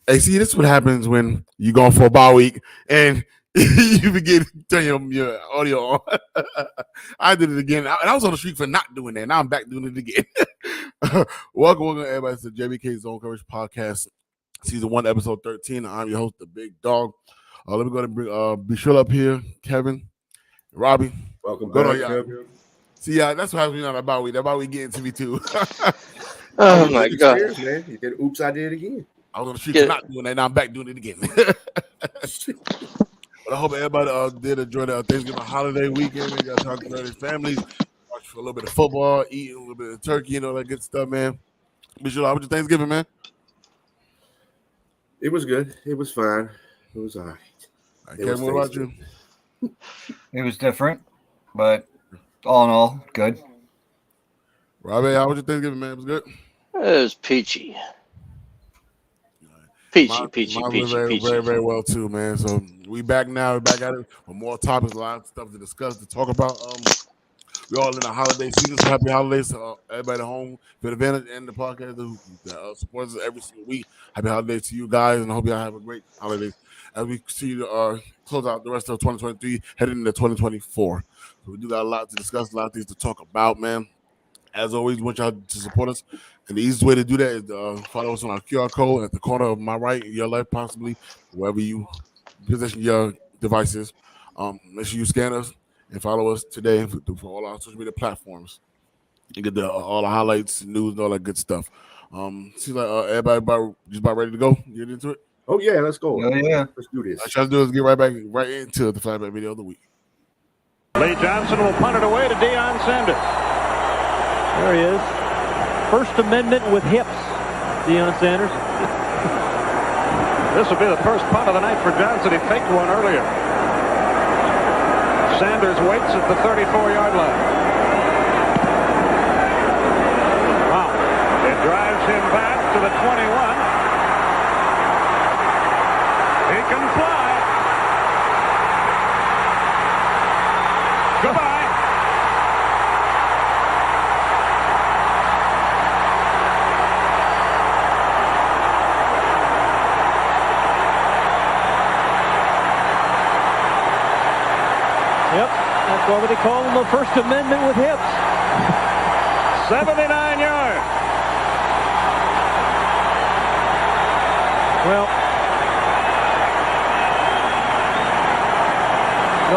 Hey, see, this is what happens when you go for a bye week and you begin to turn your audio on. I did it again. I was on the street for not doing that. Now I'm back doing it again. welcome everybody to the Jbk Zone Production podcast, season 1, episode 13. I'm your host, the Big Dog. Let me go and bring be sure up here, Kevin, Robbie. Welcome Go back, on, y'all. Kevin. See, that's what happens on that bye week. That bye week getting to me too. Oh my god! Man, you did. Oops, I did it again. I was on the street for not doing that. Now I'm back doing it again. But I hope everybody did enjoy the Thanksgiving holiday weekend. They got time to their families, watch for a little bit of football, eat a little bit of turkey, and all that good stuff, man. Bishop, how was your Thanksgiving, man? It was good. It was fine. It was all right. Kevin, what about you? It was different, but all in all, good. Robbie, how was your Thanksgiving, man? It was good? It was peachy. Peachy. Very well too, man. So we back now. We're back at it with more topics, a lot of stuff to discuss, to talk about. We're all in the holiday season, so happy holidays to everybody at home. For the event and the podcast that supports us every single week. Happy holidays to you guys, and I hope y'all have a great holidays as we see close out the rest of 2023, heading into 2024. So we do got a lot to discuss, a lot of things to talk about, man. As always, we want y'all to support us. And the easiest way to do that is follow us on our QR code at the corner of my right, your left, possibly, wherever you position your devices. Make sure you scan us and follow us today for all our social media platforms. You get all the highlights, news, and all that good stuff. Seems like everybody just about ready to go. Get into it? Oh, yeah, let's go. Yeah. Let's do this. All I try to do is get right into the flashback video of the week. Lee Johnson will punt it away to Deion Sanders. There he is. First Amendment with hips, Deion Sanders. This will be the first punt of the night for Johnson. He faked one earlier. Sanders waits at the 34-yard line. Wow. It drives him back to the 21. He can fly. Goodbye. Yep, that's why they call him the First Amendment with hips. 79 yards. Well,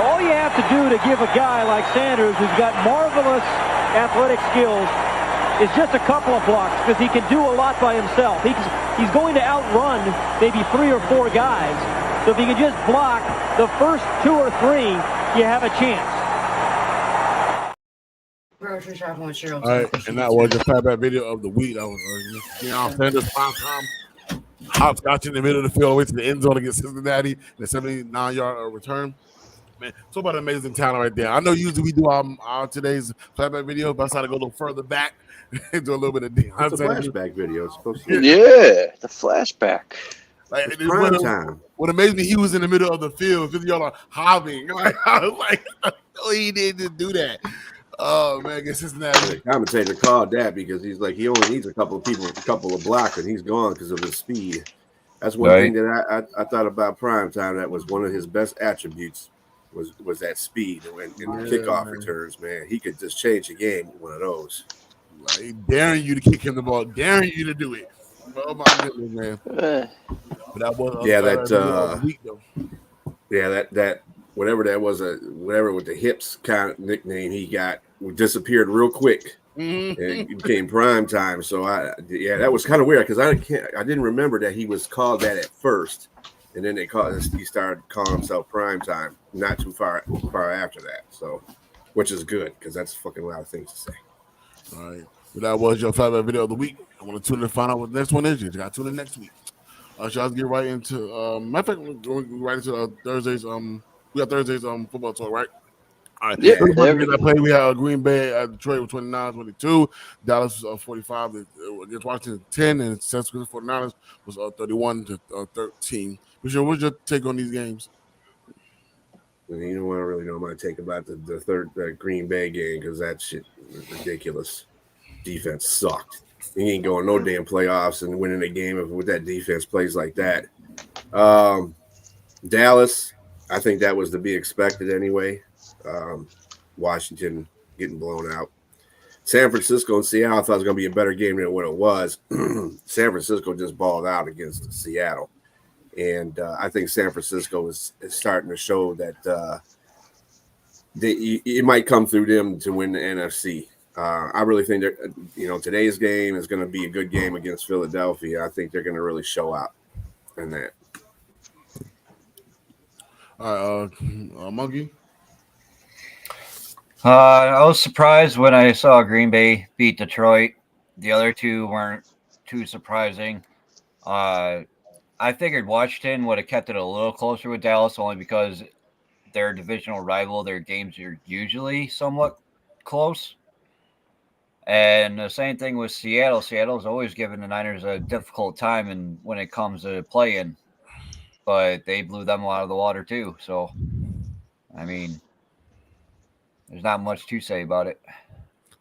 all you have to do to give a guy like Sanders, who's got marvelous athletic skills, is just a couple of blocks, because he can do a lot by himself. He's going to outrun maybe 3 or 4 guys. So if he can just block the first 2 or 3, you have a chance. Grocery shop on Cheryl. All right, and that was the flashback video of the week. That was Deion Sanders prime time hopscotch in the middle of the field, away to the end zone against Cincinnati, the 79-yard return. Man, talk about an amazing talent right there. I know usually we do our today's flashback video, but I decided to go a little further back and do a little bit of Deion It's a Sanders. flashback video. It's supposed to Yeah, the flashback. Like, prime time. What amazed me, he was in the middle of the field because y'all are hobbing. Like, I was like, no, he didn't do that. Oh man, I guess Cincinnati. The commentator called that because he's like, he only needs a couple of blocks, and he's gone because of his speed. That's one thing that I thought about prime time. That was one of his best attributes was that speed and kickoff returns. Man, he could just change the game with one of those. Like, daring you to kick him the ball, daring you to do it. Oh my goodness, man! But that was that whatever that was, whatever with the hips kind of nickname he got disappeared real quick. And it became prime time. So that was kind of weird because I didn't remember that he was called that at first, and then he started calling himself prime time not too far after that. So, which is good because that's fucking a lot of things to say. All right, but that was your flashback video of the week. I want to tune in and find out what the next one is. You got to tune in next week. Shall I get right into? Matter of fact, we're right into Thursdays. We got Thursdays football talk, right? All right. Yeah. I played. We had Green Bay at Detroit with 29-22. Dallas 45 against Washington 10, and San Francisco 49ers was 31-13. Michelle, what's your take on these games? And you don't want to really know my take about the third Green Bay game because that shit was ridiculous. Defense sucked. He ain't going no damn playoffs and winning a game with that defense plays like that. Dallas, I think that was to be expected anyway. Washington getting blown out. San Francisco and Seattle, I thought it was going to be a better game than what it was. San Francisco just balled out against Seattle. And I think San Francisco is starting to show that it might come through them to win the NFC. I really think that today's game is going to be a good game against Philadelphia. I think they're going to really show out in that. All right, Monkey. I was surprised when I saw Green Bay beat Detroit. The other two weren't too surprising. I figured Washington would have kept it a little closer with Dallas only because their divisional rival, their games are usually somewhat close. And the same thing with Seattle. Seattle's always given the Niners a difficult time when it comes to playing. But they blew them out of the water too. So, I mean, there's not much to say about it.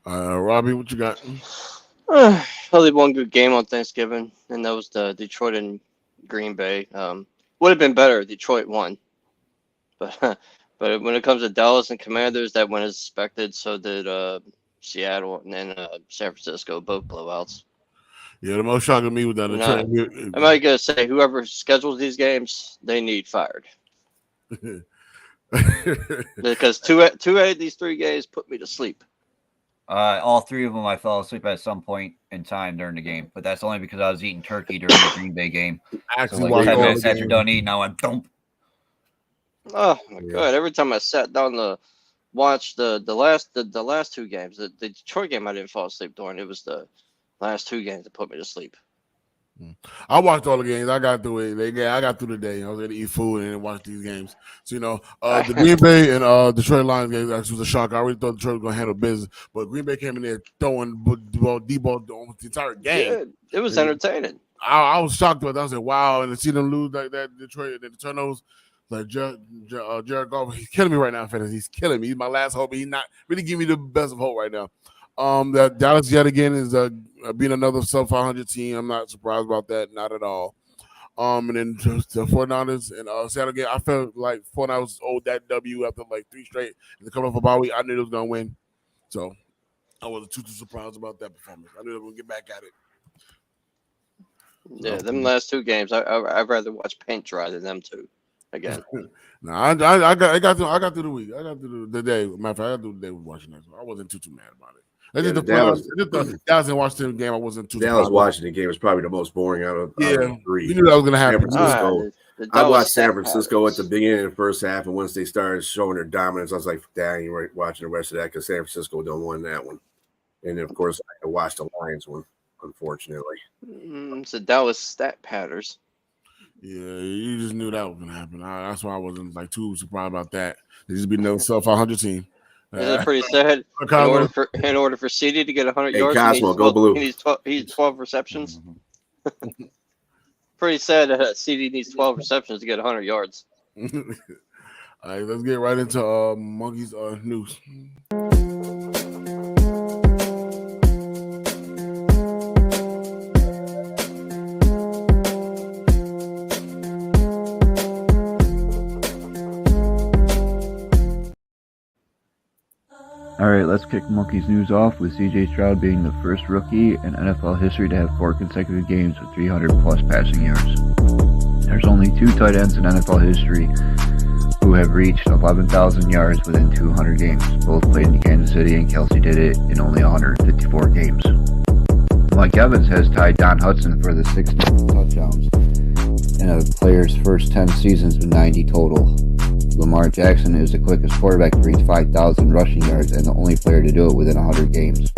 Robbie, what you got? Only one good game on Thanksgiving, and that was the Detroit and Green Bay. Would have been better if Detroit won. But when it comes to Dallas and Commanders, that went as expected. So did Seattle and then San Francisco, both blowouts. Yeah, the most shocking to me was that I'm not gonna say whoever schedules these games, they need fired. Because two out of these 3 games put me to sleep. All 3 of them, I fell asleep at some point in time during the game, but that's only because I was eating turkey during the Green Bay game. Actually, so 10 minutes after done eating, I went dump. Oh my god! Every time I sat down to watch the last 2 games, the Detroit game I didn't fall asleep during. It was the last 2 games that put me to sleep. I watched all the games. I got through it. I got through the day. I was going to eat food and then watch these games. So, the Green Bay and Detroit Lions game actually was a shock. I already thought Detroit was going to handle business, but Green Bay came in there throwing D-ball almost the entire game. Yeah, it was entertaining. I was shocked with it. I was like, wow. And to see them lose like that, Detroit, the turnovers, like Jared Goff, he's killing me right now, fellas. He's killing me. He's my last hope. He's not really giving me the best of hope right now. That Dallas yet again is being another sub 500 team. I'm not surprised about that, not at all. And then just the 49ers and Seattle game, I felt like 49ers owed that W after like 3 straight and coming off a bye week. I knew they was gonna win, so I wasn't too surprised about that performance. I knew they were gonna get back at it. Yeah, them last 2 games, I'd rather watch paint dry than them 2 again. No, I got through the week. I got through the day. Matter of fact, I got through the day with watching that. So I wasn't too mad about it. The Dallas and Washington game, I wasn't too. Dallas Washington game was probably the most boring out of 3. You knew that was going to happen. I watched San Francisco at the beginning of the first half, and once they started showing their dominance, I was like, "Dang, you're watching the rest of that," because San Francisco don't win that one. And then, of course, I watched the Lions one, unfortunately. It's a Dallas stat patterns. Yeah, you just knew that was going to happen. That's why I wasn't like too surprised about that. They just be no sub 500 team. Isn't it pretty sad? In order for CD to get 100 yards, Cosmo, go blue. He needs 12 receptions. Pretty sad that CD needs 12 receptions to get 100 yards. All right, let's get right into Monkey's news. All right, let's kick Monkey's news off with C.J. Stroud being the first rookie in NFL history to have 4 consecutive games with 300-plus passing yards. There's only 2 tight ends in NFL history who have reached 11,000 yards within 200 games. Both played in Kansas City, and Kelsey did it in only 154 games. Mike Evans has tied Don Hudson for the 16 touchdowns in a player's first 10 seasons with 90 total. Lamar Jackson is the quickest quarterback to reach 5,000 rushing yards and the only player to do it within 100 games.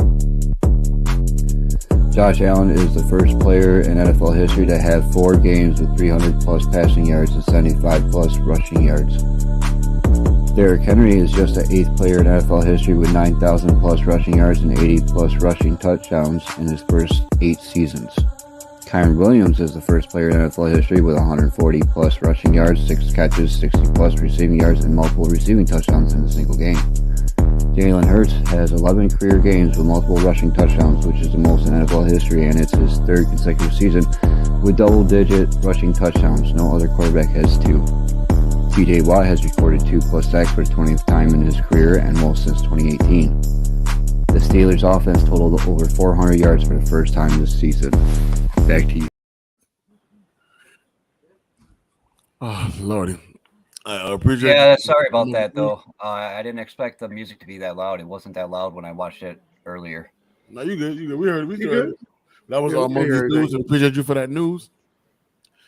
Josh Allen is the first player in NFL history to have 4 games with 300-plus passing yards and 75-plus rushing yards. Derrick Henry is just the 8th player in NFL history with 9,000-plus rushing yards and 80-plus rushing touchdowns in his first 8 seasons. Kyron Williams is the first player in NFL history with 140-plus rushing yards, 6 catches, 60-plus receiving yards, and multiple receiving touchdowns in a single game. Jalen Hurts has 11 career games with multiple rushing touchdowns, which is the most in NFL history, and it's his third consecutive season with double-digit rushing touchdowns. No other quarterback has 2. TJ Watt has recorded 2+ sacks for the 20th time in his career and most since 2018. The Steelers' offense totaled over 400 yards for the first time this season. Back to you. Oh, Lordy. I appreciate Yeah, you. sorry about that, though. I didn't expect the music to be that loud. It wasn't that loud when I watched it earlier. No, you good. You good. We heard it. We You heard good? it. That was Yeah, we Monkey's heard news. everything. And appreciate you for that news.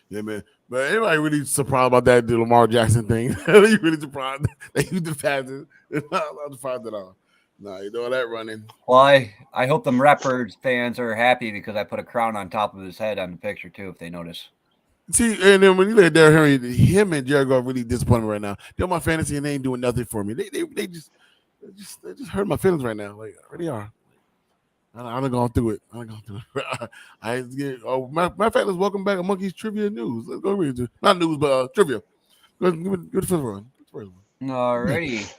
Yeah, man. But anybody really surprised about that the Lamar Jackson thing? You really surprised that you defamed it? I'm surprised at all. Nah, you know that running. Well, I hope them Raptors fans are happy because I put a crown on top of his head on the picture, too, if they notice. See, and then when you look at Derrick Henry, him and Jared Goff really disappointing me right now. They're my fantasy and they ain't doing nothing for me. They just hurt my feelings right now. Like, they are. I'm going through it. I'm going through it. I get. Oh, matter of fact, let's welcome back a Monkey's Trivia News. Let's go read it. Not news, but trivia. Go give it the first one. Alrighty.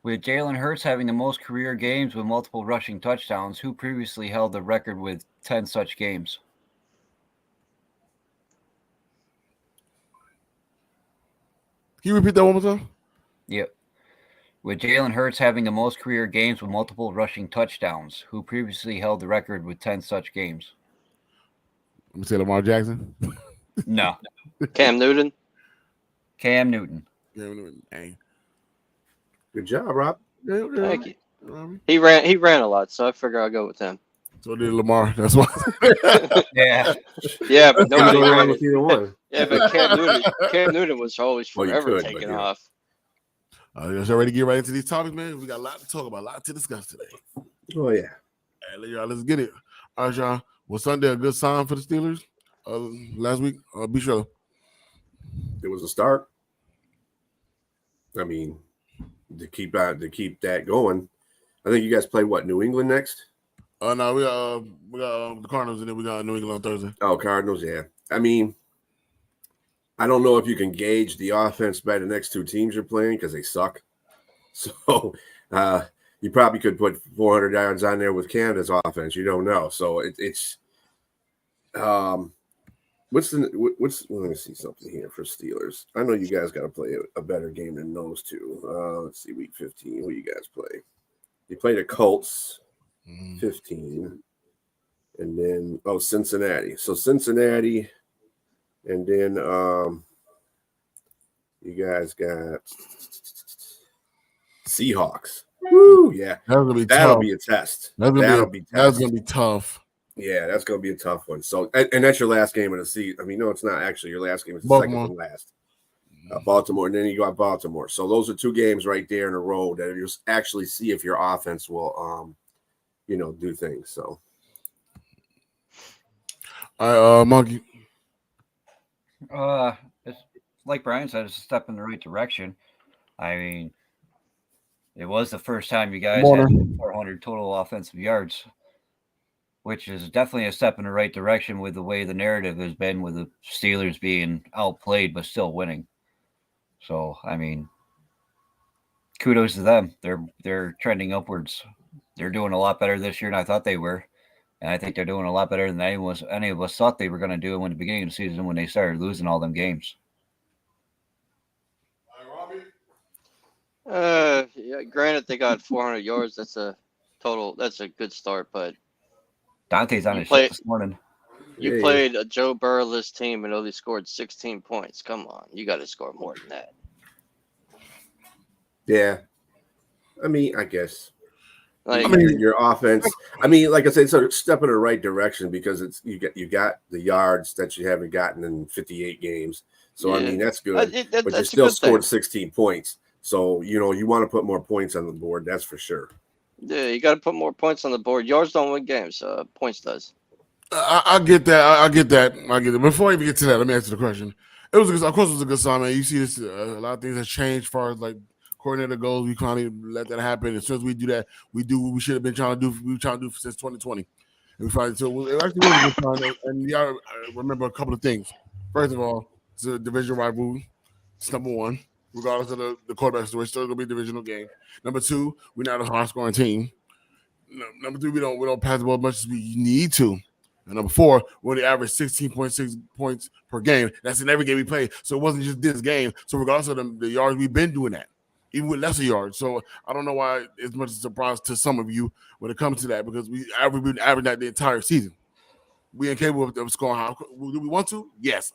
With Jalen Hurts having the most career games with multiple rushing touchdowns, who previously held the record with 10 such games? Can you repeat that one more time? Yep. With Jalen Hurts having the most career games with multiple rushing touchdowns, who previously held the record with 10 such games? Let me say Lamar Jackson. No. Cam Newton. Cam Newton. Dang. Good job, Rob. Thank you. He ran a lot, so I figure I'll go with him. So did Lamar. That's why. Yeah. Yeah, but nobody Go wrong ran with it. either one. Yeah, but Cam Newton was always Well, you forever could, but taking yeah. off. Let's already get right into these topics, man. We got a lot to talk about, a lot to discuss today. Oh yeah. Hey, y'all, let's get it. All right, y'all. Was Sunday a good sign for the Steelers last week? Be sure. It was a start. I mean, to keep that going. I think you guys play what, New England next? No, we got the Cardinals, and then we got New England on Thursday. Oh, Cardinals, yeah. I mean, I don't know if you can gauge the offense by the next two teams you're playing because they suck. So you probably could put 400 yards on there with Canada's offense. You don't know. So it's let me see something here for Steelers. I know you guys got to play a better game than those two. Let's see, week 15. Who you guys play? You play the Colts, 15, and then Cincinnati. So Cincinnati. And then you guys got Seahawks. Woo, yeah. That'll be a test. That's gonna be tough. Yeah, that's gonna be a tough one. So, and that's your last game of the season. I mean, no, it's not actually your last game. It's the Baltimore. second from last. Baltimore, and then you got Baltimore. So those are two games right there in a row that you'll actually see if your offense will, do things. So, all right, Monkey. It's like Brian said, it's a step in the right direction. I mean, it was the first time you guys had 400 total offensive yards, which is definitely a step in the right direction with the way the narrative has been with the Steelers being outplayed but still winning. So, I mean, kudos to them. They're trending upwards. They're doing a lot better this year than I thought they were. And I think they're doing a lot better than any of us thought they were going to do in the beginning of the season when they started losing all them games. Yeah, granted, they got 400 yards. That's a good start, but Dante's on his shit this morning. You played a Joe Burrow-less team and only scored 16 points. Come on, you got to score more than that. Yeah, I mean, I guess. Your offense. I mean, like I said, it's a step in the right direction because it's you got the yards that you haven't gotten in 58 games. So I mean, that's good. But you still scored 16 points. So you want to put more points on the board. That's for sure. Yeah, you got to put more points on the board. Yards don't win games. Points does. I get that. I get that. Before I even get to that, let me answer the question. Of course, it was a good sign, man. You see this. A lot of things have changed as far as like coordinator goes. We finally let that happen. As soon as we do that, we do what we should have been trying to do. We were trying to do since 2020. And we finally it actually was a good sign. And y'all remember a couple of things. First of all, it's a division rivalry. It's number one. regardless of the quarterback situation. Still gonna be a divisional game. Number two, we're not a high scoring team. Number three, we don't pass the ball as much as we need to. And number four, we only average 16.6 points per game. That's in every game we play. So it wasn't just this game. So regardless of the yards, we've been doing that, even with lesser yards. So I don't know why it's much of a surprise to some of you when it comes to that, because we've been averaging that the entire season. We incapable of scoring high. Do we want to? Yes.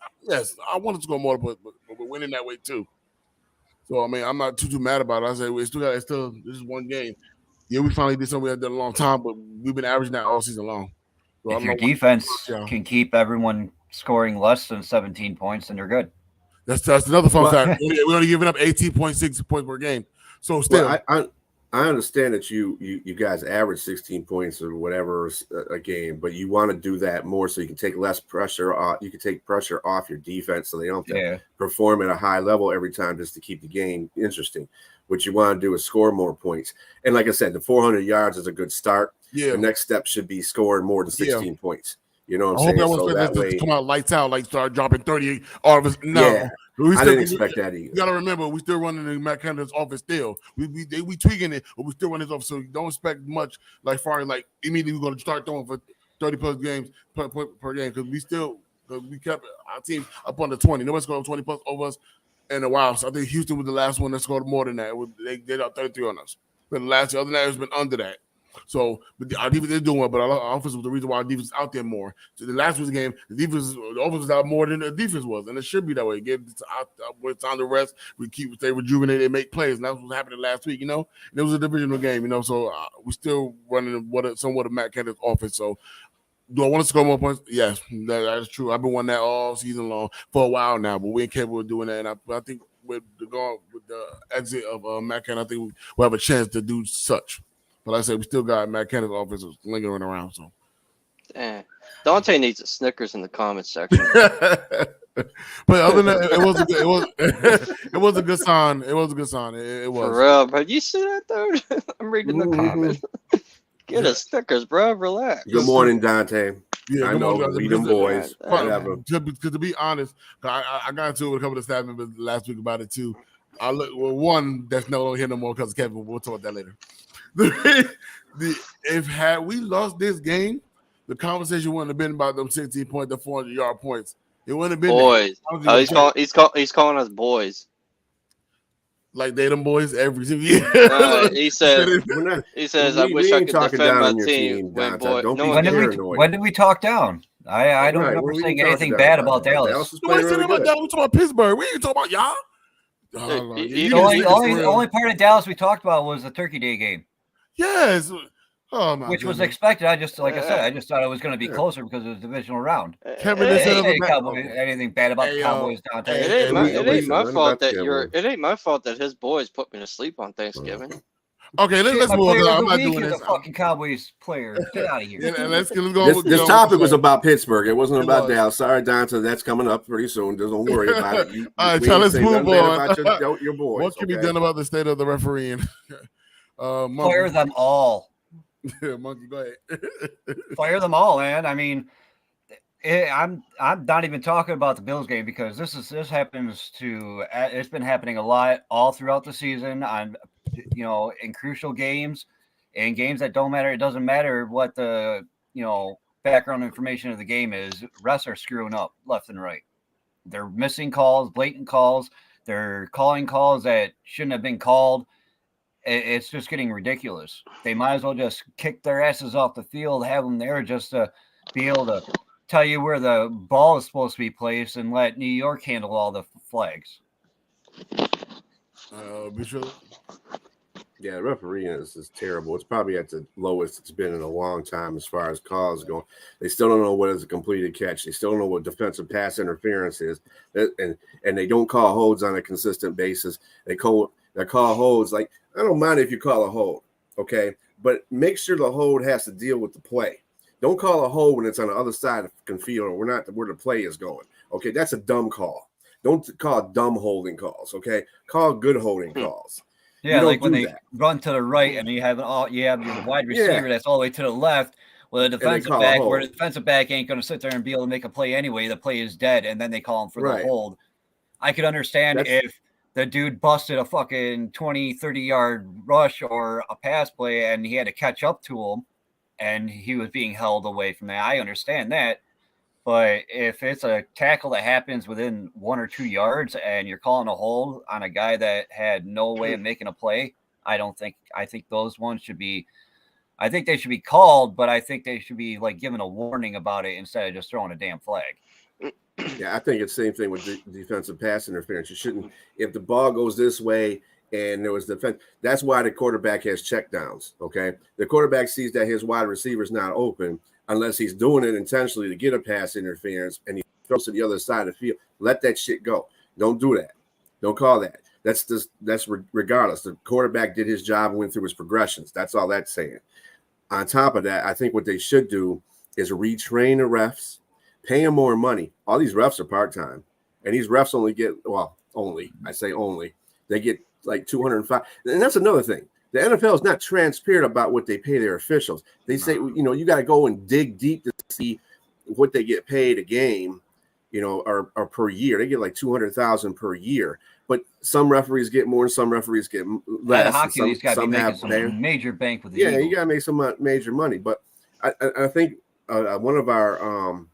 I want to score more, but we're winning that way too. So I mean, I'm not too mad about it. I say it's still this is one game. Yeah, we finally did something we had done a long time, but we've been averaging that all season long. So if your defense can keep everyone scoring less than 17 points, then you're good. That's another fun fact. We're only giving up 18.6 points per game. So still, I understand that you guys average 16 points or whatever a game, but you want to do that more so you can take less pressure off. You can take pressure off your defense so they don't have to perform at a high level every time just to keep the game interesting. What you want to do is score more points. And like I said, the 400 yards is a good start. Yeah. The next step should be scoring more than 16 points. You know what I'm saying? I hope that way, come out lights out, like start dropping 38 all of us. No. Yeah. I didn't expect that either. You got to remember, we still running the Matt Canada's offense still. We tweaking it, but we still running his offense. So you don't expect much like far as like immediately we're going to start throwing for 30 plus games per game because we kept our team up under 20. Nobody scored 20 plus over us in a while. So I think Houston was the last one that scored more than that. They did up 33 on us. But the last year, other than that, it's been under that. So, but our defense is doing well, but our offense was the reason why our defense is out there more. So the last week's game, the offense was out more than the defense was, and it should be that way. Get with time to rest, we stay rejuvenated and make plays, and that's what happened last week. And it was a divisional game, so we're still running somewhat of Matt Canada's offense. So, do I want to score more points? Yes, that is true. I've been wanting that all season long for a while now, but we ain't capable of doing that. And I think with the exit of Matt Canada, I think we'll have a chance to do such. But like I said, we still got Matt Canada's offense lingering around. So, Dante needs a Snickers in the comments section. But other than that, it was a good sign. It was a good sign. It was. For real, bro. You see that, dude? I'm reading the comments. Get a Snickers, bro. Relax. Good morning, Dante. Yeah, I know. We them boys. Whatever. Because to be honest, I got into it with a couple of staff members last week about it too. One that's no longer here no more because of Kevin. We'll talk about that later. If had we lost this game, the conversation wouldn't have been about them 16 point, the 400-yard points. It wouldn't have been boys. He's calling us boys. Like they them boys every single year. He says, I wish I could defend my team. When did we talk down? I don't remember saying anything bad about Dallas. Nobody said about Dallas. We talking about Pittsburgh. We ain't talking about y'all. The only part of Dallas we talked about was the Turkey Day game. Yes. Oh my Which was expected. I just thought it was going to be closer because it was a divisional round. Kevin anything bad about the Cowboys down there. It ain't my fault that his boys put me to sleep on Thanksgiving. Okay, let's move on. I'm not doing this. Fucking Cowboys player. Get out of here. Let's go. This topic was about Pittsburgh. It wasn't about Dallas. Sorry, Dante. That's coming up pretty soon. Don't worry about it. All right, so let's move on. About your boys. What can be done about the state of the refereeing? Fire them all. Monkey, go ahead. Fire them all, man. I mean, I'm not even talking about the Bills game because this happens to. It's been happening a lot all throughout the season on, in crucial games, and games that don't matter. It doesn't matter what the background information of the game is. Refs are screwing up left and right. They're missing calls, blatant calls. They're calling calls that shouldn't have been called. It's just getting ridiculous. They might as well just kick their asses off the field, have them there just to be able to tell you where the ball is supposed to be placed and let New York handle all the flags. Yeah, refereeing is terrible. It's probably at the lowest it's been in a long time as far as calls go. They still don't know what is a completed catch. They still don't know what defensive pass interference is, and they don't call holds on a consistent basis. They call holds like, I don't mind if you call a hold, okay, but make sure the hold has to deal with the play. Don't call a hold when it's on the other side of the field or we're not where the play is going. Okay, that's a dumb call. Don't call dumb holding calls. Okay, call good holding calls. Yeah, like when they run to the right and you have your wide receiver that's all the way to the left. Well, the defensive back ain't going to sit there and be able to make a play anyway. The play is dead, and then they call him for the hold. I could understand if the dude busted a fucking 20, 30-yard rush or a pass play, and he had to catch up to him, and he was being held away from that. I understand that. But if it's a tackle that happens within 1 or 2 yards and you're calling a hold on a guy that had no way of making a play, I think those ones should be, I think they should be called, but I think they should be like given a warning about it instead of just throwing a damn flag. Yeah, I think it's the same thing with defensive pass interference. You shouldn't, if the ball goes this way and there was defense, that's why the quarterback has checkdowns. Okay. The quarterback sees that his wide receiver is not open unless he's doing it intentionally to get a pass interference and he throws to the other side of the field. Let that shit go. Don't do that. Don't call that. That's regardless. The quarterback did his job and went through his progressions. That's all that's saying. On top of that, I think what they should do is retrain the refs, pay them more money. All these refs are part-time, and these refs only get, they get like $205. And that's another thing. The NFL is not transparent about what they pay their officials. They say, you got to go and dig deep to see what they get paid a game, or per year. They get like $200,000 per year. But some referees get more, and some referees get less. Hockey, he's got to be making some major bank with the Eagles. You got to make some major money. But I think one of our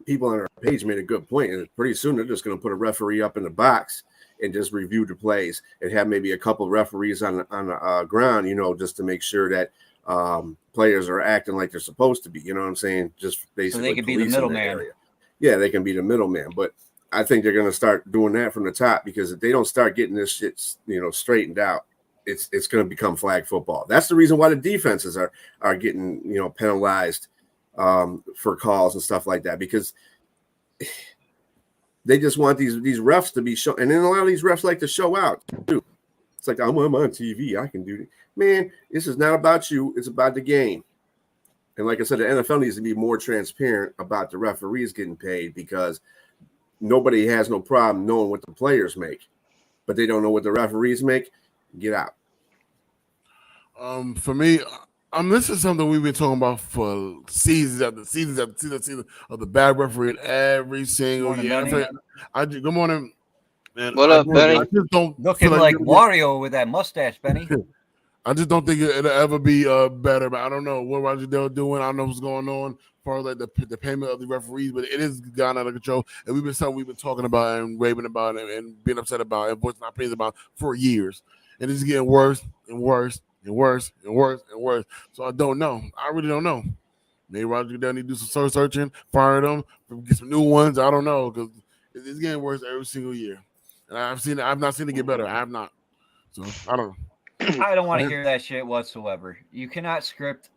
people on our page made a good point. And pretty soon they're just going to put a referee up in the box and just review the plays and have maybe a couple of referees on the ground, just to make sure that players are acting like they're supposed to be. You know what I'm saying? Just basically, so they can be the middleman. Yeah, they can be the middleman. But I think they're going to start doing that from the top, because if they don't start getting this shit, straightened out, it's going to become flag football. That's the reason why the defenses are getting penalized for calls and stuff like that, because they just want these refs to be shown. And then a lot of these refs like to show out too. It's like, I'm on TV, I can do it. Man, this is not about you, it's about the game. And like I said, the NFL needs to be more transparent about the referees getting paid, because nobody has no problem knowing what the players make, but they don't know what the referees make. Get out. For me, this is something we've been talking about for seasons after seasons of the bad referee every single year. Good morning. And what up, Benny? I just don't looking like Wario with that mustache, Benny. I just don't think it'll ever be better. But I don't know what Roger Dale doing. I don't know what's going on for like the payment of the referees, but it is gone out of control. And we've been talking about and raving about it and being upset about and voicing our opinions about for years. And it's getting worse and worse and worse and worse and worse. So I don't know. I really don't know. Maybe Roger Dale need to do some soul searching, fire them, get some new ones. I don't know, because it's getting worse every single year. And I've not seen it get better. I have not. So I don't know. I don't want to hear that shit whatsoever. You cannot script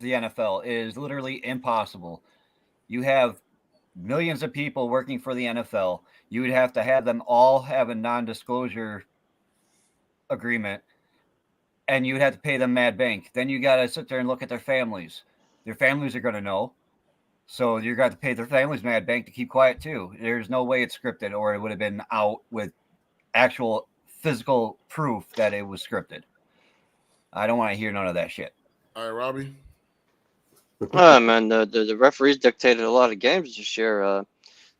the NFL. It is literally impossible. You have millions of people working for the NFL. You would have to have them all have a non-disclosure agreement, and you would have to pay them mad bank. Then you got to sit there and look at their families. Their families are going to know. So you're going to pay their families mad bank to keep quiet too. There's no way it's scripted, or it would have been out with actual physical proof that it was scripted. I don't want to hear none of that shit. All right, Robbie. Man, the referees dictated a lot of games this year.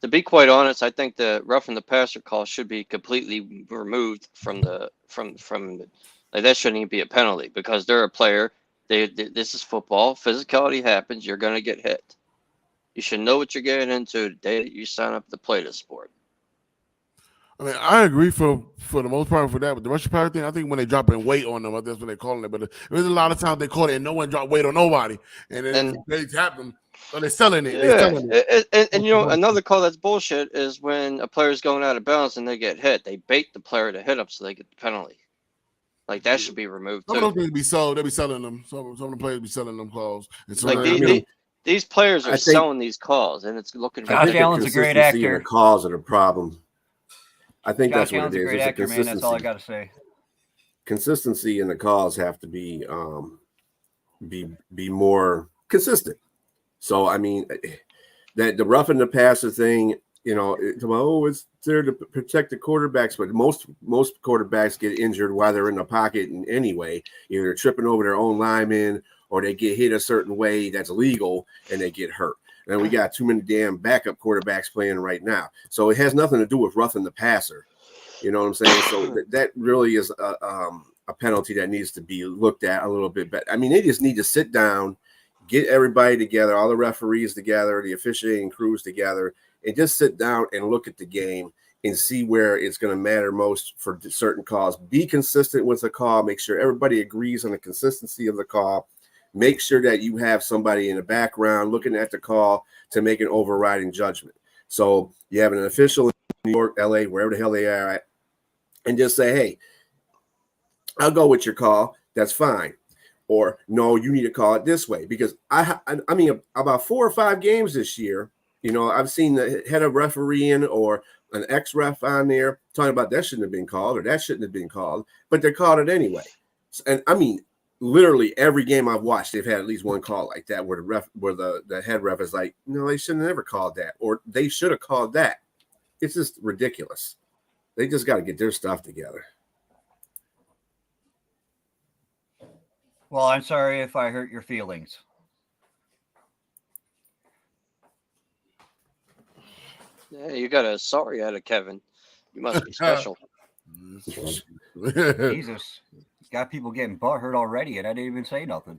To be quite honest, I think the roughing the passer call should be completely removed from like, that shouldn't even be a penalty, because they're a player. This is football. Physicality happens. You're going to get hit. You should know what you're getting into the day that you sign up to play this sport. I mean, I agree for the most part for that, but the rushing power thing, I think when they drop in weight on them, that's what they're calling it. But there's a lot of times they call it and no one drop weight on nobody, and then they tap them, so they're selling it. Yeah. And another call that's bullshit is when a player's going out of bounds and they get hit. They bait the player to hit them so they get the penalty. Like, that should be removed too. Some of those things be sold. They'll be selling them. Some of the players be selling them calls. And so like these players are selling these calls, and it's looking. Josh Allen's a great actor. The calls are the problem. I think Josh that's what Allen's it is. A great actor, man. That's all I got to say. Consistency in the calls have to be more consistent. So I mean, that the roughing the passer thing, it's there to protect the quarterbacks, but most quarterbacks get injured while they're in the pocket in any way, either tripping over their own lineman or they get hit a certain way that's legal and they get hurt. And we got too many damn backup quarterbacks playing right now. So it has nothing to do with roughing the passer. You know what I'm saying? So that really is a penalty that needs to be looked at a little bit better. I mean, they just need to sit down, get everybody together, all the referees together, the officiating crews together, and just sit down and look at the game and see where it's going to matter most for certain calls. Be consistent with the call. Make sure everybody agrees on the consistency of the call. Make sure that you have somebody in the background looking at the call to make an overriding judgment. So you have an official in New York, LA, wherever the hell they are at, and just say, hey, I'll go with your call. That's fine. Or no, you need to call it this way. Because I mean, about 4 or 5 games this year, you know, I've seen the head of refereeing or an ex-ref on there talking about that shouldn't have been called or that shouldn't have been called, but they called it anyway. And I mean, literally every game I've watched, they've had at least one call like that where the head ref is like, no, they shouldn't have never called that, or they should have called that. It's just ridiculous. They just got to get their stuff together. Well, I'm sorry if I hurt your feelings. Yeah, you got a sorry out of Kevin. You must be special. Jesus. Got people getting butthurt already, and I didn't even say nothing.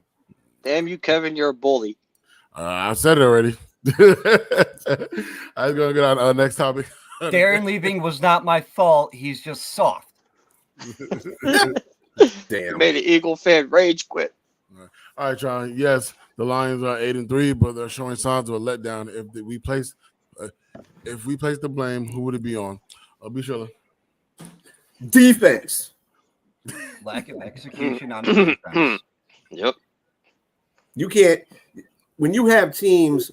Damn you, Kevin, you're a bully. I said it already. I was going to get on next topic. Darren leaving was not my fault. He's just soft. Damn. Made an Eagle fan rage quit. All right, John. Yes, the Lions are 8-3, but they're showing signs of a letdown. If we place the blame, who would it be on? Be sure. Defense. Lack of execution on the defense. Yep. You can't, when you have teams,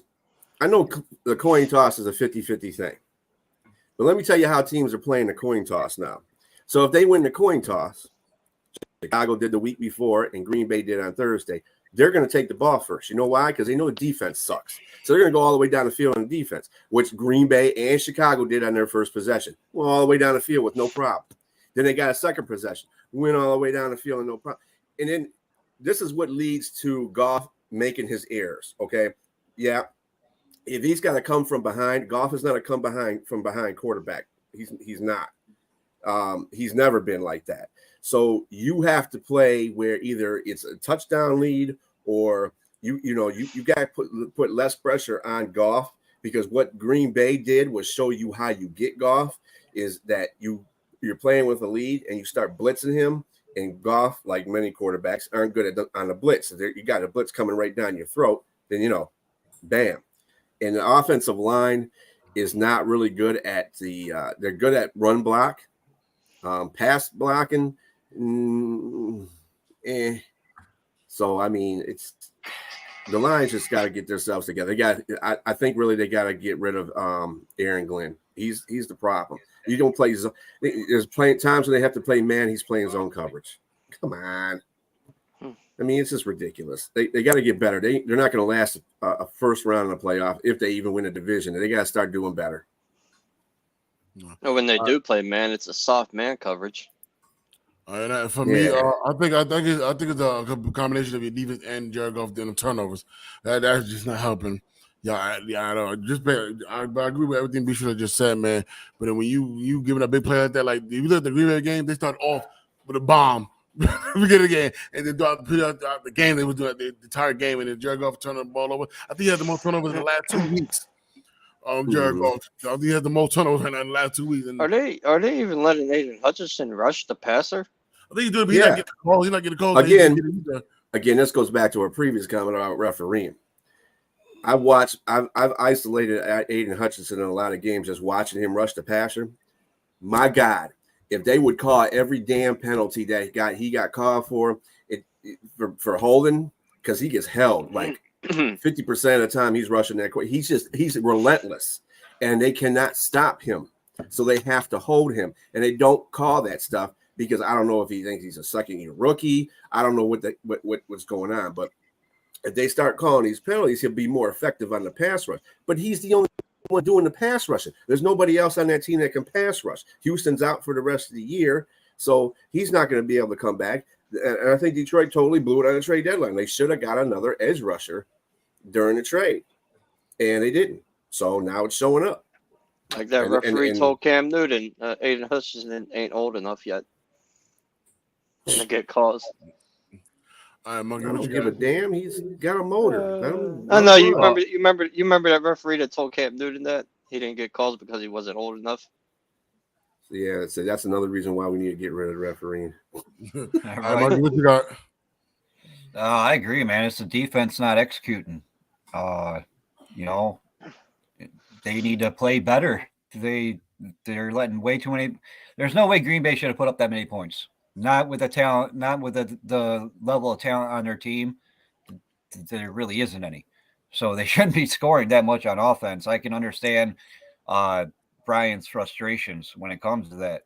I know the coin toss is a 50-50 thing, but let me tell you how teams are playing the coin toss now. So if they win the coin toss, Chicago did the week before and Green Bay did on Thursday, they're going to take the ball first. You know why? Because they know the defense sucks. So they're going to go all the way down the field on the defense, which Green Bay and Chicago did on their first possession. Well, all the way down the field with no problem. Then they got a second possession, went all the way down the field and no problem. And then this is what leads to Goff making his errors, okay? Yeah. If he's got to come from behind, Goff is not a come from behind quarterback. He's not. He's never been like that. So you have to play where either it's a touchdown lead or you got to put less pressure on Goff, because what Green Bay did was show you how you get Goff is that you're playing with a lead and you start blitzing him, and Goff, like many quarterbacks, aren't good on the blitz. So you got a blitz coming right down your throat, then bam. And the offensive line is not really good at they're good at run block, pass blocking. So I mean, it's the Lions just got to get themselves together. I think really they got to get rid of Aaron Glenn. He's the problem. You don't play. There's times when they have to play man. He's playing zone coverage. Come on. I mean, it's just ridiculous. They got to get better. They're not going to last a first round in the playoff if they even win a division. They got to start doing better. And when they do play man, it's a soft man coverage. And for me, I think it's a combination of your defense and Jared Goff doing the turnovers. That's just not helping. I know. I agree with everything B should have just said, man. But then when you giving a big play like that, like if you look at the Green Bay game, they start off with a bomb. We get it again, and then throughout the game, they was doing the entire game, and then Jared Goff turned the ball over. I think he had the most turnovers in the last 2 weeks. Jared Goff, I think he had the most turnovers in the last 2 weeks. And Are they even letting Aiden Hutchinson rush the passer? I think he's doing. He's not getting the calls. He's not getting the calls again. This goes back to our previous comment about refereeing. I've isolated Aiden Hutchinson in a lot of games, just watching him rush the passer. My God, if they would call every damn penalty that he got called for holding, because he gets held like 50% of the time he's rushing that court. He's relentless, and they cannot stop him. So they have to hold him, and they don't call that stuff because I don't know if he thinks he's a second-year rookie. I don't know what's going on, but if they start calling these penalties, he'll be more effective on the pass rush. But he's the only one doing the pass rushing. There's nobody else on that team that can pass rush. Houston's out for the rest of the year, so he's not going to be able to come back. And I think Detroit totally blew it on the trade deadline. They should have got another edge rusher during the trade, and they didn't. So now it's showing up. Like that referee told Cam Newton, Aiden Hutchinson ain't old enough yet to get calls. All right, Monkey, I what don't you give got? a damn. He's got a motor. Let him I know you run. remember that referee that told Cam Newton that he didn't get calls because he wasn't old enough. Yeah, so that's another reason why we need to get rid of the refereeing. All right, Monkey, what you got? I agree, man. It's the defense not executing. You know, they need to play better. They're letting way too many. There's no way Green Bay should have put up that many points. Not with the talent, not with the level of talent on their team. There really isn't any. So they shouldn't be scoring that much on offense. I can understand Brian's frustrations when it comes to that.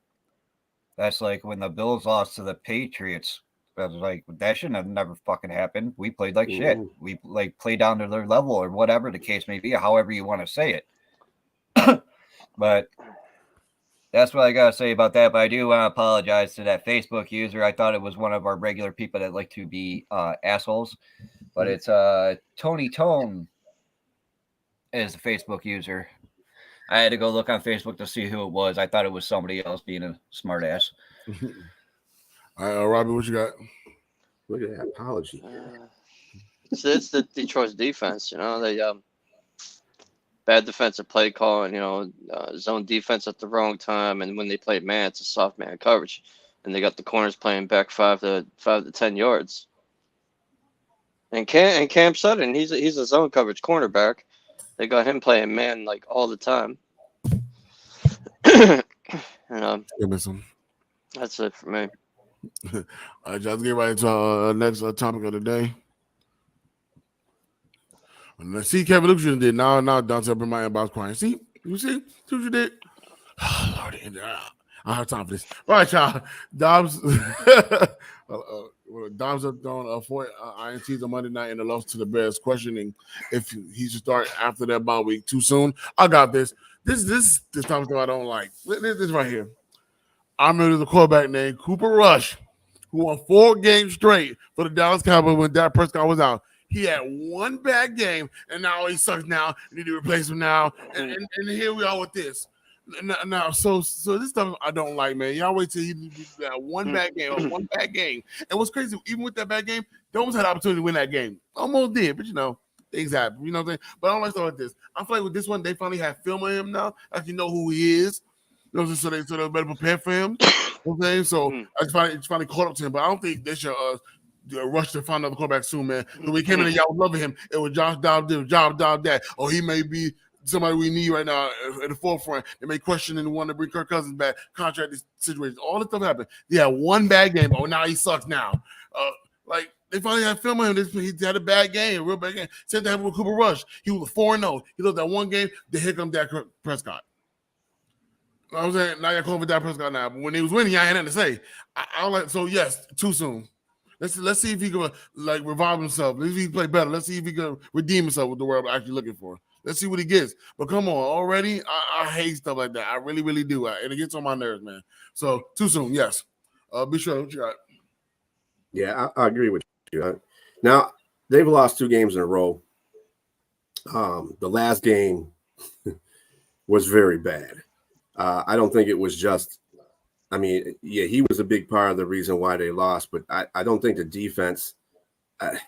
That's like when the Bills lost to the Patriots. I was like, that shouldn't have never fucking happened. We played like shit. We like played down to their level or whatever the case may be, however you want to say it. But that's what I gotta say about that. But I do want to apologize to that Facebook user. I thought it was one of our regular people that like to be assholes, but it's Tony Tone is the Facebook user. I had to go look on Facebook to see who it was. I thought it was somebody else being a smartass. All right, Robbie, what you got? Look at that apology. It's the Detroit's defense. You know, they bad defensive play calling. You know, zone defense at the wrong time, and when they play man, it's a soft man coverage, and they got the corners playing back 5 to 10 yards. And Cam Sutton, he's a zone coverage cornerback. They got him playing man like all the time. And that's it for me. All right, y'all, let's get right into our next topic of the day. Let's see, Kevin Luke did. Now Dante up in my inbox crying. See what you did? Lord, I don't have time for this. All right, y'all. Dobbs up throwing 4 INTs on Monday night in the loss to the Bears, questioning if he should start after that bye week too soon. I got this. This time I don't like. This right here. I remember the quarterback named Cooper Rush, who won 4 games straight for the Dallas Cowboys when Dak Prescott was out. He had one bad game, and now he sucks now. You need to replace him now. And here we are with this. Now, so this stuff I don't like, man. Y'all wait till he that one bad game. And what's crazy, even with that bad game, they almost had the opportunity to win that game. Almost did, but things happen. You know what I'm saying? But I don't like stuff like this. I feel like with this one, they finally have film of him now. Actually know who he is. You know, so they're better prepared for him. You know what I'm saying? So I just finally caught up to him. But I don't think they should rush to find another quarterback soon, man. When we came in and y'all was loving him, it was Josh Dobbs this, Josh Dobbs that. Or he may be somebody we need right now at the forefront. They may question and want to bring Kirk Cousins back, contract situation. All this stuff happened. He had one bad game. Oh, now he sucks now. Like, they finally had film of him. He had a bad game, a real bad game. Same thing happened with Cooper Rush. He was 4-0. He lost that one game. Then here comes Dak Prescott. You know what I'm saying? Now you're calling for Dak Prescott now. But when he was winning, I had nothing to say. I don't like, so yes, too soon. Let's see if he can like revive himself. Let's see if he play better. Let's see if he can redeem himself with the world actually looking for. Let's see what he gets. But come on, already I hate stuff like that. I really, really do. And it gets on my nerves, man. So too soon, yes. Be sure what you got. Yeah, I agree with you. Now they've lost 2 games in a row. The last game was very bad. I don't think it was just. I mean, yeah, he was a big part of the reason why they lost, but I don't think the defense. I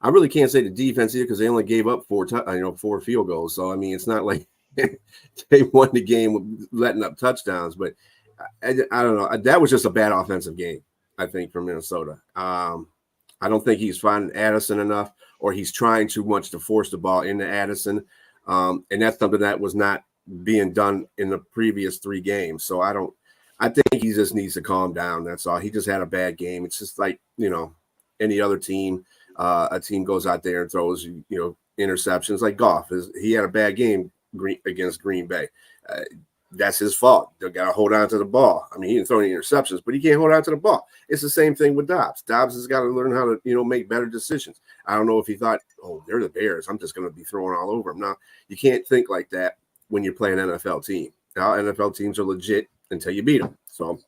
really can't say the defense either because they only gave up 4 field goals. So I mean, it's not like they won the game letting up touchdowns. But I don't know. That was just a bad offensive game, I think, from Minnesota. I don't think he's finding Addison enough, or he's trying too much to force the ball into Addison, and that's something that was not being done in the previous 3 games. So I think he just needs to calm down. That's all. He just had a bad game. It's just like, any other team, a team goes out there and throws, interceptions like Goff. He had a bad game against Green Bay. That's his fault. They got to hold on to the ball. I mean, he didn't throw any interceptions, but he can't hold on to the ball. It's the same thing with Dobbs. Dobbs has got to learn how to, make better decisions. I don't know if he thought, oh, they're the Bears, I'm just going to be throwing all over them. No, you can't think like that when you're playing an NFL team. Now, NFL teams are legit until you beat them. So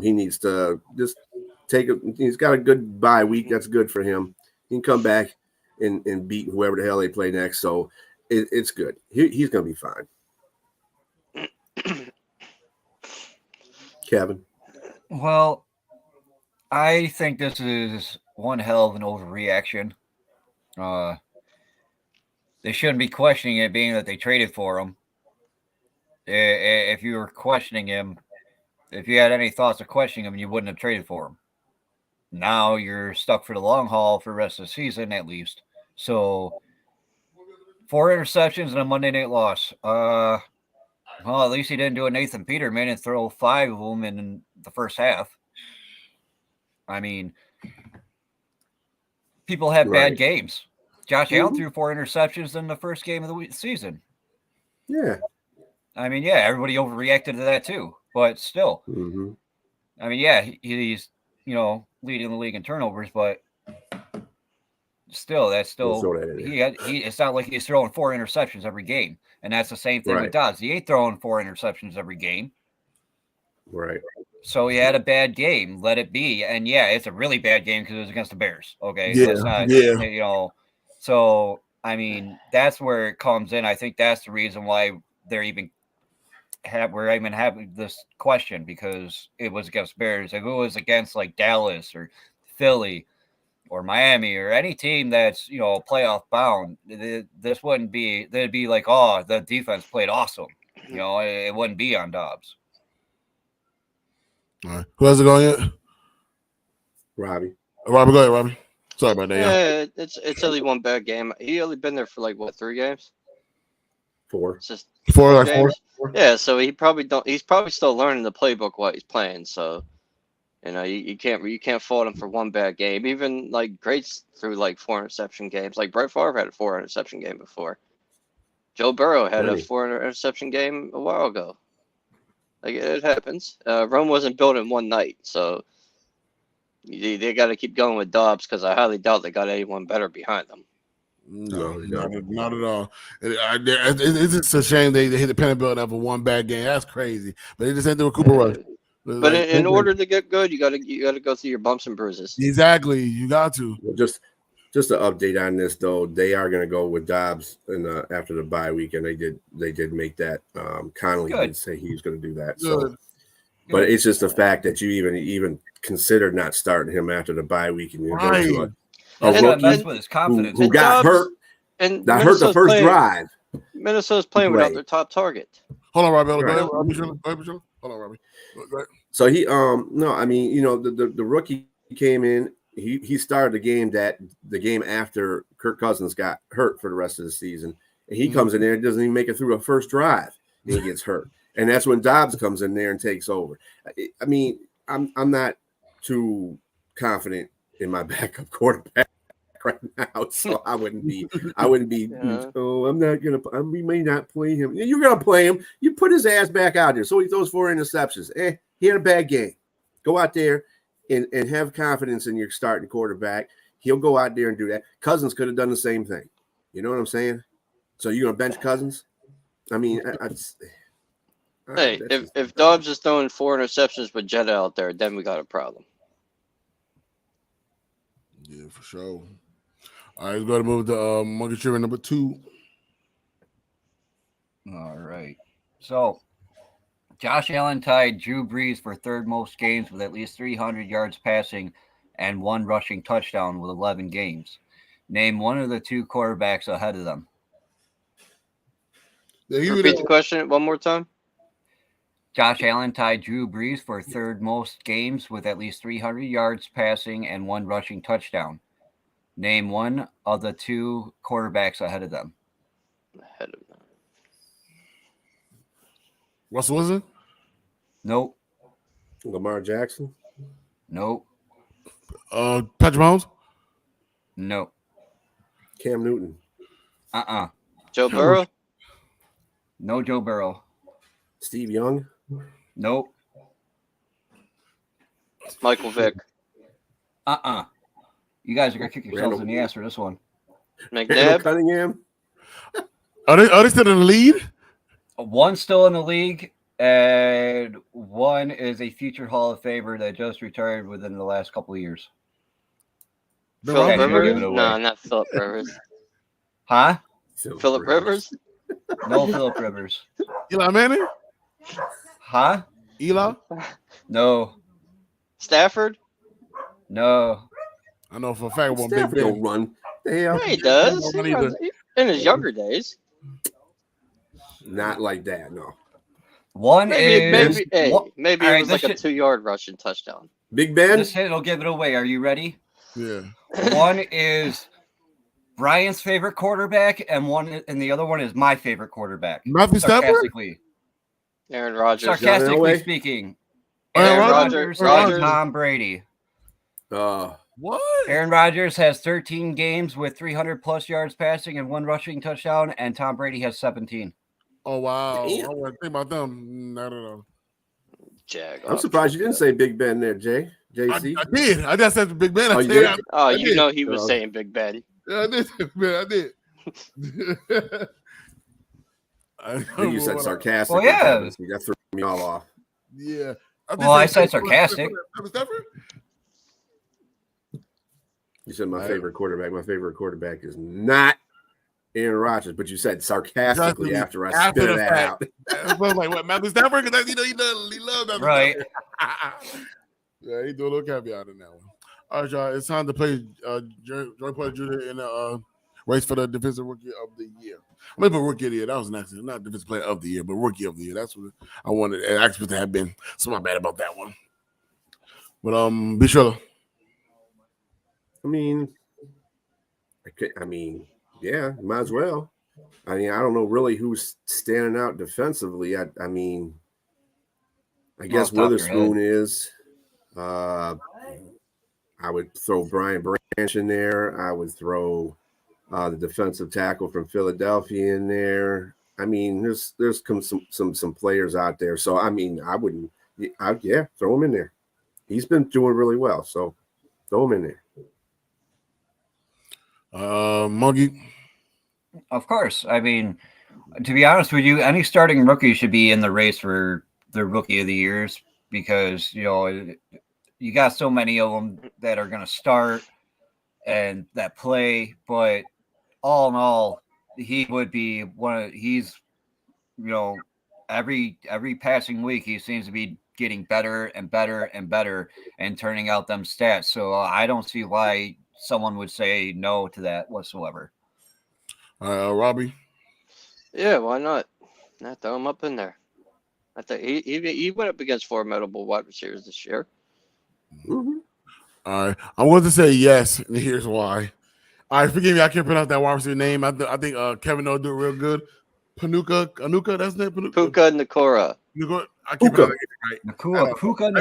he needs to just he's got a good bye week. That's good for him. He can come back and beat whoever the hell they play next. So it's good. He's going to be fine. Kevin. Well, I think this is one hell of an overreaction. They shouldn't be questioning it, being that they traded for him. If you were questioning him, if you had any thoughts of questioning him, you wouldn't have traded for him. Now you're stuck for the long haul for the rest of the season, at least. So, 4 interceptions and a Monday night loss. Well, at least he didn't do a Nathan Peterman and throw 5 of them in the first half. I mean, people have bad games. Josh Allen threw 4 interceptions in the first game of the season. Yeah. I mean, yeah, everybody overreacted to that too. But still, I mean, yeah, he's, leading the league in turnovers, but still, it's not like he's throwing 4 interceptions every game. And that's the same thing with Dobbs. He ain't throwing 4 interceptions every game. Right. So he had a bad game. Let it be. And yeah, it's a really bad game because it was against the Bears. Okay. Yeah. Let's not, so I mean, that's where it comes in. I think that's the reason why we're even having this question, because it was against Bears. If it was against like Dallas or Philly or Miami or any team that's, playoff bound, this wouldn't be, they'd be like, oh, the defense played awesome. It wouldn't be on Dobbs. All right. Who has it going yet? Robbie, go ahead, Robbie. Sorry about that. Yeah, it's only one bad game. He only been there for like 3 games? 4. It's just 4 games? 4. Yeah, so he's probably still learning the playbook while he's playing. So, you can't fault him for one bad game. Even like greats through like 4 interception games. Like Brett Favre had a 4 interception game before. Joe Burrow had a 4 interception game a while ago. Like, it happens. Rome wasn't built in one night, so they got to keep going with Dobbs, because I highly doubt they got anyone better behind them. No, not at all. It's just a shame they hit the pennant belt after one bad game. That's crazy. But they just ain't doing Cooper Rush. But in order to get good, you got to go through your bumps and bruises. Exactly, you got to. Well, just an update on this though. They are going to go with Dobbs after the bye week, and they did make that. Connolly did say he was going to do that. So, but it's just the fact that you even considered not starting him after the bye week, and you're going to a rookie with his confidence. who got hurt and got hurt the first drive. Minnesota's playing without their top target. Hold on, Robbie. Go ahead, Robbie. Hold on, Robbie. Go ahead. So he no, I mean, the rookie came in. He started the game after Kirk Cousins got hurt for the rest of the season, and he comes in there and doesn't even make it through a first drive, and he gets hurt, and that's when Dobbs comes in there and takes over. I mean, I'm not too confident in my backup quarterback right now, so I wouldn't be. We may not play him. You're gonna play him. You put his ass back out there. So he throws 4 interceptions. He had a bad game. Go out there and have confidence in your starting quarterback. He'll go out there and do that. Cousins could have done the same thing. You know what I'm saying? So you're gonna bench Cousins? I mean, if Dobbs is throwing 4 interceptions with Jetta out there, then we got a problem. Yeah, for sure. All right, let's go to move to Monkey Cheering number 2. All right. So, Josh Allen tied Drew Brees for 3rd most games with at least 300 yards passing and 1 rushing touchdown with 11 games. Name one of the 2 quarterbacks ahead of them. Repeat the question one more time. Josh Allen tied Drew Brees for 3rd most games with at least 300 yards passing and 1 rushing touchdown. Name one of the 2 quarterbacks ahead of them. Russell Wilson? Nope. Lamar Jackson? Nope. Patrick Mahomes? Nope. Cam Newton? Joe Burrow? No Joe Burrow. Steve Young? Nope. Michael Vick? You guys are gonna kick yourselves in the ass for this one. McNabb? Cunningham? Are they still in the lead? One's still in the league, and one is a future Hall of Famer that just retired within the last couple of years. Philip Rivers? No, not Philip Rivers. Huh? Philip Rivers? No Philip Rivers. Eli Manning? Huh? Eli? No. Stafford? No. I know for a fact one Big Stafford Ben. don't run. Yeah, Yeah, he does. don't He run runs in his younger days. not like that. No. One Maybe is maybe all it right, was like a this 2-yard rushing touchdown. Big Ben. this hit will give it away. Are you ready? Yeah. One is Brian's favorite quarterback, and the other one is my favorite quarterback. Matthew Stafford? Sarcastically. Aaron Rodgers. Sarcastically speaking. Aaron Aaron Rodgers? Rodgers. and Tom Brady. What? Aaron Rodgers has 13 games with 300 plus yards passing and 1 rushing touchdown, and Tom Brady has 17. Oh wow! Damn. I wasn't thinking about them. I don't know. I'm surprised you didn't say Big Ben there, JC. I did. I just said the Big Ben. Oh, I you said did? that. Oh, I you did. know he was saying Big Ben. Yeah, I did. Man, I did. Then you said sarcastic. Well, yeah. That threw me all off. Yeah. I said sarcastic. Stafford? You said my favorite quarterback. My favorite quarterback is not Aaron Rodgers, but you said sarcastically after I spit that out. I was like, what, Matthew Stafford? Because he loves Matthew Right. Stafford. Yeah, he do a little caveat in that one. All right, y'all. It's time to play Joy Porter Jr. in the race for the Defensive Rookie of the Year. Maybe Rookie of the Year. That was an accident. Not Defensive Player of the Year, but Rookie of the Year. That's what I wanted. And actually to have been. So I'm not bad about that one. But be sure. Yeah, might as well. I mean, I don't know really who's standing out defensively. I guess Witherspoon is. I would throw Brian Branch in there. I would throw the defensive tackle from Philadelphia in there. I mean, there's some players out there. So I mean, throw him in there. He's been doing really well, so throw him in there. Muggy. Of course. I mean, to be honest with you, any starting rookie should be in the race for the Rookie of the Years because, you got so many of them that are going to start and that play. But all in all, he would be every passing week, he seems to be getting better and better and better and turning out them stats. So I don't see why someone would say no to that whatsoever. Robbie? Yeah, why not? Not throw him up in there. I think he went up against formidable wide receivers this year. Mm-hmm. All right. I want to say yes, and here's why. All right, forgive me, I can't pronounce that wide receiver name. I think Kevin will do it real good. Anuka, that's the name? Puka Nakora. I can't pronounce it right. Puka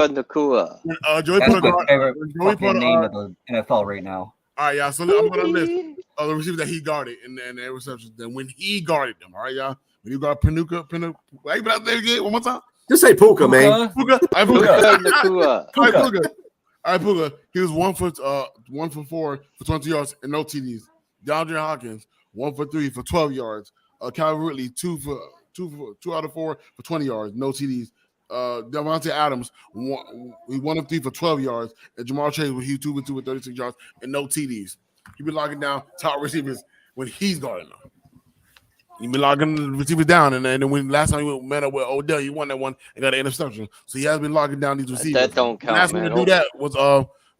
Nakua. Joey That's put my favorite fucking name of the NFL right now. All right, y'all. So I'm going to list the receivers that he guarded and their receptions. Then when he guarded them, all right, y'all. When you got Panuka, why you out there again? One more time. Just say Puka, man. Puka. Nakua. All right, Puka. All right, Puka. He was 1 for 4 for 20 yards and no TDs. DeAndre Hopkins 1 for 3 for 12 yards. Calvin Ridley 2 out of 4 for 20 yards, no TDs. Devontae Adams, 1 of 3 for 12 yards, and Jamar Chase, he 2 for 2 with 36 yards and no TDs. He been locking down top receivers when he's guarding them. He been locking the receivers down, and then when last time he met up with Odell, he won that one and got an interception. So he has been locking down these receivers. That don't count, last man. one to do that was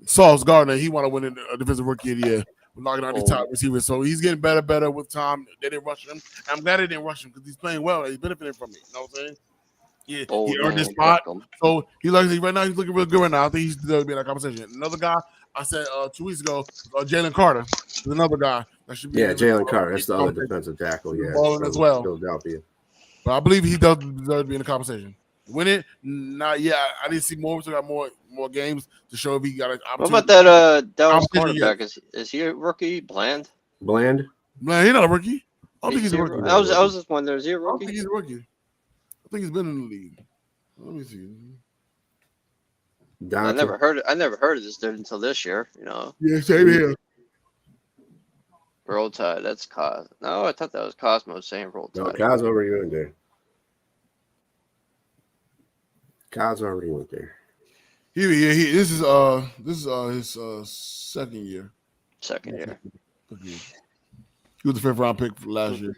Sauce Gardner. He want to win a defensive rookie of the year. Locking out these top receivers, so he's getting better with time. They didn't rush him. I'm glad they didn't rush him because he's playing well. He's benefiting from it. You know what I'm saying? Yeah, he earned his spot. So he right now. He's looking real good right now. I think he's deserves to be in that conversation. Another guy I said 2 weeks ago, Jalen Carter is another guy that should be. Yeah, Jalen Carter. That's the other defensive tackle. Yeah, balling as well. Philadelphia. But I believe he does deserve to be in the conversation. Win it? Not yet. I didn't see more. We still got more games to show if he got an opportunity. What about that Dallas quarterback? Is he a rookie? Bland? He's not a rookie. I don't think he's a rookie. I was just wondering, is he a rookie? I don't think he's a rookie. I think he's been in the league. Let me see. I never heard of this dude until this year. Yeah, same here. Roll Tide. That's Cos. No, I thought that was Cosmo saying Roll Tide. No, Cos already went there. Cos already went there. This is his second year. Second year. He was the 5th round pick for last year.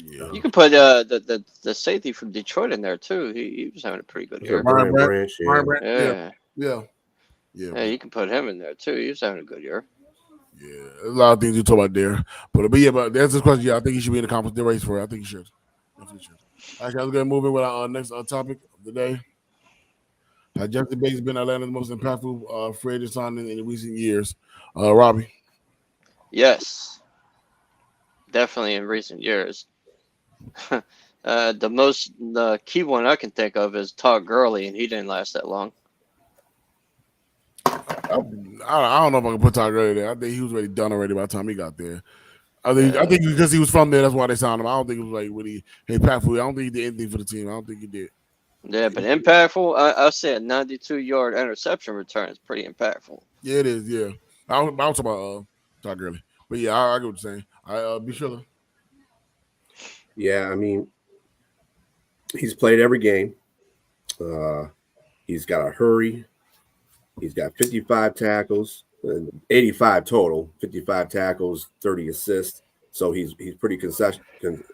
Yeah. You could put the safety from Detroit in there too. He was having a pretty good year. Brian Branch, yeah. Yeah. Yeah, you can put him in there too. He was having a good year. Yeah, there's a lot of things you talk about there, but yeah, but that's the question. Yeah, I think he should be in the conference race for it. I think he should. Definitely should. Actually, I was gonna move in with our next topic of the day. Justin Bates has been Atlanta's most impactful free agent signing in recent years. Robbie. Yes, definitely in recent years. The key one I can think of is Todd Gurley, and he didn't last that long. I don't know if I can put Todd Gurley there. I think he was already done already by the time he got there. I think because he was from there, that's why they signed him. I don't think it was like really impactful. I don't think he did anything for the team. I don't think he did. Yeah, but impactful. I'll say a 92-yard interception return is pretty impactful. Yeah, it is. Yeah, I was talking about Todd Gurley, but yeah, I get what you're saying. Be sure. Yeah, I mean, he's played every game. He's got a hurry. He's got 55 tackles, 85 total, 55 tackles, 30 assists. So he's pretty consistent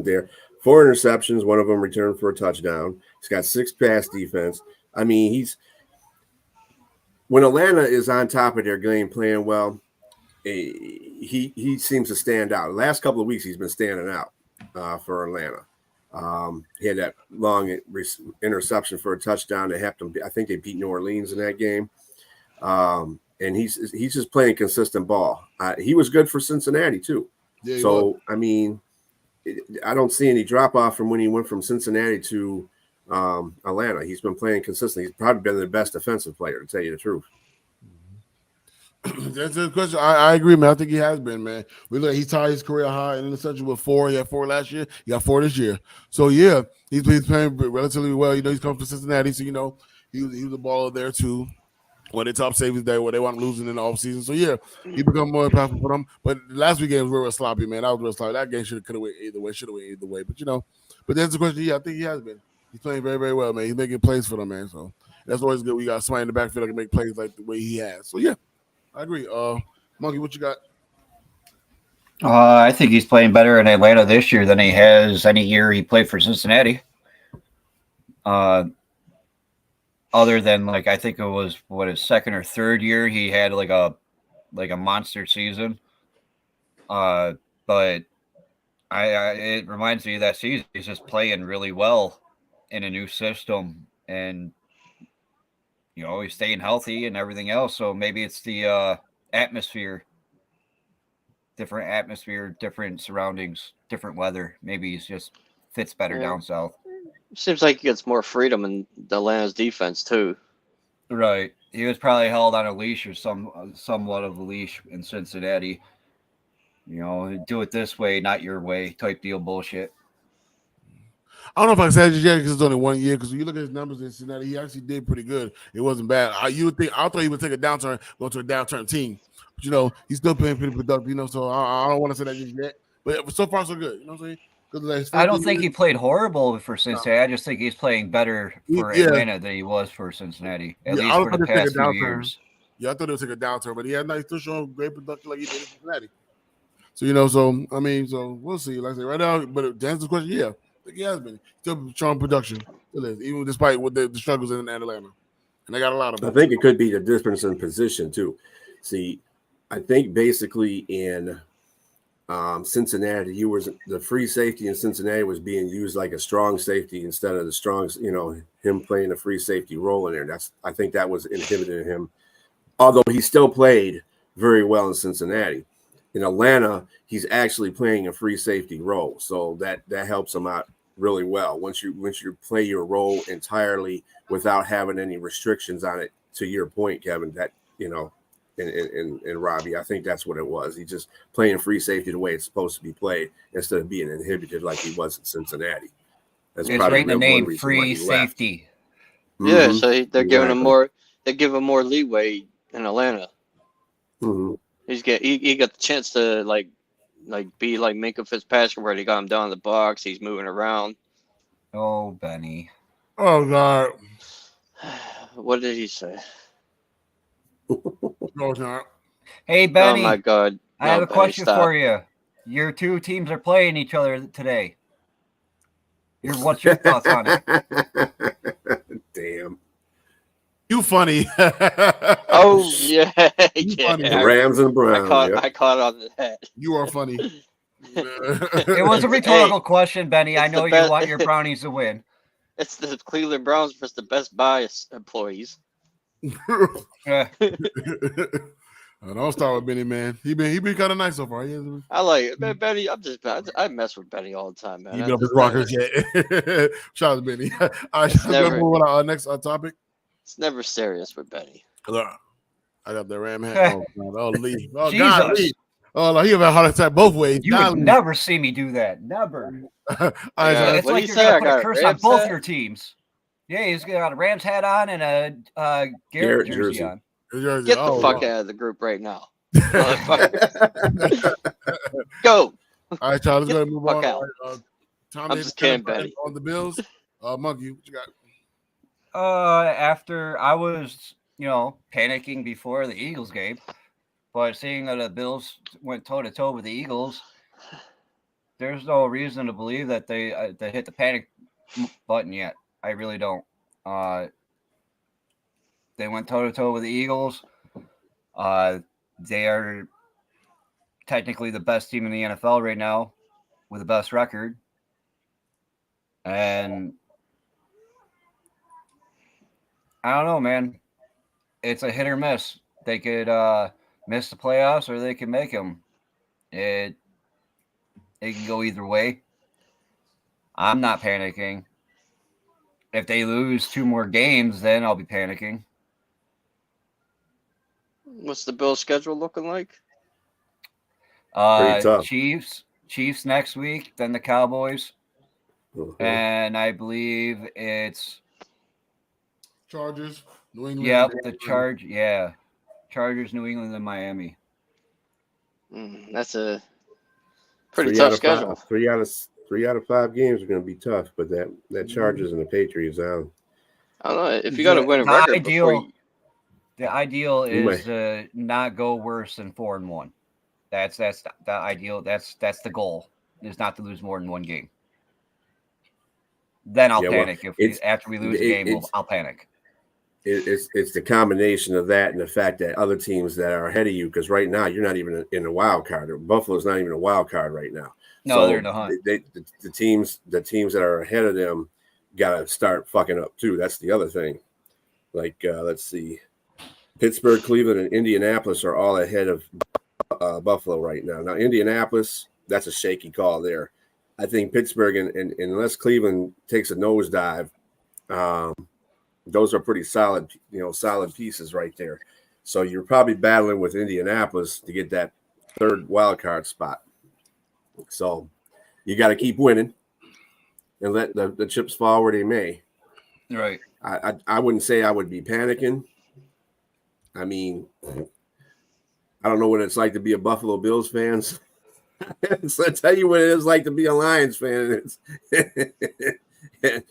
there. 4 interceptions, one of them returned for a touchdown. He's got 6 pass defense. I mean, when Atlanta is on top of their game playing well, he seems to stand out. The last couple of weeks, he's been standing out for Atlanta. He had that long interception for a touchdown that helped him. I think they beat New Orleans in that game. And he's just playing consistent ball. He was good for Cincinnati too. Yeah, so I mean, I don't see any drop off from when he went from Cincinnati to Atlanta. He's been playing consistently. He's probably been the best defensive player, to tell you the truth. That's a good question. I agree, man. I think he has been, man. He tied his career high in interception with 4. He had 4 last year. He got 4 this year. So yeah, he's playing relatively well. He's come from Cincinnati, so he was a baller there too. When they top savings day, where they want losing in the offseason. So yeah, he become more impactful for them. But last week game was real sloppy, man. That was real sloppy. That game could have went either way. Should have went either way. But that's the question. Yeah, I think he has been. He's playing very, very well, man. He's making plays for them, man. So that's always good. We got somebody in the backfield that can make plays like the way he has. So yeah. I agree. Monkey, what you got? I think he's playing better in Atlanta this year than he has any year he played for Cincinnati. Other than I think it was his second or third year, he had like a monster season. But it reminds me of that season. He's just playing really well in a new system, and he's staying healthy and everything else. So maybe it's the atmosphere, different surroundings, different weather. Maybe he's just fits better down south. Seems like he gets more freedom in Atlanta's defense too. Right. He was probably held on a leash or somewhat of a leash in Cincinnati. Do it this way, not your way type deal bullshit. I don't know if I said it yet because it's only 1 year. Because when you look at his numbers in Cincinnati, he actually did pretty good. It wasn't bad. I thought he would take a downturn, go to a downturn team. But he's still playing pretty productive. So I don't want to say that just yet. But so far so good. You know what I'm saying? I don't think he played horrible for Cincinnati. No. I just think he's playing better for Atlanta than he was for Cincinnati, at least for the past few years. Yeah, I thought it would take a downturn, but he had still showing great production like he did in Cincinnati. So so we'll see. Like I said, right now, but to answer the question, yeah. He has been still strong production, still is, even despite what the struggles in Atlanta, and they got a lot of them. I think it could be the difference in position too. See, I think basically in Cincinnati, the free safety in Cincinnati was being used like a strong safety instead of the strong, him playing a free safety role in there. I think that was inhibiting him, although he still played very well in Cincinnati. In Atlanta, he's actually playing a free safety role, so that helps him out really well. Once you play your role entirely without having any restrictions on it, to your point, Kevin, that and Robbie, I think that's what it was. He's just playing free safety the way it's supposed to be played instead of being inhibited like he was in Cincinnati. That's probably the name, free safety. Yeah, so they're giving him more. They give him more leeway in Atlanta. Mm-hmm. He got the chance to be like Minkah Fitzpatrick, where they got him down in the box. He's moving around. Oh, Benny. Oh, God. What did he say? No, it's not. Hey, Benny. Oh, my God. I have a question for you. Your two teams are playing each other today. What's your thoughts on it? Damn. You funny. Oh yeah, You yeah. funny. The Rams and Browns. I caught on to that. You are funny. It was a rhetorical question, Benny. I it's know the you best- want your Brownies to win. It's the Cleveland Browns versus the Best Buy employees. Yeah. Don't start with Benny, man. He been kind of nice so far. I like it, man. Benny, I mess with Benny all the time, man. He been up his rockers yet. Shout out to Benny. All right, let's move on to our next topic. It's never serious with Benny. I got the Ram hat. Oh, God. Oh, Lee. Oh, Jesus. God, Lee. Oh, no, he have a heart attack both ways. You God, would Lee. never see me do that. Never. All right, so It's what like do you you're say? going to I put got a a curse on Rams both hat? your teams. Yeah, he's got a Rams hat on and a Garrett jersey on. Get the fuck out of the group right now. Go. All right, y'all, let's go ahead and move on. Out. Tom, I'm just kidding, Benny. On the Bills. Monkey, what you got? After I was, panicking before the Eagles game, but seeing that the Bills went toe-to-toe with the Eagles, there's no reason to believe that they hit the panic button yet. I really don't. They went toe-to-toe with the Eagles. They are technically the best team in the NFL right now with the best record. And I don't know, man. It's a hit or miss. They could miss the playoffs or they can make them. It can go either way. I'm not panicking. If they lose 2 more games, then I'll be panicking. What's the Bills' schedule looking like? Pretty tough. Chiefs next week, then the Cowboys. Mm-hmm. And I believe it's Chargers, New England. Yep, the Chargers, New England, and Miami. That's a pretty tough schedule. 3 out of 5 games are going to be tough, but that Chargers and the Patriots out. I don't know if you got to win a record. The ideal is to not go worse than 4-1. That's the ideal. That's the goal. Is not to lose more than 1 game. Then I'll panic. After we lose a game, I'll panic. It's the combination of that and the fact that other teams that are ahead of you, because right now you're not even in a wild card. Buffalo's not even a wild card right now. No, they're in the hunt. The teams that are ahead of them got to start fucking up too. That's the other thing. Like let's see, Pittsburgh, Cleveland, and Indianapolis are all ahead of Buffalo right now. Now Indianapolis, that's a shaky call there. I think Pittsburgh and unless Cleveland takes a nosedive, those are pretty solid pieces right there. So you're probably battling with Indianapolis to get that 3rd wild card spot. So you got to keep winning and let the chips fall where they may. Right. I wouldn't say I would be panicking. I mean, I don't know what it's like to be a Buffalo Bills fan. So I tell you what it is like to be a Lions fan. It's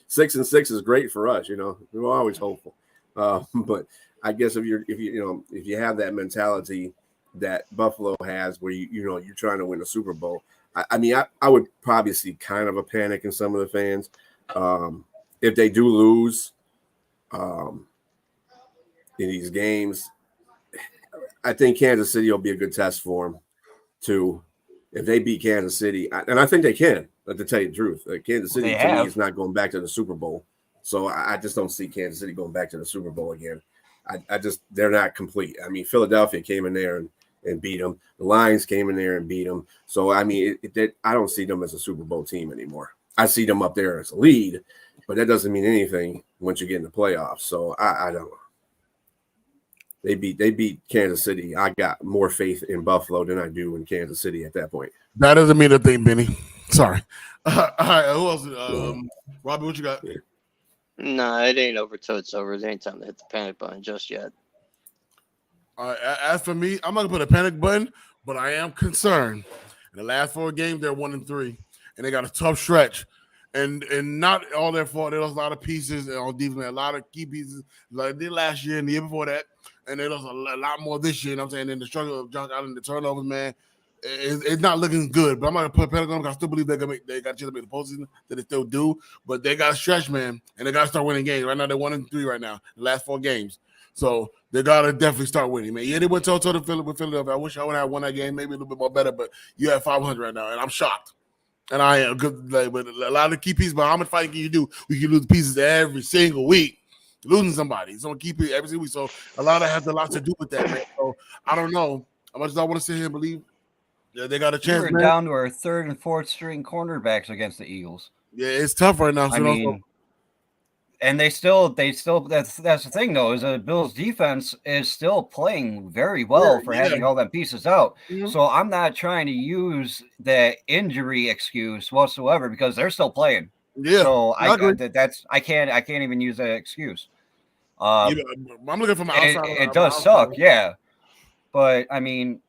6-6 is great for us. We're always hopeful. But I guess if you have that mentality that Buffalo has, where you're trying to win a Super Bowl, I would probably see kind of a panic in some of the fans if they do lose in these games. I think Kansas City will be a good test for them too. If they beat Kansas City, and I think they can, to tell you the truth, Kansas City to me is not going back to the Super Bowl. So I just don't see Kansas City going back to the Super Bowl again. They're not complete. I mean, Philadelphia came in there and beat them. The Lions came in there and beat them. So, I mean, I don't see them as a Super Bowl team anymore. I see them up there as a lead, but that doesn't mean anything once you get in the playoffs. So I don't know. They beat Kansas City. I got more faith in Buffalo than I do in Kansas City at that point. That doesn't mean a thing, Benny. Sorry. All right, who else? Robbie, what you got? Nah, it ain't over till it's over. It ain't time to hit the panic button just yet. As for me, I'm not gonna put a panic button, but I am concerned. In the last 4 games, they're 1-3, and they got a tough stretch. And not all their fault. They lost a lot of pieces on defense, a lot of key pieces like they did last year and the year before that. And they lost a lot more this year. You know what I'm saying? And the struggle of Josh Allen, the turnovers, man. it's not looking good. But I'm not gonna put Pentagon. I still believe they got a chance to make the postseason. That they still do, but they got to stretch, man, and they got to start winning games. Right now, they're 1-3 right now, the last 4 games. So they gotta definitely start winning, man. Yeah, they went toe-to-toe with Philadelphia. I wish I would have won that game, maybe a little bit more better. But you have 500 right now, and I'm shocked. And I am good. Like, but a lot of the key pieces. But how much fighting can you do? We can lose pieces every single week. Losing somebody, so keep it every single week. So a lot of has a lot to do with that, man. So I don't know how much I want to sit here and believe that they got a chance. We're down to our 3rd and 4th string cornerbacks against the Eagles. Yeah, it's tough right now. So I mean, and they still that's the thing though, is the Bills defense is still playing very well for having all them pieces out. Mm-hmm. So I'm not trying to use the injury excuse whatsoever because they're still playing. Yeah. So I can't even use that excuse. I'm looking from outside. It does suck, yeah. But I mean,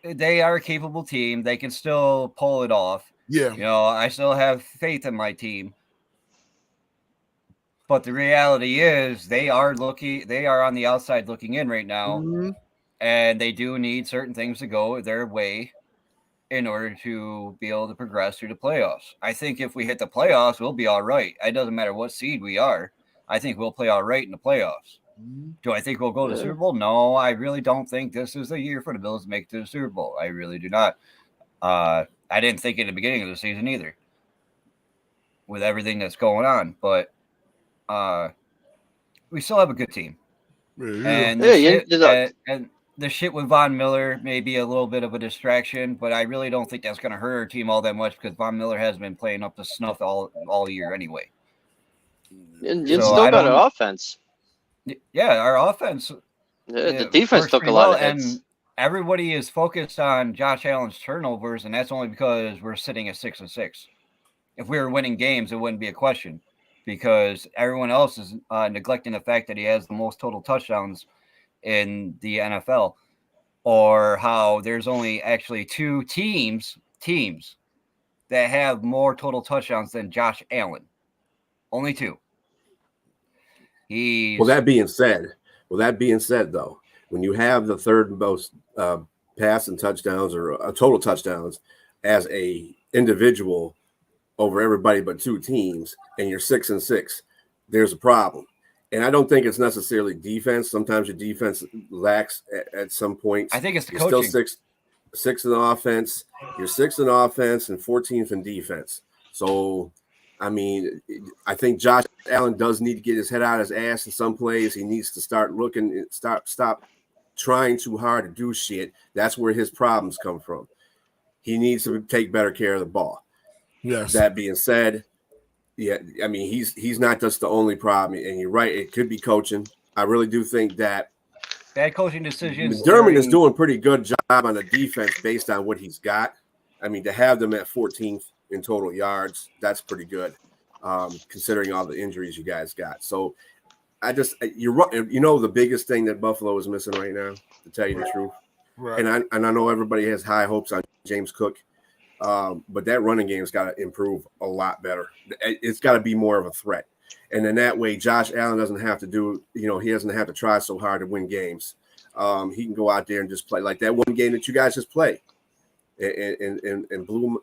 they are a capable team. They can still pull it off. Yeah. You know, I still have faith in my team. But the reality is they are on the outside looking in right now. Mm-hmm. And they do need certain things to go their way in order to be able to progress through the playoffs. I think if we hit the playoffs, we'll be all right. It doesn't matter what seed we are. I think we'll play all right in the playoffs. Mm-hmm. Do I think we'll go to the Super Bowl? No, I really don't think this is the year for the Bills to make it to the Super Bowl. I really do not. I didn't think in the beginning of the season either with everything that's going on. But we still have a good team. And the shit with Von Miller may be a little bit of a distraction, but I really don't think that's going to hurt our team all that much because Von Miller has been playing up to snuff all year anyway. And you still got an offense. Yeah, our offense. The defense took a lot of hits. And everybody is focused on Josh Allen's turnovers, and that's only because we're sitting at 6-6. If we were winning games, it wouldn't be a question because everyone else is neglecting the fact that he has the most total touchdowns in the NFL, or how there's only actually 2 teams that have more total touchdowns than Josh Allen. Only 2. Well, that being said, though, when you have the 3rd most passing touchdowns or total touchdowns as a individual over everybody but 2 teams, and you're 6-6, there's a problem. And I don't think it's necessarily defense. Sometimes your defense lacks at some points. I think it's the you're coaching. Still 6 in offense. You're 6th in offense and 14th in defense. So, I mean, I think Josh Allen does need to get his head out of his ass in some plays. He needs to start looking, stop trying too hard to do shit. That's where his problems come from. He needs to take better care of the ball. Yes. That being said, yeah, I mean, he's not just the only problem. And you're right, it could be coaching. I really do think that bad coaching decisions. McDermott is doing a pretty good job on the defense based on what he's got. I mean, to have them at 14th in total yards, that's pretty good, considering all the injuries you guys got. So the biggest thing that Buffalo is missing right now, to tell you the truth. Right. And I know everybody has high hopes on James Cook. But that running game's got to improve a lot better. It's got to be more of a threat. And then that way, Josh Allen doesn't have to he doesn't have to try so hard to win games. He can go out there and just play like that one game that you guys just played. And blew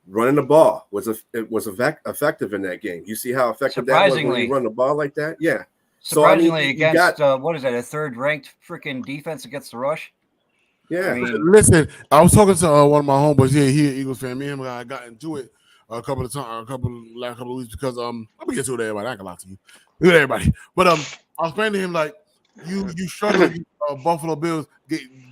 running the ball was effective in that game. You see how effective that was when you run the ball like that? Yeah. Surprisingly, against what is that, a 3rd-ranked freaking defense against the rush? Yeah. Listen, I was talking to one of my homeboys. Yeah, he an Eagles fan. Me and him got into it last couple of weeks because I'm gonna get to it, everybody. I can lie to you, with everybody. But I was explaining to him like you struggle with Buffalo Bills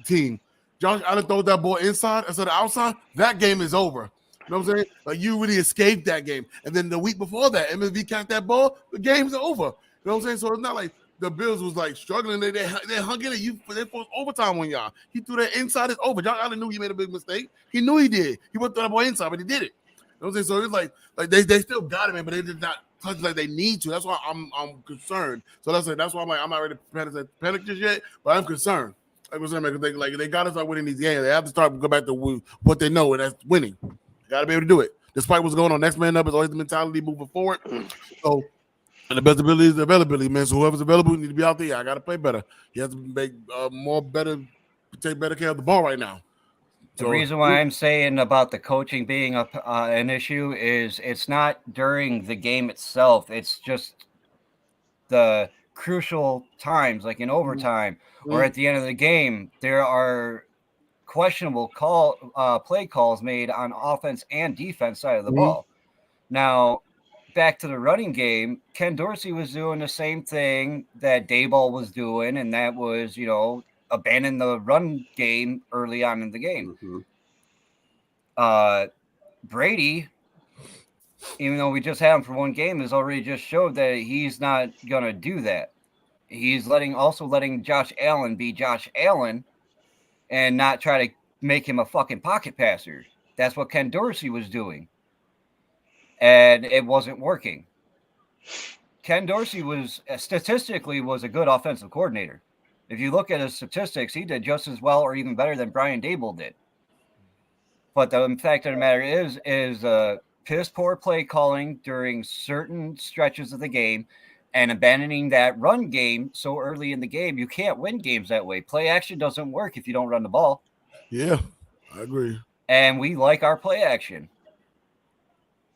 team. Josh Allen throws that ball inside instead of outside. That game is over. You know what I'm saying? Like you really escaped that game, and then the week before that, MSV catch that ball, the game's over. You know what I'm saying? So it's not like the Bills was like struggling. They hung in it. They forced overtime on y'all. He threw that inside. It's over. Josh Allen knew he made a big mistake. He knew he did. He went through that ball inside, but he did it. You know what I'm saying? So it's like they still got it, man, but they did not touch like they need to. That's why I'm concerned. So that's why I'm not ready to panic just yet, but I'm concerned. I'm concerned because they got to start winning these games. They have to start go back to what they know, and that's winning. They got to be able to do it. Despite what's going on, next man up is always the mentality moving forward. So. And the best ability is the availability, man. So whoever's available need to be out there. I got to play better. He has to make take better care of the ball right now. The reason why I'm saying about the coaching being an issue is it's not during the game itself. It's just the crucial times, like in overtime or at the end of the game. There are questionable play calls made on offense and defense side of the ball. Now, back to the running game, Ken Dorsey was doing the same thing that Daboll was doing, and that was, abandon the run game early on in the game. Brady, even though we just had him for one game, has already just showed that he's not going to do that. He's also letting Josh Allen be Josh Allen and not try to make him a fucking pocket passer. That's what Ken Dorsey was doing. And it wasn't working. Ken Dorsey was statistically a good offensive coordinator. If you look at his statistics, he did just as well or even better than Brian Daboll did. But the fact of the matter is piss poor play calling during certain stretches of the game and abandoning that run game so early in the game. You can't win games that way. Play action doesn't work if you don't run the ball. Yeah, I agree. And we like our play action.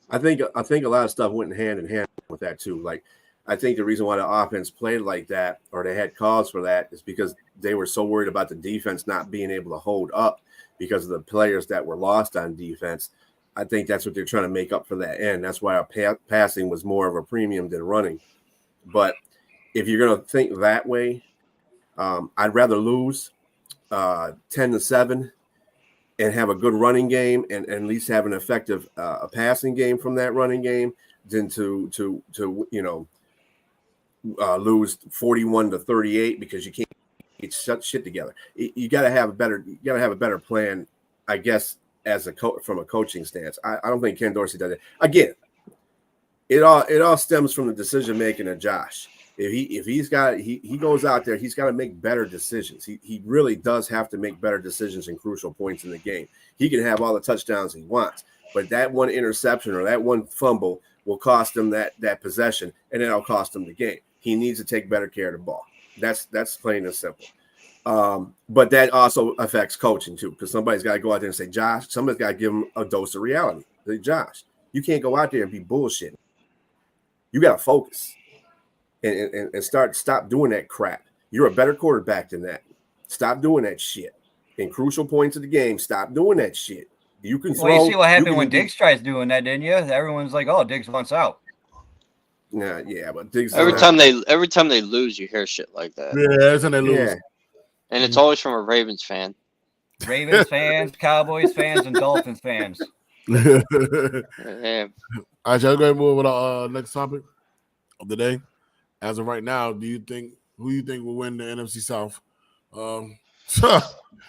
I think a lot of stuff went hand in hand with that too. Like, I think the reason why the offense played like that, or they had calls for that, is because they were so worried about the defense not being able to hold up because of the players that were lost on defense. I think that's what they're trying to make up for that end. That's why our passing was more of a premium than running. But if you're going to think that way, I'd rather lose 10-7 and have a good running game and at least have an effective passing game from that running game than to lose 41-38 because you can't get shit together. You got to have a better plan, I guess, as from a coaching stance. I don't think Ken Dorsey does it. Again, it all stems from the decision making of Josh. If he goes out there, he's got to make better decisions. He really does have to make better decisions in crucial points in the game. He can have all the touchdowns he wants, but that one interception or that one fumble will cost him that possession, and it'll cost him the game. He needs to take better care of the ball. That's plain and simple. But that also affects coaching too, because somebody's got to go out there and say, Josh, somebody's got to give him a dose of reality. Say, Josh, you can't go out there and be bullshit. You got to focus and stop doing that crap. You're a better quarterback than that. Stop doing that shit. In crucial points of the game, stop doing that shit. You can throw. Well, you see what happened when Diggs tries doing that, didn't you? Everyone's like, "Oh, Diggs wants out." Yeah, but Diggs. Every time they lose, you hear shit like that. Yeah, every time they lose. Yeah. And it's always from a Ravens fan. Ravens fans, Cowboys fans, and Dolphins fans. Yeah. All right, y'all go ahead and move with our next topic of the day. As of right now, who you think will win the NFC South? Do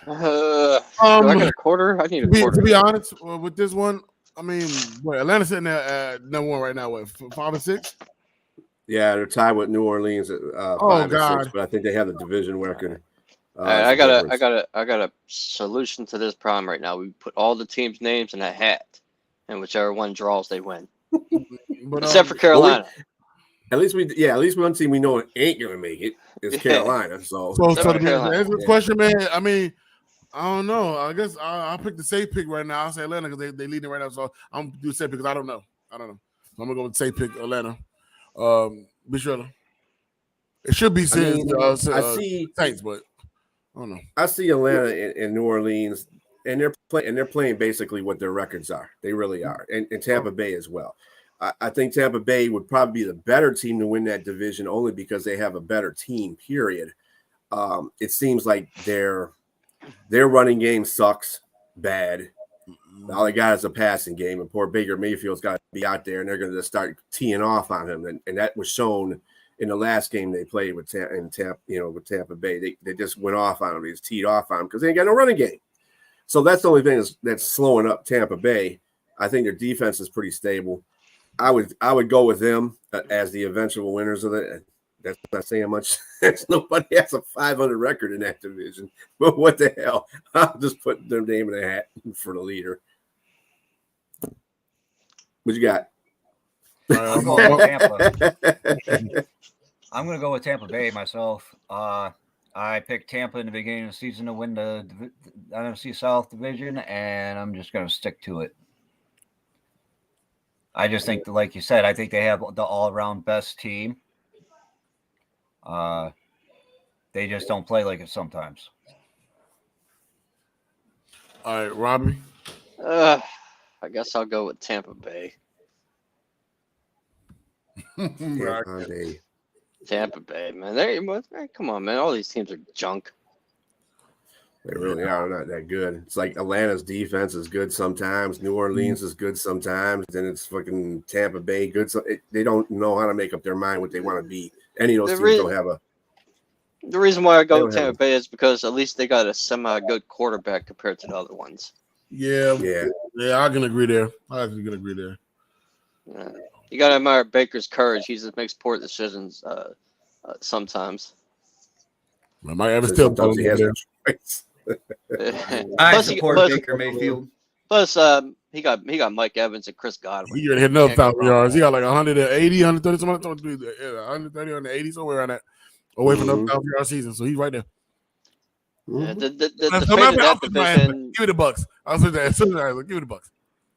I get a quarter? I need a quarter. To be honest, with this one, I mean, Atlanta's sitting there at number one right now. What, 5-6? Yeah, they're tied with New Orleans at 5-6, but I think they have the division record. All right, I got a solution to this problem right now. We put all the teams' names in a hat, and whichever one draws, they win. Except for Carolina. At least one team we know ain't gonna make it is Carolina. So to answer the question, man. I mean, I don't know. I guess I'll pick the safe pick right now. I'll say Atlanta because they leading right now. So I'm gonna do the safe pick because I don't know. So I'm gonna go with safe pick Atlanta. Bishop. It should be I see Saints, but I don't know. I see Atlanta and New Orleans, and they're playing basically what their records are. They really are, and Tampa Bay as well. I think Tampa Bay would probably be the better team to win that division only because they have a better team, period. It seems like their running game sucks bad. All they got is a passing game, and poor Baker Mayfield's got to be out there, and they're going to start teeing off on him. And that was shown in the last game they played with Tampa Bay. They just went off on him. They just teed off on him because they ain't got no running game. So that's the only thing that's slowing up Tampa Bay. I think their defense is pretty stable. I would go with them as the eventual winners of it. That's not saying much. Nobody has a 500 record in that division. But what the hell? I'll just put their name in a hat for the leader. What you got? I'm going with Tampa. I'm going to go with Tampa Bay myself. I picked Tampa in the beginning of the season to win the NFC South division, and I'm just going to stick to it. I just think, that, like you said, I think they have the all-around best team. They just don't play like it sometimes. All right, Robbie. I guess I'll go with Tampa Bay. Tampa Bay, man. Come on, man. All these teams are junk. They really are not that good. It's like Atlanta's defense is good sometimes. New Orleans is good sometimes. Then it's fucking Tampa Bay good. So they don't know how to make up their mind what they want to be. Any of those teams don't have a. The reason why I go with Tampa Bay is because at least they got a semi-good quarterback compared to the other ones. Yeah, I can agree there. Yeah. You got to admire Baker's courage. He just makes poor decisions sometimes. Mike Evans still sometimes he has no choice. I support Baker Mayfield. Plus, he got Mike Evans and Chris Godwin. He hit another 1,000 yards. He got like 180, 130, 130, 180, somewhere around that. Away from the 1,000-yard season, so he's right there. Yeah, the fate of that division. Give me the Bucks. I'll say that as soon as I give me the Bucks.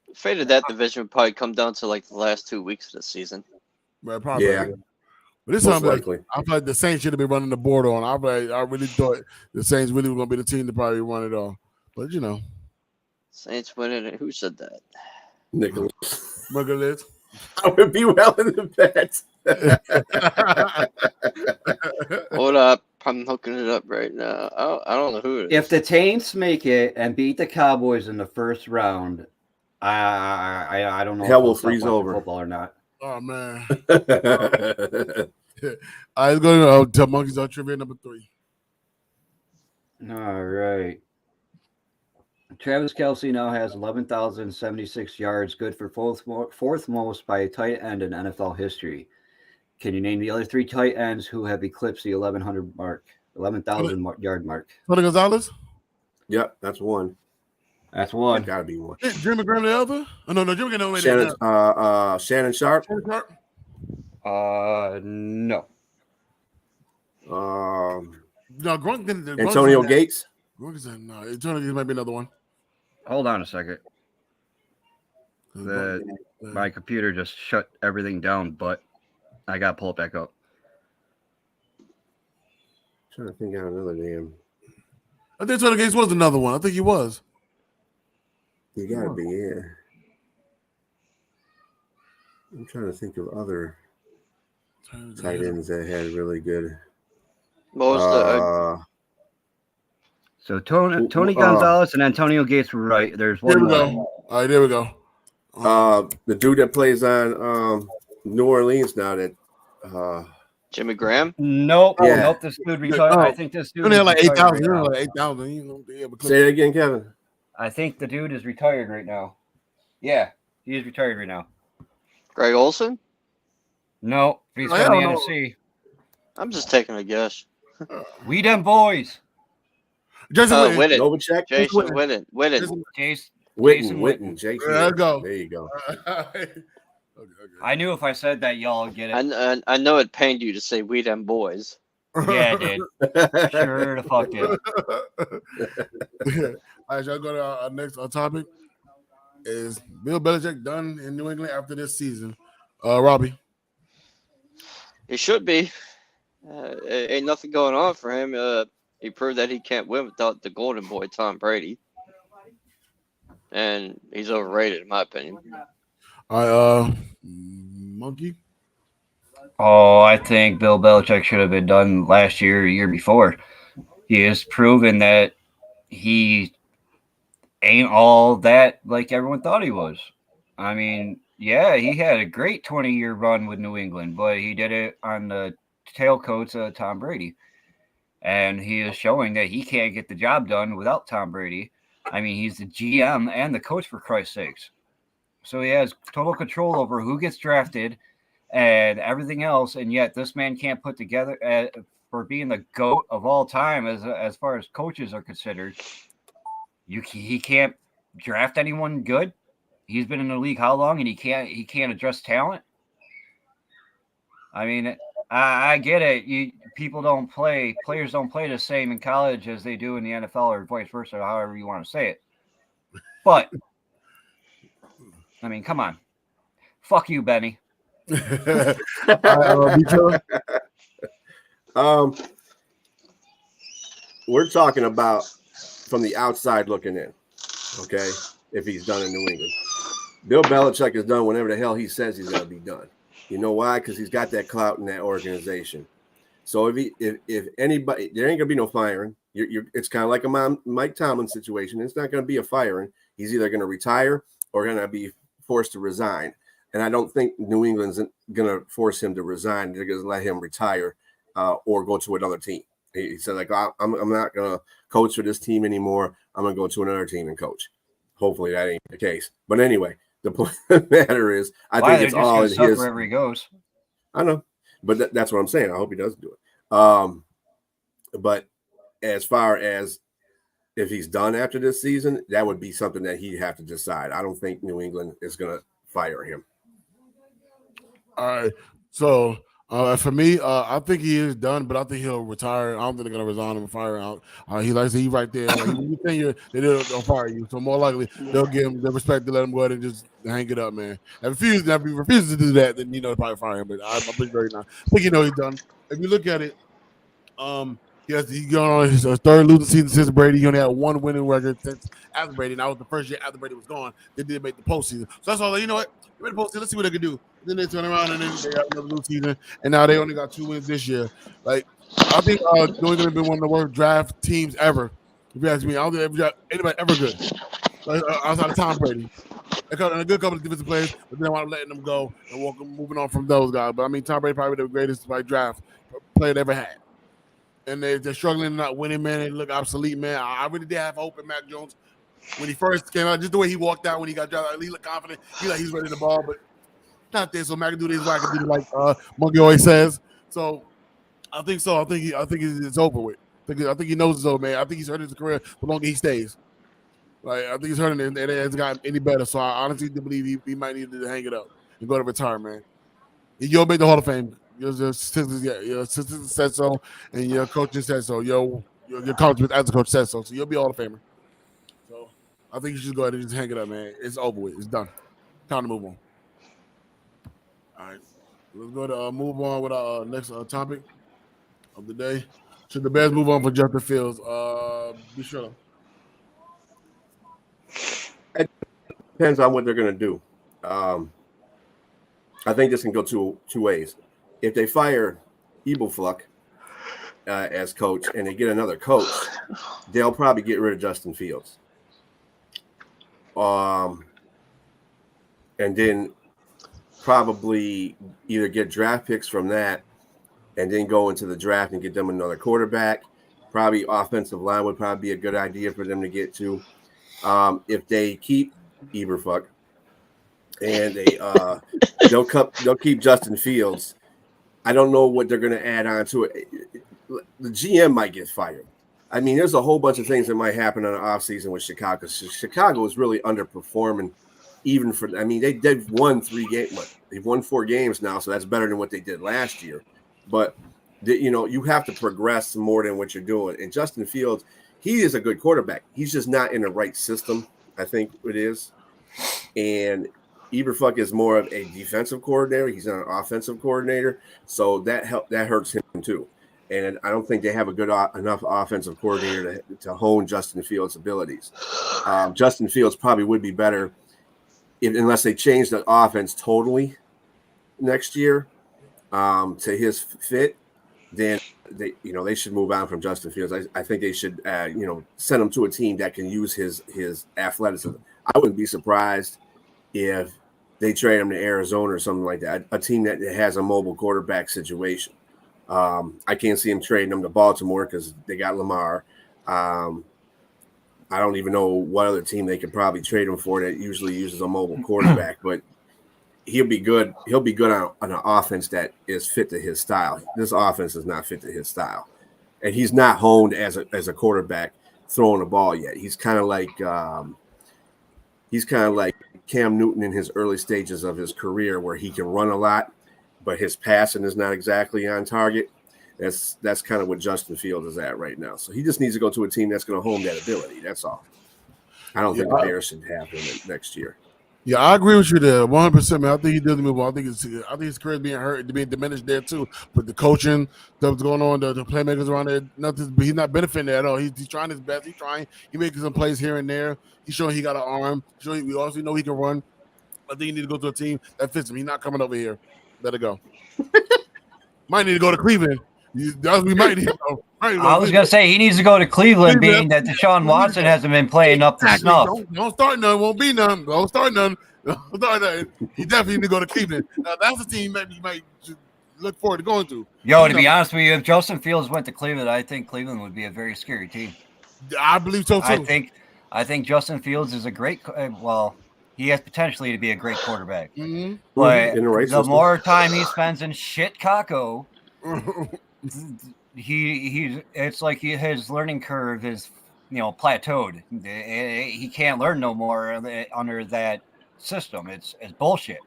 The fate of that division would probably come down to like the last 2 weeks of the season. Right, probably. Yeah. But this time, I feel like the Saints should have been running the board on. I really thought the Saints really were going to be the team to probably run it all. But, you know. Saints winning it. Who said that? Nicholas. I would be well in the bet. Hold up. I'm hooking it up right now. I don't know who it is. If the Saints make it and beat the Cowboys in the first round, I don't know hell if will freeze over football or not. Oh, man. I was going to tell Monkeys on trivia number 3. All right. Travis Kelce now has 11,076 yards, good for fourth most by a tight end in NFL history. Can you name the other 3 tight ends who have eclipsed the 11,000 yard mark? Tony Gonzalez? Yep, that's one. That's one. Got to be one. Jimmy Graham the other? Oh, no, Jimmy Graham Shannon Sharp? No. No, Gronk didn't. Antonio Gates? Gronk is no. Antonio Gates might be another one. Hold on a second. My computer just shut everything down, but I got to pull it back up. I'm trying to think out another name. I think Antonio Gates was another one. I think he was. You got to be, yeah. I'm trying to think of other tight ends that had really good. So Tony Gonzalez and Antonio Gates were right. There's one. There we go. All right, there we go. The dude that plays on New Orleans now that Jimmy Graham? Nope. Nope. This dude retired. I think this dude. Only had like 8,000. Like 8,000. Say it again, Kevin. I think the dude is retired right now. Yeah, he is retired right now. Greg Olsen? No, he's from the NFC. I'm just taking a guess. We them boys. Jason Witten. Novacek? Jason Witten. Witten. Jason. There you go. There you go. Okay. I knew if I said that, y'all would get it. I know it pained you to say we them boys. Yeah, it did. Sure the fuck did. All right, y'all go to our next topic. Is Bill Belichick done in New England after this season? Robbie. He should be. Ain't nothing going on for him. He proved that he can't win without the golden boy, Tom Brady. And he's overrated, in my opinion. All right, Monkey. Oh, I think Bill Belichick should have been done last year, or year before. He has proven that he ain't all that like everyone thought he was. I mean, yeah, he had a great 20-year run with New England, but he did it on the tailcoats of Tom Brady. And he is showing that he can't get the job done without Tom Brady. I mean, he's the GM and the coach, for Christ's sakes. So he has total control over who gets drafted and everything else. And yet this man can't put together for being the GOAT of all time as far as coaches are considered. He can't draft anyone good. He's been in the league how long, and he can't address talent. I mean, I get it. players don't play the same in college as they do in the NFL or vice versa, however you want to say it. But I mean, come on. Fuck you, Benny. We're talking about from the outside looking in, okay, if he's done in New England. Bill Belichick is done whenever the hell he says he's going to be done. You know why? Because he's got that clout in that organization. So if anybody, there ain't going to be no firing. It's kind of like a Mike Tomlin situation. It's not going to be a firing. He's either going to retire or going to be forced to resign. And I don't think New England's going to force him to resign. They're going to let him retire or go to another team. He said, like, I'm not going to coach for this team anymore. I'm going to go to another team and coach. Hopefully that ain't the case. But anyway, the point of the matter is, I think it's all in his. Wherever he goes. I know, but that's what I'm saying. I hope he does do it. But as far as if he's done after this season, that would be something that he'd have to decide. I don't think New England is going to fire him. All right. So for me, I think he is done, but I think he'll retire. I don't think they're gonna resign him and fire him out. He likes to eat right there. Like, you think they'll fire you, so more likely they'll give him the respect to let him go ahead and just hang it up, man. And if he refuses to do that, then they'll probably fire him. But I'm pretty very not. I think he's done. If you look at it, he's going on his third losing season since Brady. He only had one winning record since after Brady. And that was the first year after Brady was gone. They did make the postseason. So that's all. Like, you know what? They made the postseason. Let's see what they can do. Then they turn around and then they have another losing season. And now they only got 2 wins this year. Like, I think New England has been one of the worst draft teams ever. If you ask me, I don't think anybody ever good. Like, outside of Tom Brady. They got a good couple of defensive players, but then I want to letting them go and moving on from those guys. But I mean, Tom Brady probably the greatest draft player they ever had. And they're struggling and not winning, man. They look obsolete, man. I really did have hope in Mac Jones when he first came out. Just the way he walked out when he got drafted, he looked confident. He's ready to ball, but not there. So Mac can do this, I can do like Monkey always says. So I think so. I think it's over with. I think he knows it's over, man. I think he's hurting his career the longer he stays. Like, I think he's hurting and it hasn't gotten any better. So I honestly believe he might need to hang it up and go to retirement. You'll make the Hall of Fame. Your assistant said so, and your coach said so. Your coach as a coach said so. So you'll be Hall of Famer. So I think you should go ahead and just hang it up, man. It's over with. It's done. Time to move on. All right, let's go to move on with our next topic of the day. Should the Bears move on for Justin Fields? Be sure. It depends on what they're going to do. I think this can go two ways. If they fire Eberflus as coach and they get another coach, they'll probably get rid of Justin Fields. And then probably either get draft picks from that and then go into the draft and get them another quarterback. Probably offensive line would probably be a good idea for them to get to. If they keep Eberflus and they'll keep Justin Fields, I don't know what they're going to add on to it. The GM might get fired. I mean, there's a whole bunch of things that might happen on the offseason with Chicago. Chicago is really underperforming. Even for, I mean, they've won 3 games. They've won 4 games now, so that's better than what they did last year. But you have to progress more than what you're doing. And Justin Fields, he is a good quarterback. He's just not in the right system, I think it is. And Eberflus is more of a defensive coordinator. He's not an offensive coordinator, so that hurts him too. And I don't think they have a good enough offensive coordinator to hone Justin Fields' abilities. Justin Fields probably would be better unless they change the offense totally next year to his fit. Then they should move on from Justin Fields. I think they should send him to a team that can use his athleticism. I wouldn't be surprised if they trade him to Arizona or something like that, a team that has a mobile quarterback situation. I can't see him trading him to Baltimore because they got Lamar. I don't even know what other team they could probably trade him for that usually uses a mobile quarterback, but he'll be good. He'll be good on an offense that is fit to his style. This offense is not fit to his style, and he's not honed as a quarterback throwing the ball yet. He's kind of like Cam Newton in his early stages of his career, where he can run a lot, but his passing is not exactly on target. That's kind of what Justin Fields is at right now. So he just needs to go to a team that's going to hone that ability. That's all. I don't think the Bears should have him next year. Yeah, I agree with you there, 100%. Man, I think he does move on. I think his career is being hurt, being diminished there too. But the coaching that's going on, the playmakers around there, nothing. He's not benefiting there at all. He's trying his best. He's trying. He's making some plays here and there. He's showing he got an arm. We also know he can run. I think he need to go to a team that fits him. He's not coming over here. Let it go. Might need to go to Cleveland. We might need to go. I was gonna say he needs to go to Cleveland, being that Deshaun Watson hasn't been playing up to snuff. Don't start none. Won't be none. Don't start none. Don't start none. He definitely need to go to Cleveland. Now, that's a team maybe you might look forward to going to. Yo, to be honest with you, if Justin Fields went to Cleveland, I think Cleveland would be a very scary team. I believe so too. I think Justin Fields is a great. Well, he has potentially to be a great quarterback. Mm-hmm. But the more time he spends in Chicago, it's like his learning curve is plateaued. He can't learn no more under that system. It's bullshit.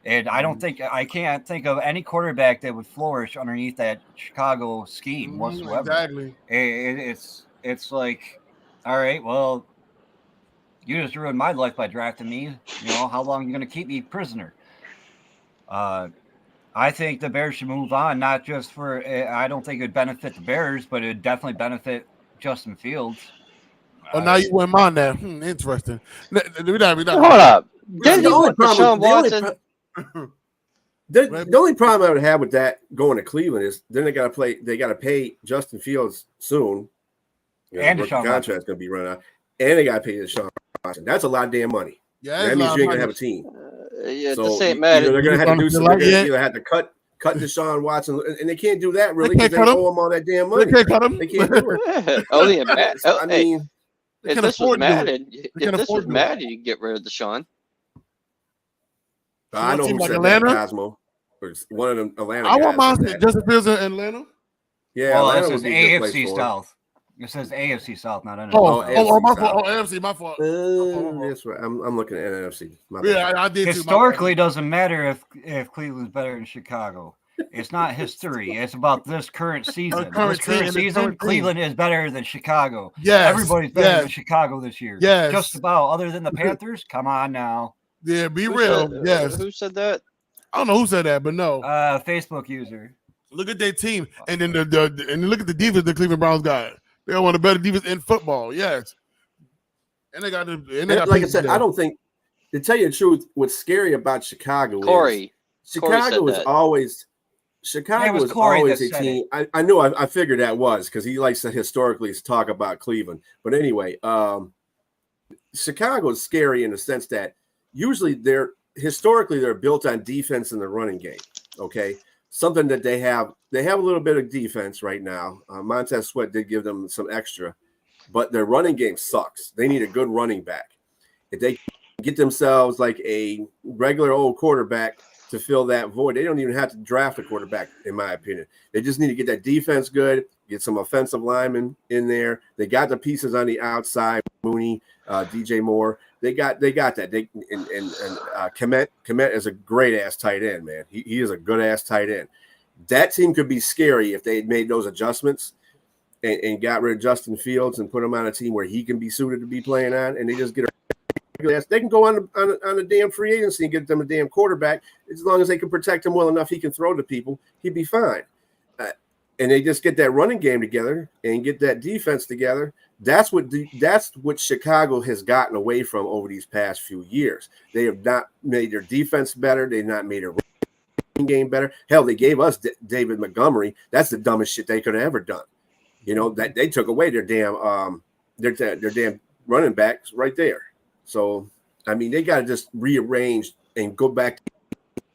And I can't think of any quarterback that would flourish underneath that Chicago scheme whatsoever. Exactly. It's like, all right, well, you just ruined my life by drafting me. How long are you going to keep me prisoner? I think the Bears should move on, not just for. I don't think it would benefit the Bears, but it would definitely benefit Justin Fields. Oh, now you wouldn't mind that. Interesting. Hold up. The only problem I would have with that going to Cleveland is then they got to pay Justin Fields soon. And the contract's going to be running out, and they got to pay Deshaun Watson. That's a lot of damn money. Yeah, that means you ain't going to have a team. So this ain't mad. They're going to have to do something. They're going to either have to cut Deshaun Watson, and they can't do that really because they owe him all that damn money. They can't cut him. They can't do it. Only a Matt. I mean, if this was Madden, you get rid of Deshaun. I know who said that, Cosmo. One of them Atlanta guys. I want my Justin Fields in Atlanta. Yeah, well, Atlanta it says AFC South. It says AFC South, not NFC. My fault. AFC, my fault. That's right. I'm looking at NFC. I did Historically, doesn't matter if Cleveland's better than Chicago. It's not history. It's about this current season. Cleveland is better than Chicago. Yes. Everybody's better than Chicago this year. Yes. Just about, other than the Panthers. Come on now. Yeah, be real. Yes. Who said that? I don't know who said that, but no. Facebook user. Look at their team, and then and look at the defense the Cleveland Browns got. They got one of the better defense in football. Yes. And they got like I said, I don't think, to tell you the truth, what's scary about Chicago is Chicago is always a team. I know I figured that was because he likes to historically talk about Cleveland. But anyway, Chicago is scary in the sense that usually they're built on defense in the running game. Okay. Something that they have a little bit of defense right now. Montez Sweat did give them some extra, but their running game sucks. They need a good running back. If they get themselves like a regular old quarterback to fill that void, they don't even have to draft a quarterback, in my opinion. They just need to get that defense good, get some offensive linemen in there. They got the pieces on the outside, Mooney, DJ Moore. They got that. Komet is a great ass tight end, man. He is a good ass tight end. That team could be scary if they had made those adjustments and got rid of Justin Fields and put him on a team where he can be suited to be playing on, and they just get they can go on a damn free agency and get them a damn quarterback. As long as they can protect him well enough, he can throw to people. He'd be fine. And they just get that running game together and get that defense together. That's what Chicago has gotten away from over these past few years. They have not made their defense better. They've not made their running game better. Hell, they gave us David Montgomery. That's the dumbest shit they could have ever done. That they took away their damn running backs right there. So I mean, they got to just rearrange and go back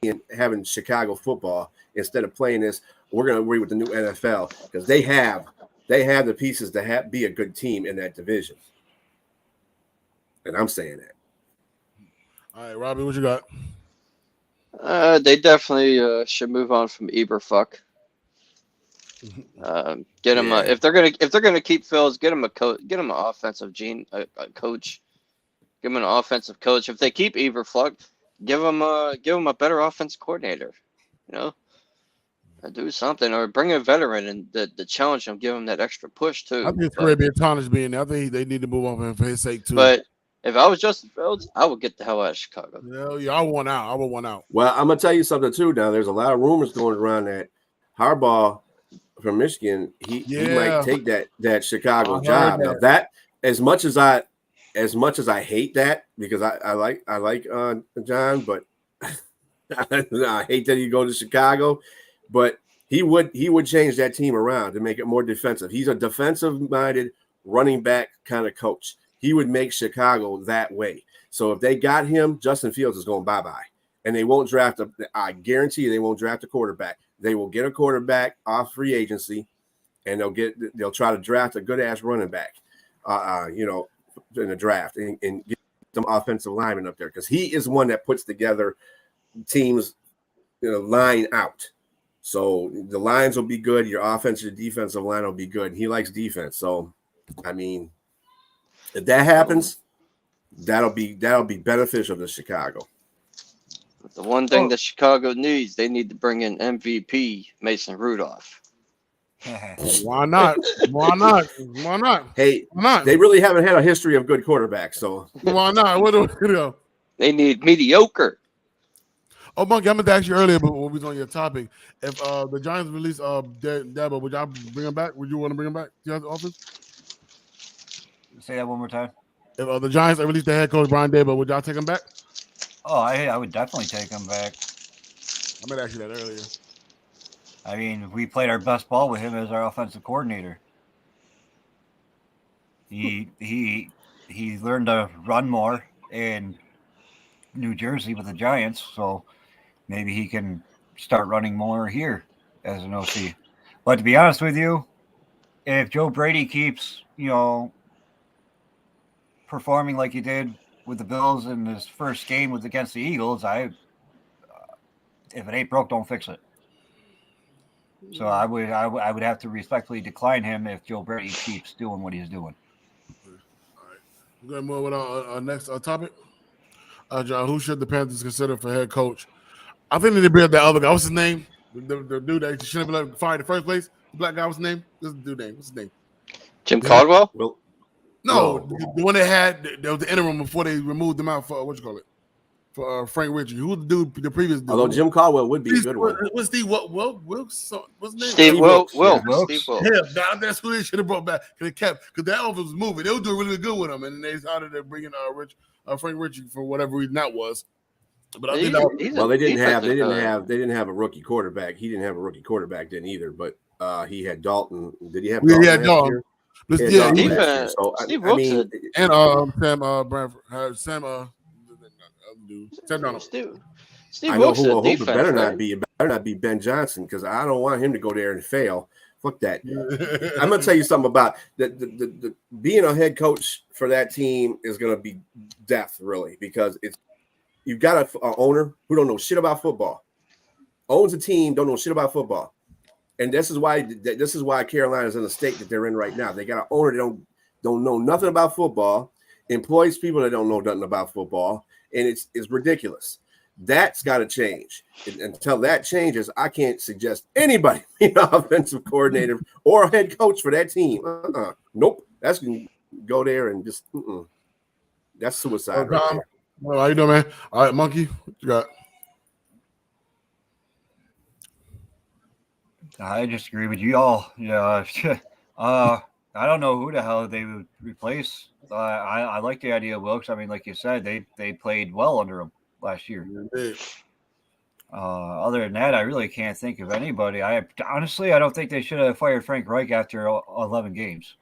to having Chicago football instead of playing this. We're going to agree with the new NFL because they have the pieces to be a good team in that division. And I'm saying that. All right, Robbie, what you got? They definitely should move on from Eberfuck. Get him if they're gonna keep Fields, get him a coach, get him an offensive coach. Give him an offensive coach. If they keep Eberfluck, give him a better offensive coordinator. Do something or bring a veteran and the challenge him, give him that extra push too. I think it's Caribbean Thomas being there. I think they need to move on for his sake too. But if I was Justin Fields, I would get the hell out of Chicago. Yeah, I want out. I would want out. Well, I'm gonna tell you something too. Now, there's a lot of rumors going around that Harbaugh from Michigan, he might take that Chicago job. Now, that as much as I hate that, because I like John, but I hate that he go to Chicago. But he would change that team around to make it more defensive. He's a defensive-minded running back kind of coach. He would make Chicago that way. So if they got him, Justin Fields is going bye-bye. And they won't draft I guarantee you they won't draft a quarterback. They will get a quarterback off free agency, and they'll try to draft a good-ass running back, in the draft and get some offensive linemen up there, because he is one that puts together teams, line out. So the lines will be good. Your offensive, defensive line will be good. He likes defense. So, I mean, if that happens, that'll be beneficial to Chicago. The one thing that Chicago needs, they need to bring in MVP Mason Rudolph. Why not? Why not? Why not? Hey, why not? They really haven't had a history of good quarterbacks. So why not? What do we do? They need mediocre. Oh, Monkey, I meant to ask you earlier, but when we was on your topic, if the Giants release Dabo, would y'all bring him back? Would you want to bring him back to the offense? Say that one more time. If the Giants release the head coach Brian Dabo, would y'all take him back? Oh, I would definitely take him back. I meant to ask you that earlier. I mean, we played our best ball with him as our offensive coordinator. He learned to run more in New Jersey with the Giants, so maybe he can start running more here as an OC. But to be honest with you, if Joe Brady keeps, performing like he did with the Bills in his first game against the Eagles, if it ain't broke, don't fix it. So I would have to respectfully decline him if Joe Brady keeps doing what he's doing. All right, we're going to move with our next topic. John, who should the Panthers consider for head coach? I think they bring up that other guy. What's his name? The dude that shouldn't have been fired in the first place. The black guy. What's his name? This is the dude name. What's his name? Jim Caldwell? Well, no. The one they had. There was the interim before they removed him out for for Frank Richard. Who was the dude? The previous dude. Although Jim Caldwell would be a good one. What's Steve Wilkes? What's his name? Steve Wilkes. Steve Wilkes. Yeah, that's who they should have brought back. Because that offense was moving. They were doing really good with him, and they started to bring in Frank Richard for whatever reason that was. But I think they didn't have a rookie quarterback. He didn't have a rookie quarterback then either. But he had Dalton. Did he have Dalton? Yeah, Dalton. Steve Wilkes and Sam Bradford, Sam Donald. Steve Wilkes hope it better not be Ben Johnson, because I don't want him to go there and fail. Fuck that. I'm gonna tell you something about the being a head coach for that team is gonna be death, really, because you've got an owner who don't know shit about football, owns a team, don't know shit about football, and this is why Carolina's in the state that they're in right now. They got an owner that don't know nothing about football, employs people that don't know nothing about football, and it's ridiculous. That's got to change. And until that changes, I can't suggest anybody be an offensive coordinator or a head coach for that team. Nope. That's going to go there and just that's suicide. Right there. Well, how you doing, man? All right, Monkey, what you got? I just agree with you all. Yeah, I don't know who the hell they would replace. I like the idea of Wilkes. I mean, like you said, they played well under him last year. Other than that, I really can't think of anybody. I don't think they should have fired Frank Reich after 11 games.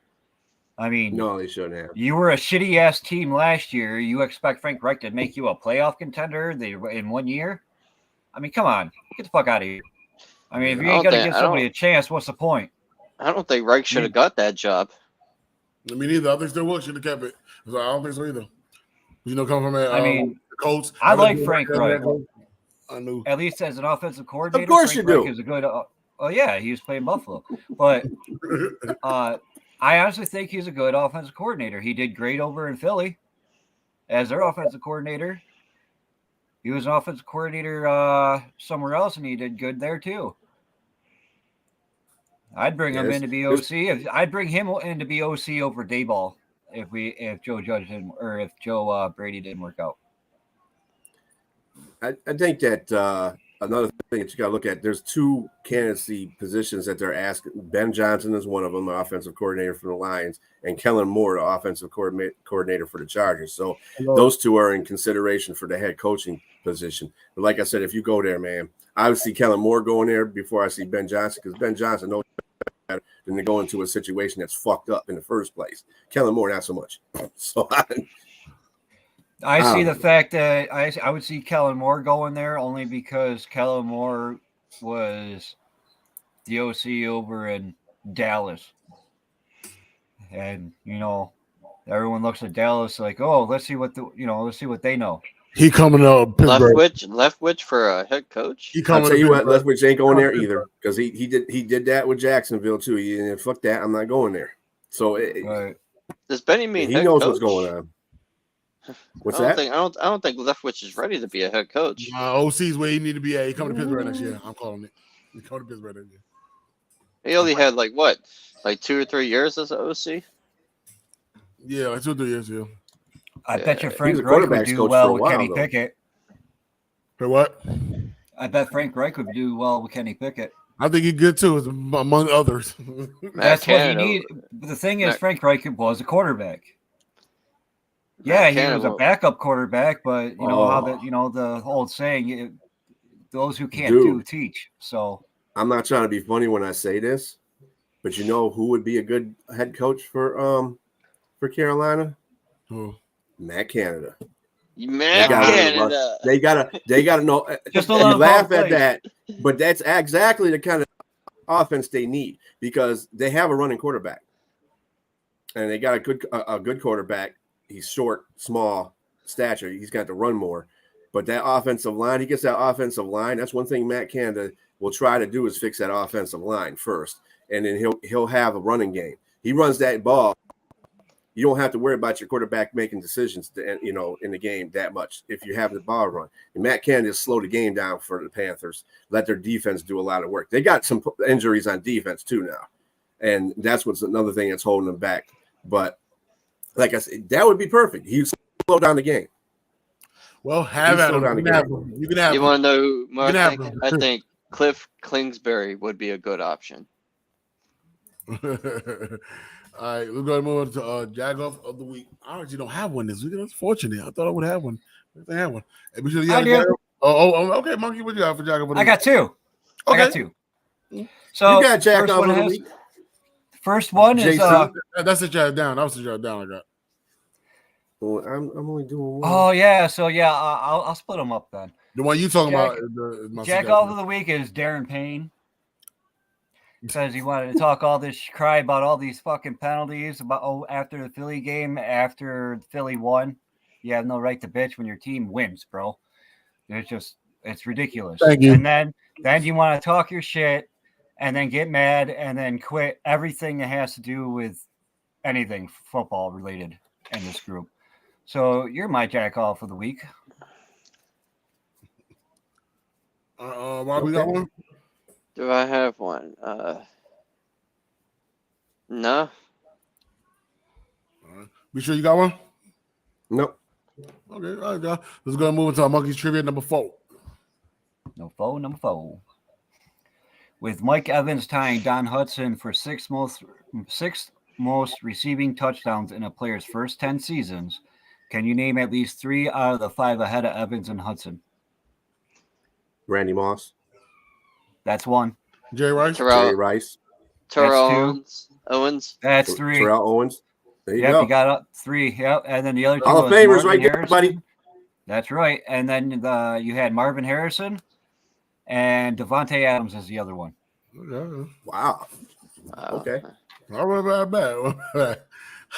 I mean, no, they shouldn't have. You were a shitty ass team last year. You expect Frank Reich to make you a playoff contender in 1 year? I mean, come on, get the fuck out of here. I mean, if you ain't gonna give somebody a chance, what's the point? I don't think Reich should have got that job. I mean, neither. I think still Wilkes should have kept it. I don't think so either. Come from a Colts. I like Frank Reich. I knew. At least as an offensive coordinator, of course Frank you do. Reich is a good. Oh yeah, he was playing Buffalo, but I honestly think he's a good offensive coordinator. He did great over in Philly as their offensive coordinator. He was an offensive coordinator somewhere else, and he did good there too. I'd bring him Yes. in to be OC. I'd bring him in to be OC over Dayball if Joe Judge didn't, or if Joe Brady didn't work out. I think that another thing that you got to look at, there's two candidacy positions that they're asking. Ben Johnson is one of them, the offensive coordinator for the Lions, and Kellen Moore, the offensive coordinator for the Chargers. So those two are in consideration for the head coaching position. But like I said, if you go there, man, I would see Kellen Moore going there before I see Ben Johnson, because Ben Johnson knows better than to go into a situation that's fucked up in the first place. Kellen Moore, not so much. So I see the fact that I would see Kellen Moore going there only because Kellen Moore was the OC over in Dallas. And, everyone looks at Dallas like, oh, let's see what they know. He coming up Leftwich for a head coach. I'll tell you what, Leftwich ain't going there either, because he did that with Jacksonville too. And fuck that, I'm not going there. So does Benny mean he head knows coach? what's going on. What's I that? don't think Leftwich is ready to be a head coach. OC's where he need to be at. He coming to Pittsburgh next year. I'm calling it. He coming to Pittsburgh next year. He only had like 2 or 3 years as an OC. Yeah, like 2 or 3 years. Yeah. I bet you Frank Reich would do well with Kenny Pickett. For what? I bet Frank Reich would do well with Kenny Pickett. I think he's good too, among others. That's what you need. The thing is, Frank Reich was a quarterback. Yeah, he was a backup quarterback, but how the old saying, those who can't do teach. So I'm not trying to be funny when I say this, but you know who would be a good head coach for Carolina? Who? Matt Canada. Canada. They gotta know. Just you laugh at that, but that's exactly the kind of offense they need, because they have a running quarterback, and they got a good quarterback. He's short, small stature. He's got to run more, but that offensive line, he gets that offensive line. That's one thing Matt Canada will try to do, is fix that offensive line first, and then he'll have a running game. He runs that ball. You don't have to worry about your quarterback making decisions, in the game that much if you have the ball run. And Matt Canada slow the game down for the Panthers. Let their defense do a lot of work. They got some injuries on defense too now, and that's what's another thing that's holding them back. But like I said, that would be perfect. He slow down the game. Well, have at him. You can have. You want to know who Mark thinking? I think Cliff Kingsbury would be a good option. All right, we're going to move on to Jagoff of the Week. I actually don't have one this week. That's fortunate. I thought I would have one. I have one. Hey, we should okay, Monkey, what you got for Jagoff of the Week? I got two. Okay. I got two. So you got Jagoff of the Week. First one is that's the jot down. That was the jot down I got. Well, I'm only doing one. Oh yeah, so yeah, I'll split them up then. The one you talking about? Jagoff of the Week is Darren Payne. Says he wanted to talk all this cry about all these fucking penalties after the Philly game, after Philly won. You have no right to bitch when your team wins, bro. It's ridiculous. Thank you. And then you want to talk your shit and then get mad and then quit everything that has to do with anything football related in this group. So you're my Jagoff of the Week. Rob, we got one? Do I have one? No. All right. Be sure you got one? Nope. Okay, all right, y'all. Let's go and move into our Monkeys Trivia number 4. Number 4. With Mike Evans tying Don Hudson for sixth most receiving touchdowns in a player's first 10 seasons, can you name at least 3 out of the 5 ahead of Evans and Hudson? Randy Moss. That's 1. Jerry Rice. Terrell Owens. That's 3. Terrell Owens. There you go. You got 3. Yep. And then the other 2 Hall of Famers right there, buddy. That's right. And then you had Marvin Harrison and Devontae Adams as the other one. Wow. Okay. All right, bad. All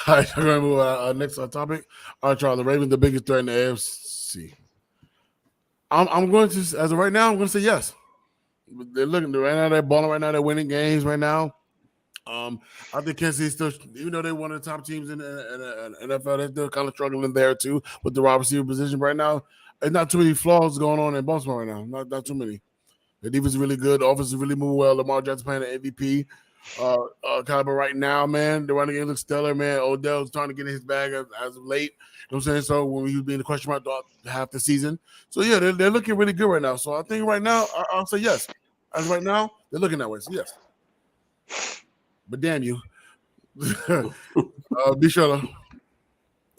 right, I'm going to move on next topic. All right, Charles, the Ravens, the biggest threat in the AFC. I'm going to, as of right now, I'm going to say yes. They're looking right now. They're balling right now. They're winning games right now. I think Kansas City still, even though they're one of the top teams in the NFL, they're still kind of struggling there too with the wide receiver position right now. There's not too many flaws going on in Baltimore right now. Not too many. The defense is really good. The offense is really moving well. Lamar Jackson playing the MVP. caliber right now, man. The running game looks stellar, man. Odell's trying to get in his bag as of late. You know what I'm saying? So when he was being the question mark throughout half the season. So yeah, they're looking really good right now. So I think right now I'll say yes. As of right now, they're looking that way. So yes. But damn you. Be sure.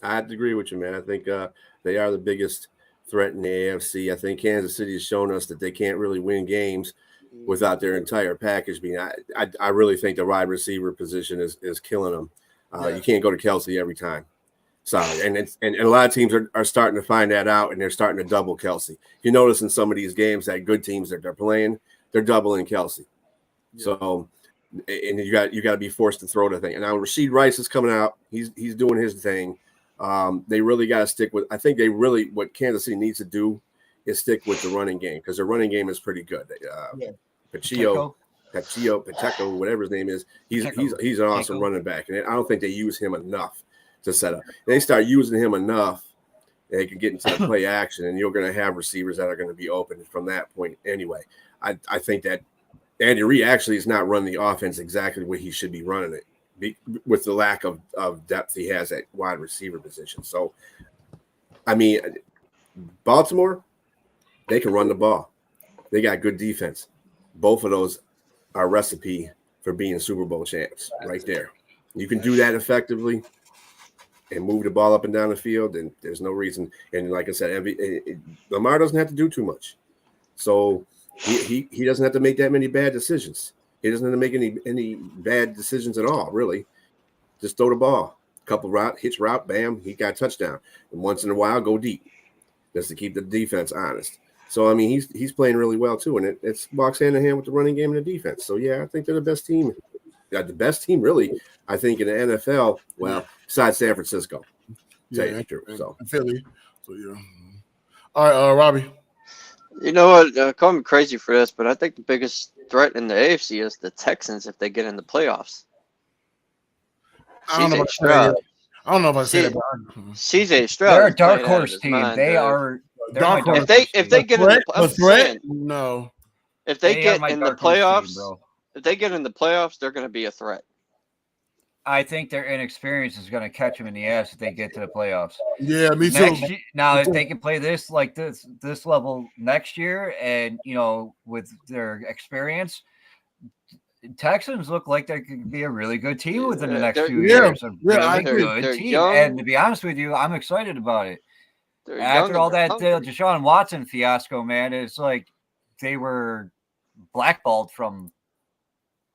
I have to agree with you, man. I think they are the biggest threat in the AFC. I think Kansas City has shown us that they can't really win games without their entire package being. I really think the wide receiver position is killing them. You can't go to Kelsey every time. Sorry, and a lot of teams are starting to find that out, and they're starting to double Kelsey. If you notice in some of these games that good teams that they're playing, they're doubling Kelsey. Yeah. So, and you got to be forced to throw the thing. And now Rashid Rice is coming out. He's doing his thing. They really got to stick with. I think what Kansas City needs to do is stick with the running game because their running game is pretty good. Pacheco, whatever his name is, he's an awesome running back, and I don't think they use him enough to set up. They start using him enough, they can get into the play action, and you're going to have receivers that are going to be open from that point anyway. I think that Andy Reid actually is not running the offense exactly the way he should be running it with the lack of depth he has at wide receiver position. So, I mean, Baltimore, they can run the ball. They got good defense. Both of those are a recipe for being Super Bowl champs right there. You can do that effectively and move the ball up and down the field, and there's no reason. And like I said, Lamar doesn't have to do too much. So he doesn't have to make that many bad decisions. He doesn't have to make any bad decisions at all, really. Just throw the ball. Couple hitch route, bam, he got a touchdown. And once in a while, go deep just to keep the defense honest. So, I mean, he's playing really well, too, and it walks hand in hand with the running game and the defense. So, yeah, I think they're the best team. The best team, really, I think, in the NFL, well, besides San Francisco. Yeah, true. So Philly. So, yeah. All right, Robbie. You know what? Call me crazy for this, but I think the biggest threat in the AFC is the Texans if they get in the playoffs. I don't know if I say that. CJ Stroud. They're a dark horse team. They are. Dark horse. If they get in no. If they get in the playoffs, if they get in the playoffs, they're going to be a threat. I think their inexperience is going to catch them in the ass if they get to the playoffs. Yeah, me too. Now, if they can play this level next year, and with their experience, Texans look like they could be a really good team within the next few years. A really good team. Young. And to be honest with you, I'm excited about it. After all that Deshaun Watson fiasco, man, it's like they were blackballed from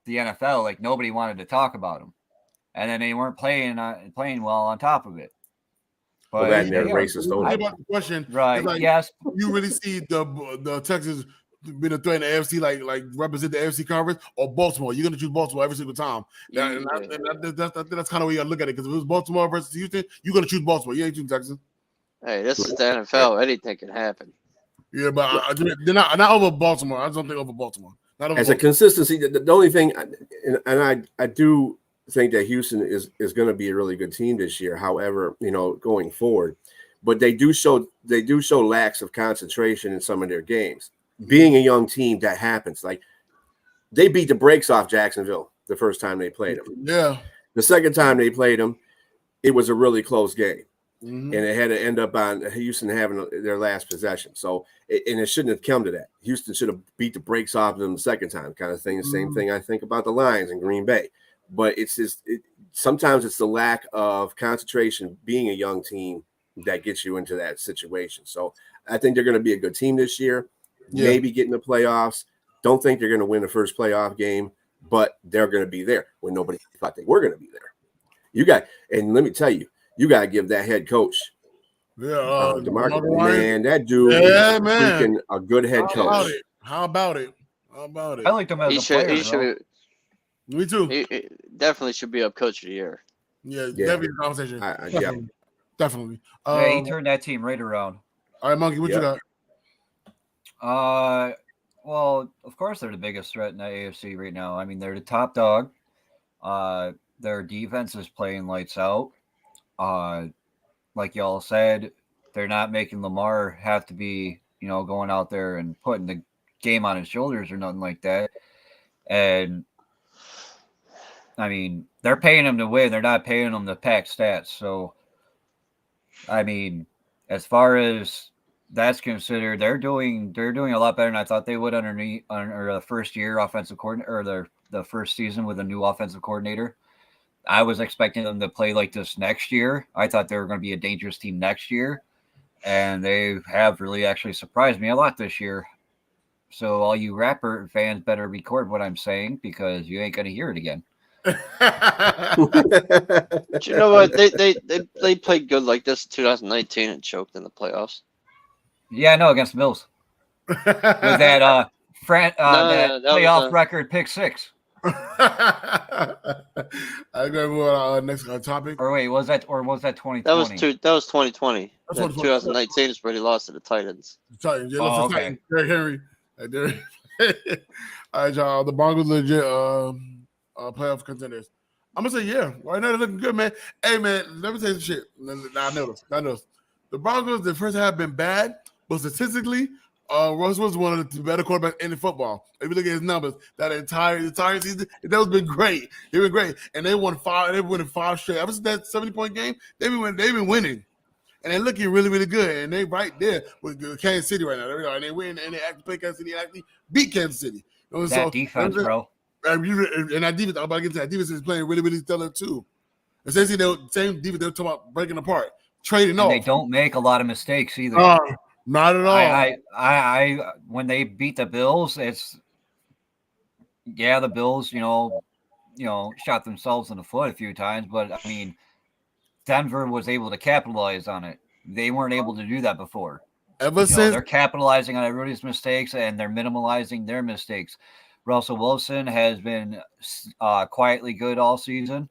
the NFL. Like nobody wanted to talk about them, and then they weren't playing well on top of it. But they're racist. About the question, right? Like, yes. You really see the Texans being a threat in the AFC, like represent the AFC conference, or Baltimore? You're gonna choose Baltimore every single time. That's kind of where you gotta look at it. Because if it was Baltimore versus Houston, you're gonna choose Baltimore. You ain't choosing Texans. Hey, this is the NFL. Anything can happen. Yeah, but they're not over Baltimore. I just don't think over Baltimore. Not over Baltimore. A consistency, the only thing, and I do think that Houston is going to be a really good team this year. However, going forward, but they do show lacks of concentration in some of their games. Being a young team, that happens. Like they beat the brakes off Jacksonville the first time they played them. Yeah. The second time they played them, it was a really close game. Mm-hmm. And it had to end up on Houston having their last possession. So, and it shouldn't have come to that. Houston should have beat the brakes off them the second time, kind of thing. The same thing I think about the Lions in Green Bay. But it's just sometimes it's the lack of concentration being a young team that gets you into that situation. So I think they're going to be a good team this year. Yeah. Maybe get in the playoffs. Don't think they're going to win the first playoff game, but they're going to be there when nobody thought they were going to be there. And let me tell you, you got to give that head coach, DeMarco, man, that dude is freaking a good head coach. How about it? I like him as a player. Me too. He definitely should be up coach of the year. Yeah. Definitely a conversation. Definitely. He turned that team right around. All right, Monkey, what you got? Well, of course they're the biggest threat in the AFC right now. I mean, they're the top dog. Their defense is playing lights out. Like y'all said, they're not making Lamar have to be, going out there and putting the game on his shoulders or nothing like that. And I mean, they're paying him to win. They're not paying him to pack stats. So, I mean, as far as that's considered, they're doing a lot better than I thought they would under the first year offensive coordinator, or the first season with a new offensive coordinator. I was expecting them to play like this next year. I thought they were going to be a dangerous team next year, and they have really actually surprised me a lot this year. So all you Rapper fans better record what I'm saying, because you ain't going to hear it again. But you know what? They played good like this in 2019 and choked in the playoffs. Yeah, I know, against the Bills. With that that playoff record pick 6. I go move on next topic. Or wait, was that 2020? That was 2020. That's 2019 is where he lost to the Titans. Titans, yeah, Oh, okay. Titans. Derrick Henry. All right, y'all. The Broncos legit playoff contenders. I'm gonna say yeah. Right now they're looking good, man. Hey, man, let me tell you some shit. I know this. The Broncos, the first half been bad, but statistically, Russ was one of the better quarterbacks in the football. If you look at his numbers, that entire season, that's been great. They've been great, and they won 5. They've won 5 straight. Ever since that 70-point game, they've been winning, and they're looking really, really good. And they right there with Kansas City right now. And they win, and they actually play Kansas City and actually beat Kansas City. That defense, bro. And that defense, I'm about to get to that defense is playing really, really stellar too. Essentially, the same defense they're talking about breaking apart, trading off. They don't make a lot of mistakes either. Not at all. I when they beat the Bills, it's the Bills, shot themselves in the foot a few times, but I mean, Denver was able to capitalize on it. They weren't able to do that before. Since they're capitalizing on everybody's mistakes, and they're minimalizing their mistakes. Russell Wilson has been quietly good all season.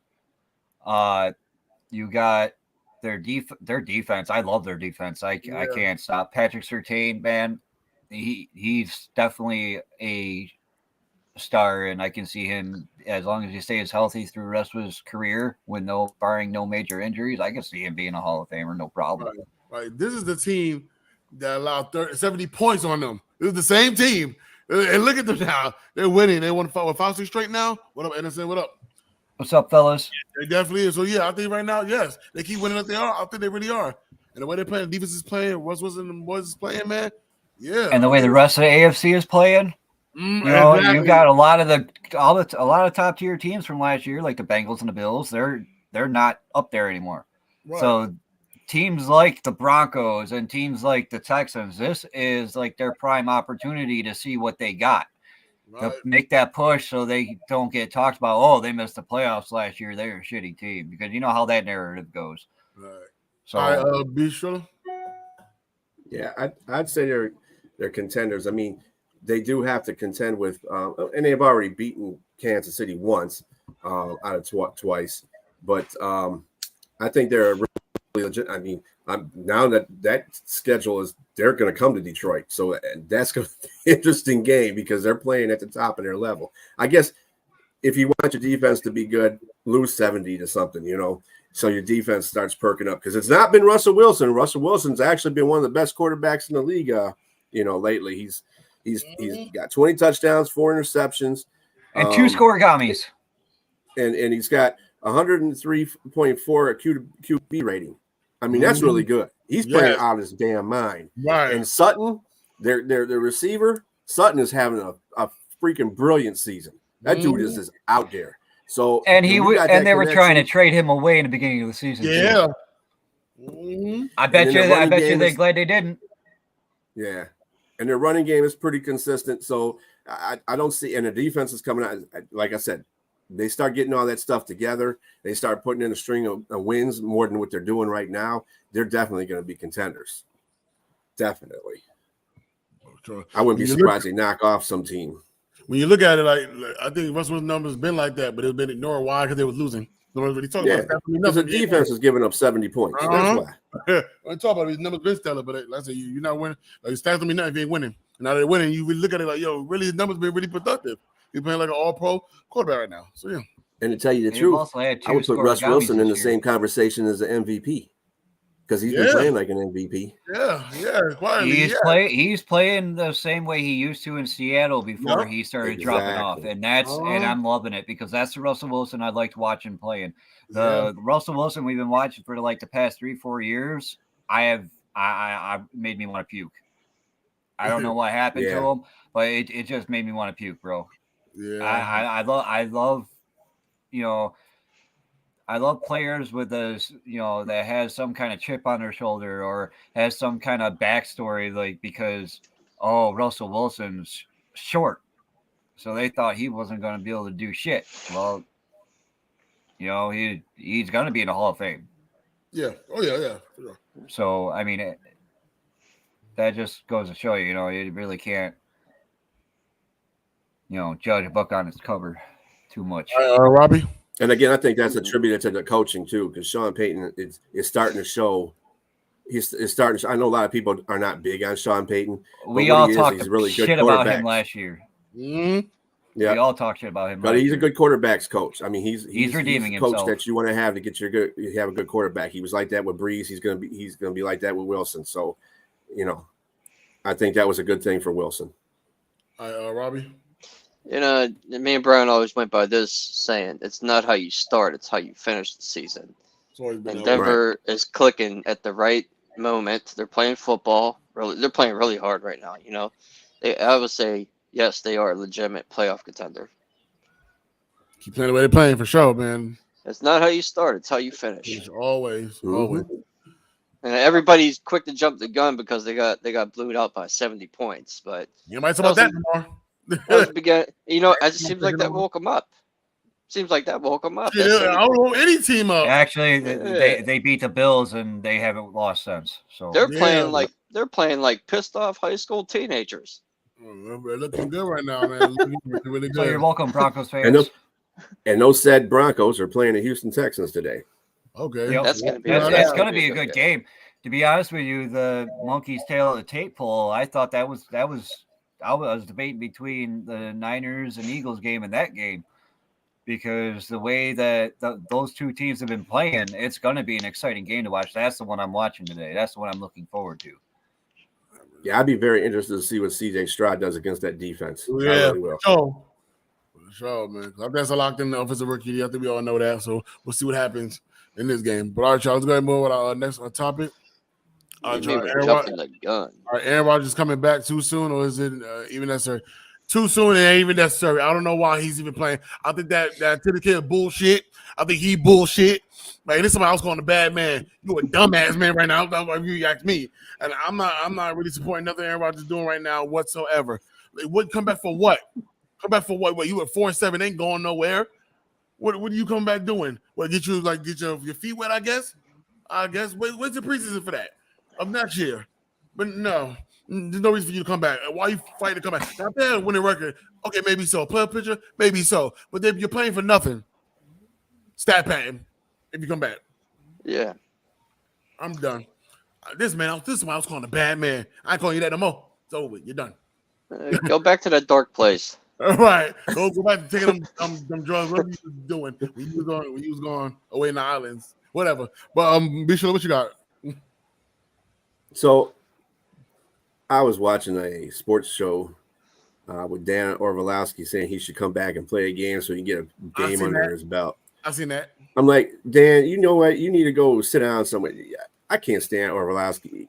You got their defense. I love their defense. I can't stop. Patrick Surtain, man, he's definitely a star, and I can see him, as long as he stays healthy through the rest of his career, barring no major injuries, I can see him being a Hall of Famer, no problem. Right. This is the team that allowed 70 points on them. This is the same team. And look at them now. They're winning. They won 5 straight now. What up, Anderson? What up? What's up, fellas? They definitely is. So, yeah, I think right now, yes, they keep winning like they are. I think they really are. And the way they're playing, the defense is playing, Russ Wilson and the boys is playing, man. Yeah. And the way the rest of the AFC is playing, exactly. You got a lot of top tier teams from last year, like the Bengals and the Bills. They're not up there anymore. Right. So teams like the Broncos and teams like the Texans, this is like their prime opportunity to see what they got. Right. To make that push so they don't get talked about, oh, they missed the playoffs last year, they're a shitty team, because you know how that narrative goes. Right. So, all right, B. Schiller? Yeah, I'd say they're contenders. I mean, they do have to contend with, and they've already beaten Kansas City once out of twice. But I think they're really legit. I mean, now that schedule is, they're going to come to Detroit. So that's going to be an interesting game, because they're playing at the top of their level. I guess if you want your defense to be good, lose 70 to something, so your defense starts perking up, because it's not been Russell Wilson. Russell Wilson's actually been one of the best quarterbacks in the league, lately. He's got 20 touchdowns, 4 interceptions, and 2 scoregamis. And he's got 103.4 QB rating. I mean, that's really good. He's playing out of his damn mind. Right. And Sutton, their receiver, Sutton is having a freaking brilliant season. That dude is just out there. So and they were trying to trade him away in the beginning of the season. Yeah. I bet you they're glad they didn't. Yeah. And their running game is pretty consistent. So I don't see, and the defense is coming out, like I said, they start getting all that stuff together. They start putting in a string of wins more than what they're doing right now. They're definitely going to be contenders. Definitely. I wouldn't be surprised they knock off some team. When you look at it, like I think Russell's numbers been like that, but it's been ignored. Why? Because they was losing. Because the defense is giving up 70 points. That's why. When I talk about it, his numbers been stellar, but like I said, you're not winning. Like, stats don't mean nothing if you ain't winning. And now they're winning. You really look at it like, yo, really, his numbers been really productive. He's playing like an all-pro quarterback right now. So, yeah. And to tell you the truth, I would put Russ Wilson in the same conversation as the MVP. because he's been playing like an MVP. Yeah, quietly. He's playing the same way he used to in Seattle before he started dropping off, and and I'm loving it because that's the Russell Wilson I liked watching playing. The Russell Wilson we've been watching for like the past 3-4 years, I made me want to puke. I don't know what happened to him, but it just made me want to puke, bro. Yeah, I love I love players with this, that has some kind of chip on their shoulder or has some kind of backstory, like because Russell Wilson's short, so they thought he wasn't going to be able to do shit. Well, he's going to be in the Hall of Fame. Yeah. Oh yeah. So I mean, that just goes to show you, you really can't, judge a book on its cover too much. Robbie. And again, I think that's attributed to the coaching too, because Sean Payton is starting to show. He's starting. I know a lot of people are not big on Sean Payton. We all talked shit about him last year. Mm-hmm. Yeah, we all talked shit about him. But he's a good quarterbacks coach. I mean, he's redeeming he's a coach himself. that you want to have to get you have a good quarterback. He was like that with Breeze. He's gonna be like that with Wilson. So, I think that was a good thing for Wilson. Robbie. Me and Brian always went by this saying, it's not how you start, it's how you finish the season. And Denver is clicking at the right moment. They're playing football. They're playing really hard right now, I would say, yes, they are a legitimate playoff contender. Keep playing the way they're playing for sure, man. It's not how you start, it's how you finish. Always. And everybody's quick to jump the gun because they got blew out by 70 points. But you might talk about that more. It just seems like that woke them up. Yeah, I don't know any team up. Actually, they beat the Bills and they haven't lost since. So they're playing like pissed off high school teenagers. They're looking good right now, man. Really good. So you're welcome, Broncos fans. And those said Broncos are playing the Houston Texans today. Okay, that's gonna be a good game. To be honest with you, the monkey's tail of the tape poll, I thought that was. I was debating between the Niners and Eagles game and that game because the way that those two teams have been playing, it's going to be an exciting game to watch. That's the one I'm watching today. That's the one I'm looking forward to. Yeah, I'd be very interested to see what CJ Stroud does against that defense. Yeah, I really will. For sure, man. That's a locked in the offensive rookie. I think we all know that. So we'll see what happens in this game. But all right, y'all, let's go ahead and move on with our next topic. Jumping the gun. All right, Aaron Rodgers coming back too soon, or is it even necessary? Too soon and ain't even necessary. I don't know why he's even playing. I think that Teddy kid bullshit. I think he bullshit. Like this is somebody else calling a bad man. You a dumbass man right now. That's what you ask me, and I'm not really supporting nothing Aaron Rodgers is doing right now whatsoever. Like, what come back for what? Come back for what? What you at 4-7 ain't going nowhere. What are you coming back doing? What get your feet wet? I guess. Where's the preseason for that? Of next year, but no, there's no reason for you to come back. Why are you fighting to come back? Now, if they had a winning record, okay, maybe so. Play a picture, maybe so. But you're playing for nothing. Stat pattern if you come back. Yeah, I'm done. This man, I was calling a bad man. I ain't calling you that no more. It's over. You're done. Go back to that dark place. All right, go back to taking them drugs. What you was doing when you was going away in the islands, whatever. But be sure what you got. So I was watching a sports show with Dan Orvalowski saying he should come back and play a game so he can get a game under his belt. I seen that. I'm like, Dan, you know what? You need to go sit down somewhere. I can't stand Orvalowski.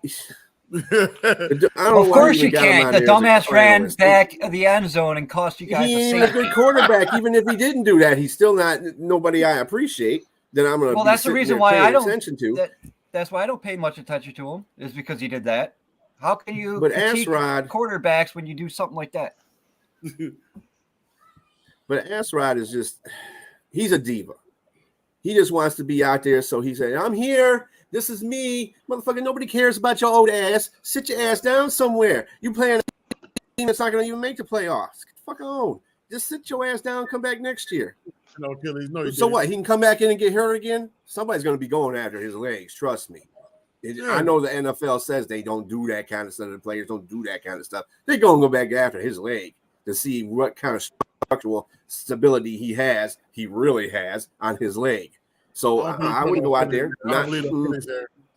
Of course you can't. The dumbass ran back of the end zone and cost you guys. He ain't a good quarterback. Even if he didn't do that, he's still not nobody I appreciate. That I'm going to. Well, that's the reason why I don't. Attention to. That's why I don't pay much attention to him. Is because he did that. How can you critique quarterbacks when you do something like that? But Asrod is he's a diva. He just wants to be out there. So he said, I'm here. This is me. Motherfucker, nobody cares about your old ass. Sit your ass down somewhere. You playing a team that's not going to even make the playoffs. Get the fuck on. Just sit your ass down and come back next year. No, so what? He can come back in and get hurt again? Somebody's going to be going after his legs. Trust me. I know the NFL says they don't do that kind of stuff. The players don't do that kind of stuff. They're going to go back after his leg to see what kind of structural stability he really has on his leg. So I wouldn't go out there.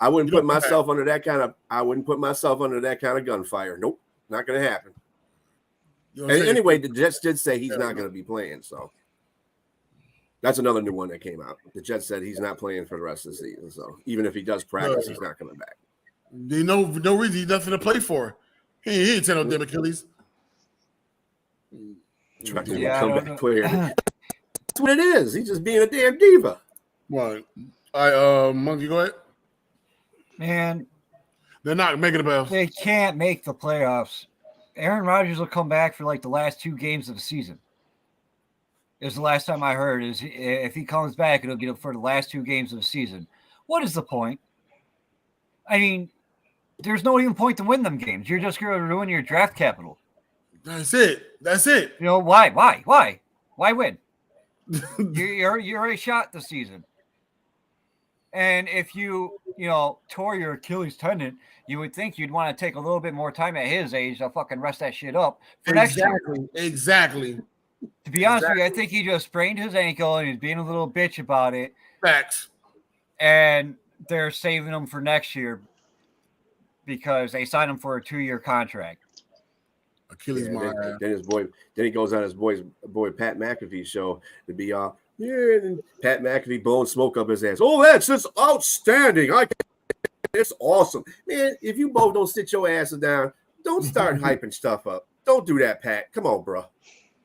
I wouldn't put myself under that kind of. I wouldn't put myself under that kind of gunfire. Nope, not going to happen. Anyway, the Jets did say he's not going to be playing, so that's another new one that came out. The Jets said he's not playing for the rest of the season, so even if he does practice, he's not coming back. There's no reason he's nothing to play for. He ain't no damn Achilles. Trying to be a comeback player. That's what it is. He's just being a damn diva. What? All right, Monkey, go ahead. Man, they're not making the playoffs. They can't make the playoffs. Aaron Rodgers will come back for like the last 2 games of the season. Is the last time I heard. Is if he comes back, it'll get him for the last 2 games of the season. What is the point? I mean, there's no even point to win them games. You're just going to ruin your draft capital. That's it. You know why? Why win? you already shot the season. And if you tore your Achilles tendon, you would think you'd want to take a little bit more time at his age to fucking rest that shit up for next year. Exactly. To be honest with you, I think he just sprained his ankle and he's being a little bitch about it. Facts. And they're saving him for next year because they signed him for a 2-year contract. Achilles then he goes on his boy Pat McAfee's show to be and Pat McAfee blowing smoke up his ass. Oh, that's just outstanding. It's awesome. Man, if you both don't sit your asses down, don't start hyping stuff up. Don't do that, Pat. Come on, bro.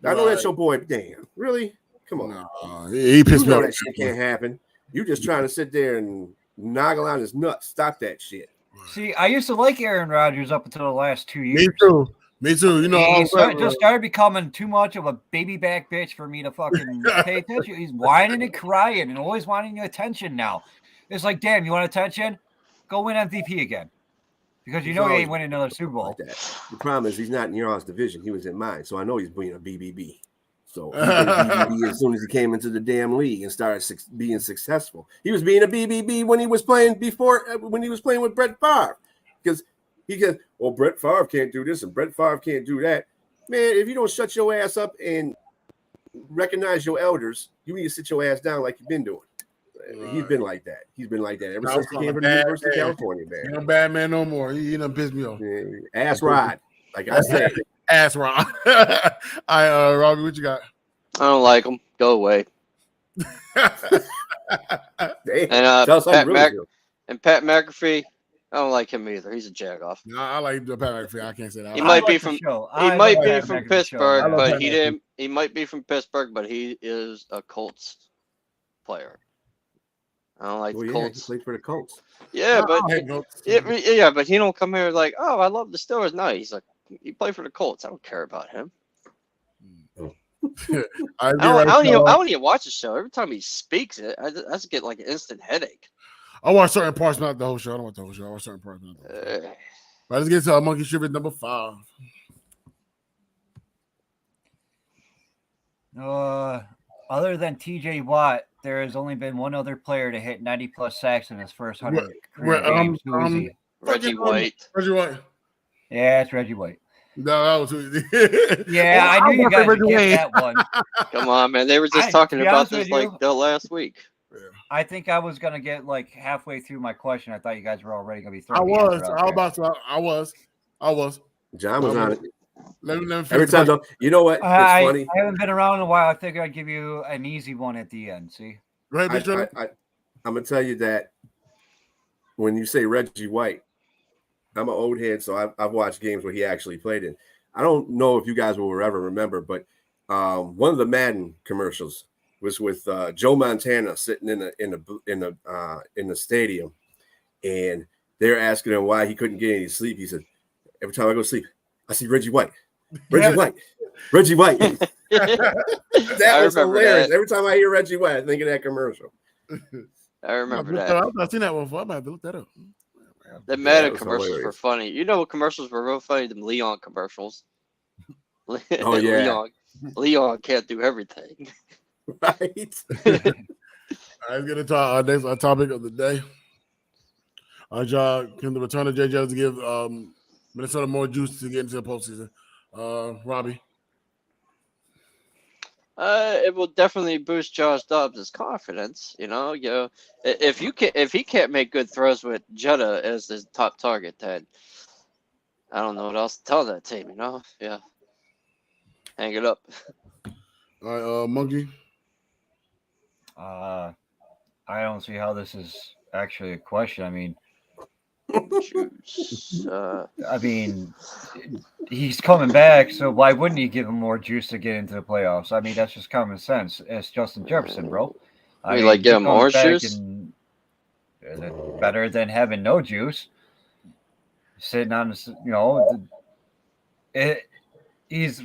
I know that's your boy. Damn. Really? Come on. He pissed me off. That shit can't happen. You just trying to sit there and noggle on his nuts. Stop that shit. See, I used to like Aaron Rodgers up until the last 2 years. Me too. He just started becoming too much of a baby back bitch for me to fucking pay attention. He's whining and crying and always wanting your attention now. It's like, damn, you want attention? Go win MVP again. Because you know he ain't winning another Super Bowl. Like the problem is he's not in your division. He was in mine. So I know he's being a BBB. So he was BBB as soon as he came into the damn league and started being successful. He was being a BBB when he was playing with Brett Favre. Because he goes, well, Brett Favre can't do this and Brett Favre can't do that. Man, if you don't shut your ass up and recognize your elders, you need to sit your ass down like you've been doing. Right. He's been like that. Ever since he came from the University of California, man. He's no bad man no more. He done pissed me off. Ass rod, like I said. Ass rod. All right, Robbie, what you got? I don't like him. Go away. And Pat McAfee, I don't like him either. He's a jagoff. No, I like Pat McAfee. I can't say that. He might be from Pittsburgh, but he didn't. He might be from Pittsburgh, but he is a Colts player. I don't like the Colts. He played for the Colts. Yeah, but he don't come here like, oh, I love the Steelers. No, he's like, he played for the Colts. I don't care about him. I don't even watch the show. Every time he speaks it, I just get like an instant headache. I watch certain parts, not the whole show. I don't watch the whole show. I watch certain parts, not the whole show. But let's get to Monkey Shiver number 5. Other than TJ Watt, there has only been one other player to hit 90+ sacks in his first 100 games. Who is he? Reggie White. Yeah, it's Reggie White. No, that was who. Yeah, I knew you guys would get that one. Come on, man. They were just talking about this like the last week. Yeah. I think I was going to get like halfway through my question. I thought you guys were already going to be throwing I was. John was on it. Let me every time, though, you know what? It's funny. I haven't been around in a while. I think I'd give you an easy one at the end. See? Right, I'm going to tell you that when you say Reggie White, I'm an old head, so I've watched games where he actually played in. I don't know if you guys will ever remember, but one of the Madden commercials was with Joe Montana sitting in the stadium, and they're asking him why he couldn't get any sleep. He said, "Every time I go to sleep, I see Reggie White. Reggie White. That was hilarious. Every time I hear Reggie White, I think of that commercial. I remember that. I've seen that one before. I'm about to look that up. The Madden commercials were funny. You know what commercials were real funny? The Leon commercials. Oh, yeah. Leon can't do everything. Right. Let's get into our next topic of the day. Can the return of JJ give Minnesota more juice to get into the postseason? Robbie. It will definitely boost Josh Dobbs' confidence. If he can't make good throws with Jetta as his top target, then I don't know what else to tell that team. Yeah, hang it up. All right, Monkey. I don't see how this is actually a question. I mean, Juice. He's coming back, so why wouldn't he give him more juice to get into the playoffs? I mean, that's just common sense. It's Justin Jefferson, bro. I mean, give him comes orange back juice? and better than having no juice. Sitting on he's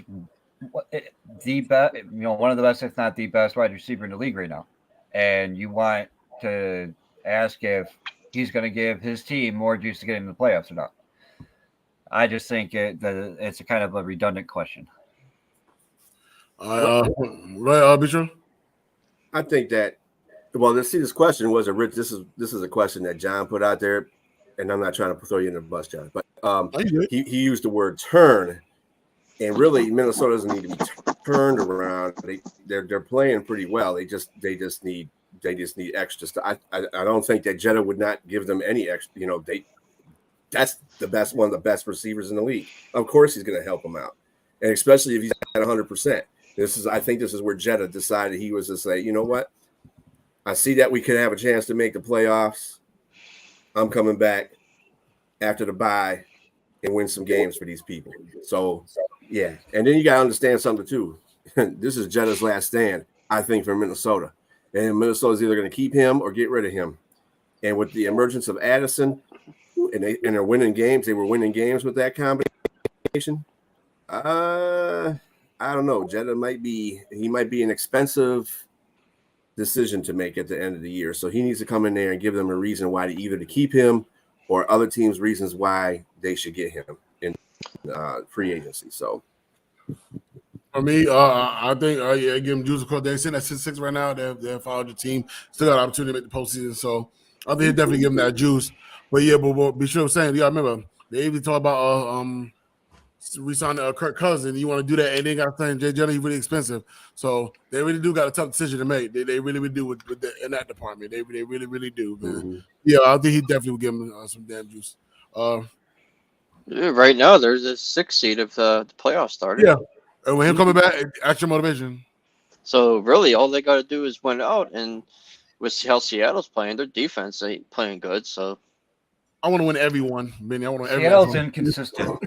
the best, one of the best, if not the best, wide receiver in the league right now. And you want to ask if he's going to give his team more juice to get into the playoffs or not. I just think that it's a kind of a redundant question. Right, Bishop? I think that, well, this question was this is a question that John put out there, and I'm not trying to throw you in the bus, John, but he used the word turn, and really Minnesota doesn't need to be turned around. They're playing pretty well. They just need extra stuff. I don't think that Jetta would not give them any extra. That's one of the best receivers in the league. Of course, he's going to help them out, and especially if he's at 100%. I think this is where Jetta decided he was to say, you know what? I see that we could have a chance to make the playoffs. I'm coming back after the bye and win some games for these people. So, yeah. And then you got to understand something, too. This is Jetta's last stand, I think, for Minnesota. And Minnesota's either going to keep him or get rid of him. And with the emergence of Addison, and they're winning games, they were winning games with that combination. I don't know. Jetta might be an expensive decision to make at the end of the year. So he needs to come in there and give them a reason why to keep him, or other teams' reasons why they should get him in free agency. So for me, I think give him juice. Of course, they're sitting at 6-6 right now. They're followed the team. Still got an opportunity to make the postseason. So I think he'll definitely give him that juice. But yeah, but be sure I'm saying, yeah, I remember they even talk about re-signing Kirk Cousins. You want to do that, and they got to sign Jay Jetty. He's really expensive. So they really do got a tough decision to make. They really do in that department. They really do. Mm-hmm. Yeah, I think he definitely will give him some damn juice. Right now, there's a 6th seed if the playoffs started. Yeah, and with him coming back, extra motivation. So really, all they got to do is win out, and with how Seattle's playing, their defense ain't playing good. So I want to win everyone, Benny. I want to win Seattle's inconsistent.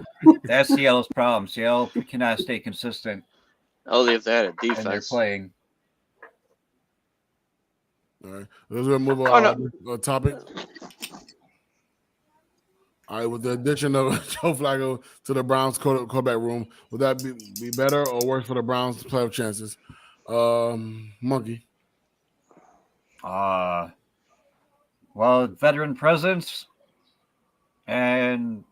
That's Seattle's problem. Seattle cannot stay consistent. Only if they had a defense. And they're playing. All right, let's move on to topic. All right, with the addition of Joe Flacco to the Browns quarterback room, would that be better or worse for the Browns' playoff chances? Monkey. Well, veteran presence, and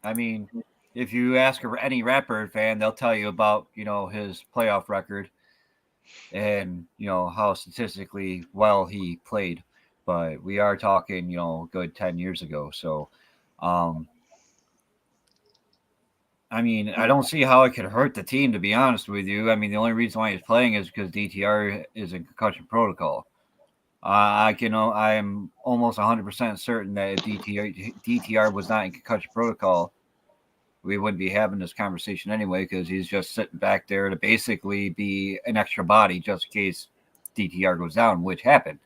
I mean, if you ask any Rapper fan, they'll tell you about his playoff record and how statistically well he played. But we are talking good 10 years ago, so. I mean, I don't see how it could hurt the team, to be honest with you. I mean, the only reason why he's playing is because DTR is in concussion protocol. I am almost 100% certain that if DTR was not in concussion protocol, we wouldn't be having this conversation anyway, because he's just sitting back there to basically be an extra body just in case DTR goes down, which happened.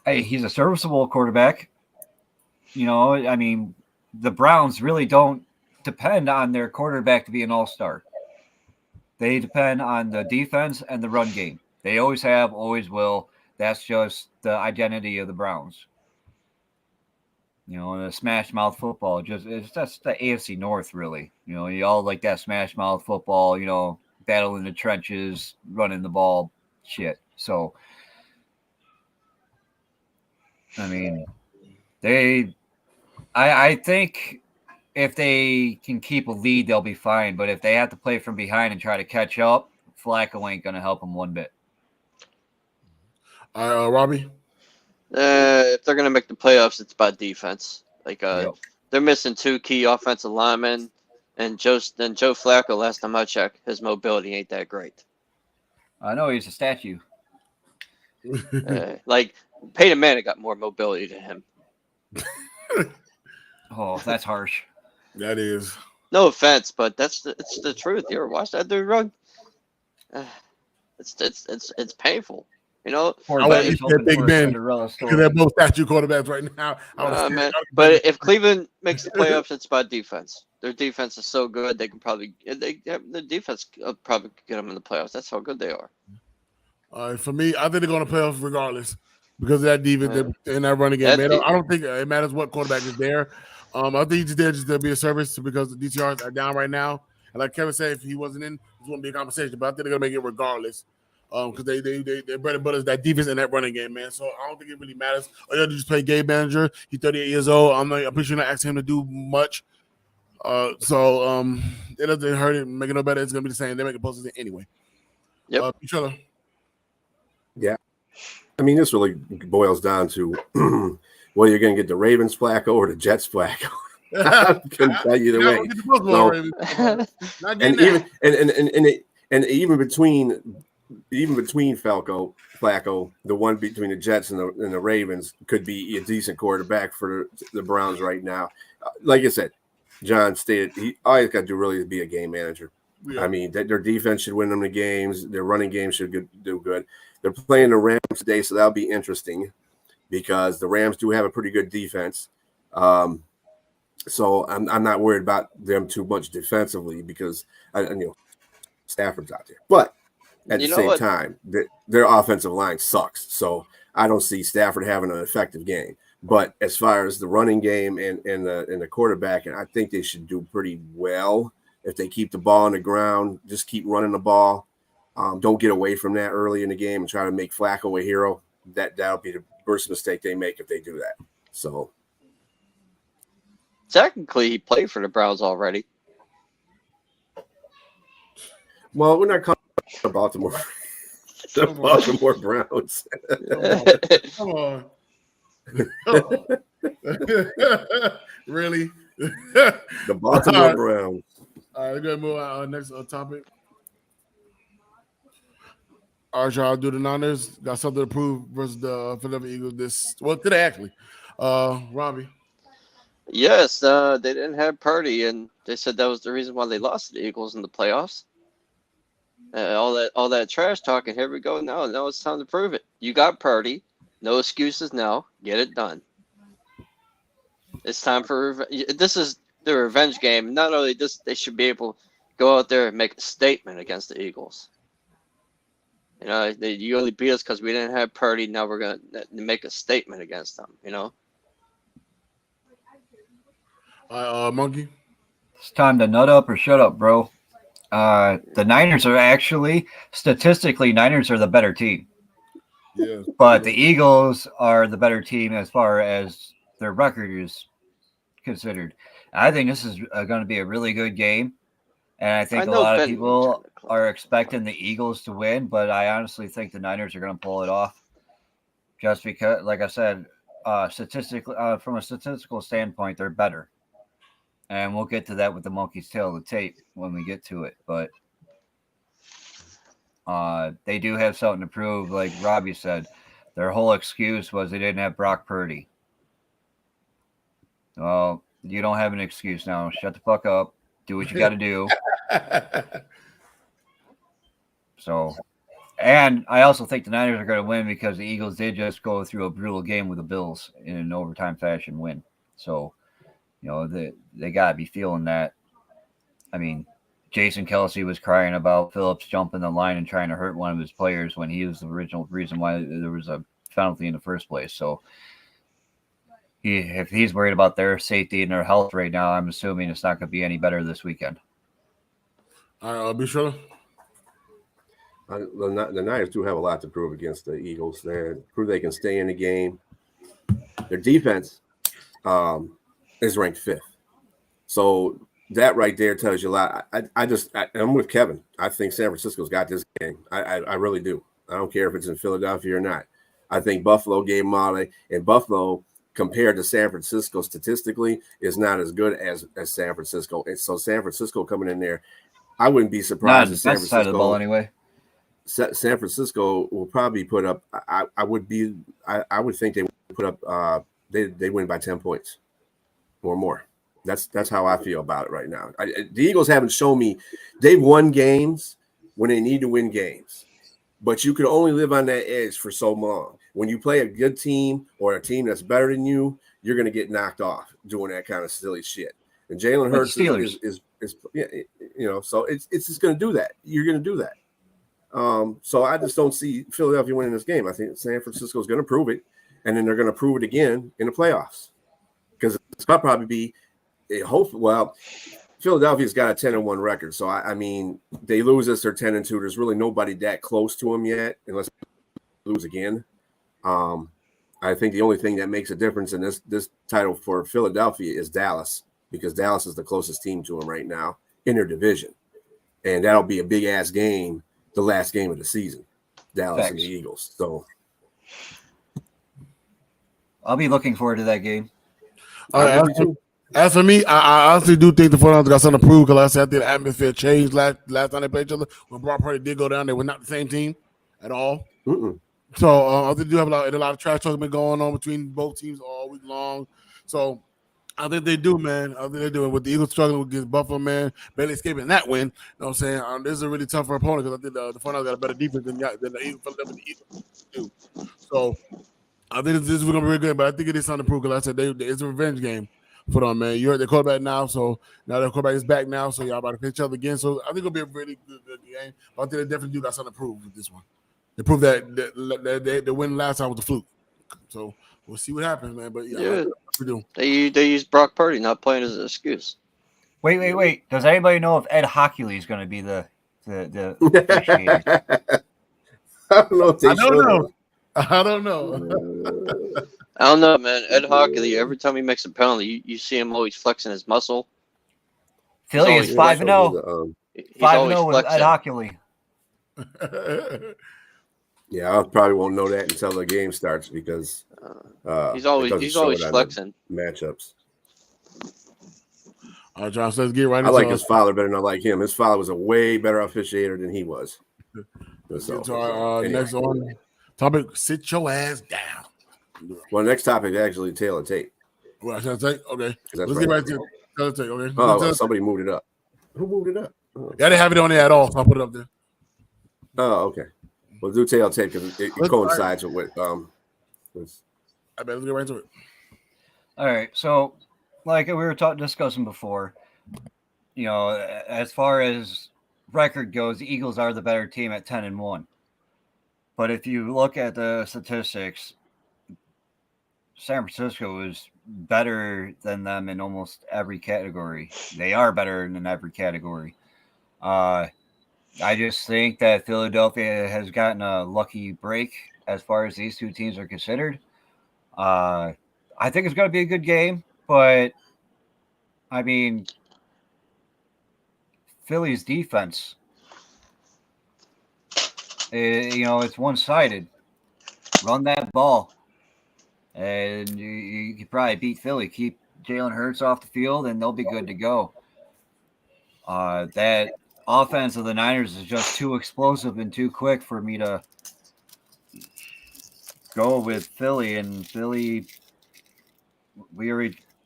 Hey, he's a serviceable quarterback. I mean, the Browns really don't depend on their quarterback to be an all-star. They depend on the defense and the run game. They always have, always will. That's just the identity of the Browns. The smash mouth football, that's the AFC North, really. You all like that smash mouth football, battle in the trenches, running the ball shit. So, I mean, I think if they can keep a lead, they'll be fine. But if they have to play from behind and try to catch up, Flacco ain't going to help them one bit. Robbie? If they're going to make the playoffs, it's about defense. They're missing 2 key offensive linemen. And Joe Flacco, last time I checked, his mobility ain't that great. I know he's a statue. Like Peyton Manning got more mobility than him. Oh, that's harsh. That is. No offense, but it's the truth. You ever watch that dude run? It's painful. You know, I want to see Big Ben because they're both statue quarterbacks right now. Man. But if Cleveland makes the playoffs, it's about defense. Their defense is so good they can probably the defense will probably get them in the playoffs. That's how good they are. For me, I think they're going to playoffs regardless because of that defense in that running game. I don't think it matters what quarterback is there. I think he's just there just to be a service because the DTRs are down right now. And like Kevin said, if he wasn't in, it wouldn't be a conversation. But I think they're going to make it regardless. Because their bread and butter is that defense and that running game, man. So I don't think it really matters. All you have to just play game manager. He's 38 years old. I'm pretty sure not asking him to do much. It doesn't hurt it, make it no better. It's gonna be the same. They make it posted anyway. Yep. Yeah. I mean, this really boils down to whether you're gonna get the Ravens Flacco or the Jets Flacco. I couldn't tell you the way. And even between Flacco, the one between the Jets and the Ravens could be a decent quarterback for the Browns right now. Like I said, John stated, all he's got to do really is be a game manager. Yeah. I mean, their defense should win them the games. Their running game should do good. They're playing the Rams today, so that'll be interesting because the Rams do have a pretty good defense. So I'm not worried about them too much defensively because Stafford's out there. But at the same time, their offensive line sucks. So I don't see Stafford having an effective game. But as far as the running game and the quarterback, and I think they should do pretty well if they keep the ball on the ground, just keep running the ball. Don't get away from that early in the game and try to make Flacco a hero. That'll be the worst mistake they make if they do that. So technically, he played for the Browns already. Well, we're not calling Baltimore. The Baltimore Browns. Come on. Really? The Baltimore Browns. All right, we're going to move on next topic. All right, y'all, do the Niners. Got something to prove versus the Philadelphia Eagles today, actually. Robbie. Yes, they didn't have Purdy, and they said that was the reason why they lost to the Eagles in the playoffs. All that trash talking. Here we go. Now it's time to prove it. You got Purdy. No excuses now. Get it done. It's time for this is the revenge game. Not only this, they should be able to go out there and make a statement against the Eagles. You know, you only beat us because we didn't have Purdy. Now we're gonna make a statement against them. You know. Monkey. It's time to nut up or shut up, bro. The Niners are actually statistically the better team. Yeah. But the Eagles are the better team as far as their record is considered. I think this is going to be a really good game. And I think a lot of people are expecting the Eagles to win, but I honestly think the Niners are going to pull it off. Just because, like I said, statistically, from a statistical standpoint, they're better. And we'll get to that with the monkey's tail of the tape when we get to it. But they do have something to prove. Like Robbie said, their whole excuse was they didn't have Brock Purdy. Well, you don't have an excuse now. Shut the fuck up. Do what you got to do. So, and I also think the Niners are going to win because the Eagles did just go through a brutal game with the Bills in an overtime fashion win. So, you know, they got to be feeling that. I mean, Jason Kelce was crying about Phillips jumping the line and trying to hurt one of his players when he was the original reason why there was a penalty in the first place. So, if he's worried about their safety and their health right now, I'm assuming it's not going to be any better this weekend. All right, I'll be sure. The Niners do have a lot to prove against the Eagles. They prove they can stay in the game. Their defense is ranked 5th. So that right there tells you a lot. I'm with Kevin. I think San Francisco's got this game. I really do. I don't care if it's in Philadelphia or not. I think Buffalo gave them all. And Buffalo compared to San Francisco statistically is not as good as San Francisco. And so San Francisco coming in there, I wouldn't be surprised if San That's the side of the ball Francisco anyway. San Francisco will probably put up. I would think they would put up. They win by 10 points or more. That's how I feel about it right now. The Eagles haven't shown me they've won games when they need to win games, but you can only live on that edge for so long. When you play a good team or a team that's better than you, you're going to get knocked off doing that kind of silly shit. And Jalen Hurts is so it's just going to do that. You're going to do that. So I just don't see Philadelphia winning this game. I think San Francisco is going to prove it, and then they're going to prove it again in the playoffs because it's going to probably be a hope. Well, Philadelphia's got a 10-1 record, so I mean they lose us. They're 10-2. There's really nobody that close to them yet, unless they lose again. I think the only thing that makes a difference in this title for Philadelphia is Dallas, because Dallas is the closest team to them right now in their division, and that'll be a big ass game. The last game of the season, Dallas and the Eagles. So I'll be looking forward to that game. As for me, I honestly do think the 49ers got something to prove because I said the atmosphere changed last time they played each other. When Brock Purdy did go down, they were not the same team at all. Mm-mm. So I think do have a lot of trash talk been going on between both teams all week long. So I think they do, man. I think they do. And with the Eagles struggling against Buffalo, man, barely escaping that win. You know what I'm saying? This is a really tougher opponent because I think the 49ers got a better defense than the Eagles do. So I think this is going to be really good, but I think it is something to prove because I said it's a revenge game for them, man. You heard the quarterback now, so now the quarterback is back now, so y'all about to play each other again. So I think it'll be a really good game. But I think they definitely do got something to prove with this one. They proved that the win last time was a fluke. So we'll see what happens, man. But yeah. They use Brock Purdy not playing as an excuse. Wait. Does anybody know if Ed Hockley is going to be the officiator? I don't know. I don't know, man. Ed Hockley, every time he makes a penalty, you see him always flexing his muscle. Philly is 5-0. 5-0 with Ed Hockley. Yeah, I probably won't know that until the game starts because he's always flexing matchups. All right, John, so let's get right into I like his father better than I like him. His father was a way better officiator than he was. So, anyway. Next one topic: sit your ass down. Well, next topic actually tail tape. Well, should I take? Okay, let's right. get right to tail tape. Okay. Oh, somebody moved it up. Who moved it up? Oh. Yeah, I didn't have it on there at all, so I put it up there. Oh, okay. We'll do tail tape because it coincides with I bet let's get right into it. All right, so like we were discussing before, you know, as far as record goes, the Eagles are the better team at 10-1. But if you look at the statistics, San Francisco is better than them in almost every category. They are better in every category. I just think that Philadelphia has gotten a lucky break as far as these two teams are considered. I think it's going to be a good game, but I mean, Philly's defense, it's one-sided. Run that ball, and you could probably beat Philly. Keep Jalen Hurts off the field, and they'll be good to go. That offense of the Niners is just too explosive and too quick for me to go with Philly. And Philly,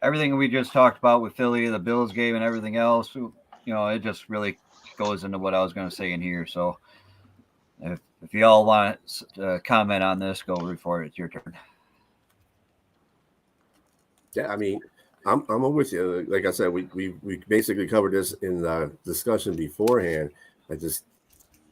everything we just talked about with Philly, the Bills game and everything else, it just really goes into what I was going to say in here. So if you all want to comment on this, go before it's your turn. Yeah, I mean, I'm with you. Like I said, we basically covered this in the discussion beforehand.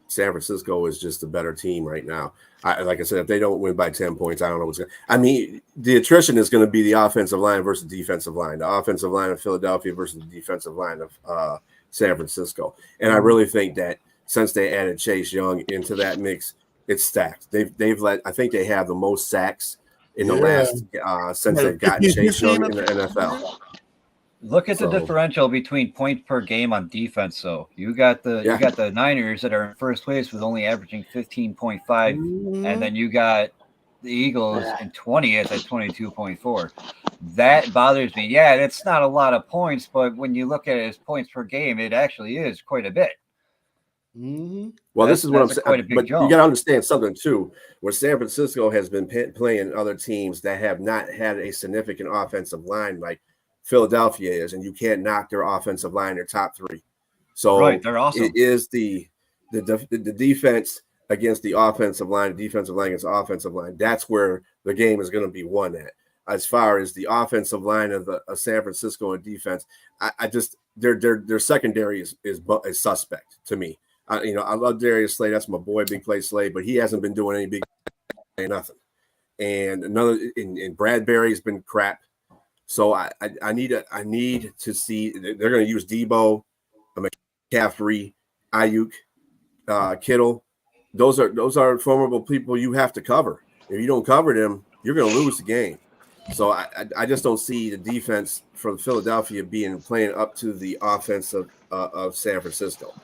San Francisco is just a better team right now. Like I said, if they don't win by 10 points, I don't know what's going to. I mean, the attrition is going to be the offensive line versus defensive line. The offensive line of Philadelphia versus the defensive line of San Francisco. And I really think that since they added Chase Young into that mix, it's stacked. I think they have the most sacks in the last since they've gotten Chase Young in the NFL. Look at the differential between points per game on defense. So you got the Niners that are in first place with only averaging 15.5, and then you got the Eagles and 20th at 22.4. That bothers me. Yeah, that's not a lot of points, but when you look at it as points per game, it actually is quite a bit. Mm-hmm. Well, this is what I'm saying. Quite a big but jump. you got to understand something too. Where San Francisco has been playing other teams that have not had a significant offensive line like Philadelphia is, and you can't knock their offensive line, their top three. So right, they're awesome. It is the defense against the offensive line, the defensive line against the offensive line. That's where the game is going to be won at. As far as the offensive line of San Francisco and defense, I just their secondary is suspect to me. I love Darius Slay. That's my boy, Big Play Slay, but he hasn't been doing any big nothing. And and Bradbury's been crap. So I need to see. They're going to use Debo, McCaffrey, Ayuk, Kittle. Those are formidable people you have to cover. If you don't cover them, you're going to lose the game. So I just don't see the defense from Philadelphia playing up to the offense of San Francisco.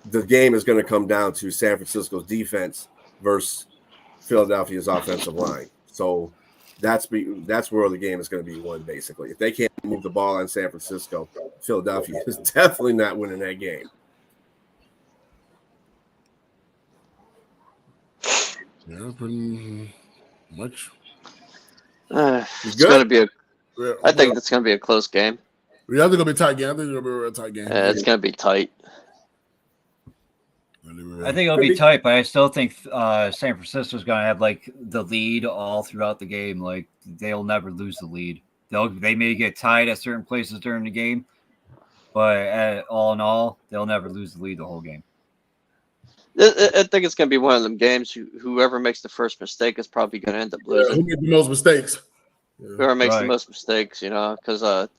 The game is going to come down to San Francisco's defense versus Philadelphia's offensive line. So that's where the game is going to be won, basically. If they can't move the ball on San Francisco, Philadelphia is definitely not winning that game. Yeah, pretty much. It's going to be I think it's going to be a close game. Yeah, I think it'll be a tight game. I think it'll be a real tight game. It's going to be tight. I think it'll be tight, but I still think San Francisco's going to have like the lead all throughout the game. Like they'll never lose the lead. They may get tied at certain places during the game, but all in all, they'll never lose the lead the whole game. I think it's going to be one of them games. Whoever makes the first mistake is probably going to end up losing. Who makes the most mistakes? Whoever makes the most mistakes, because that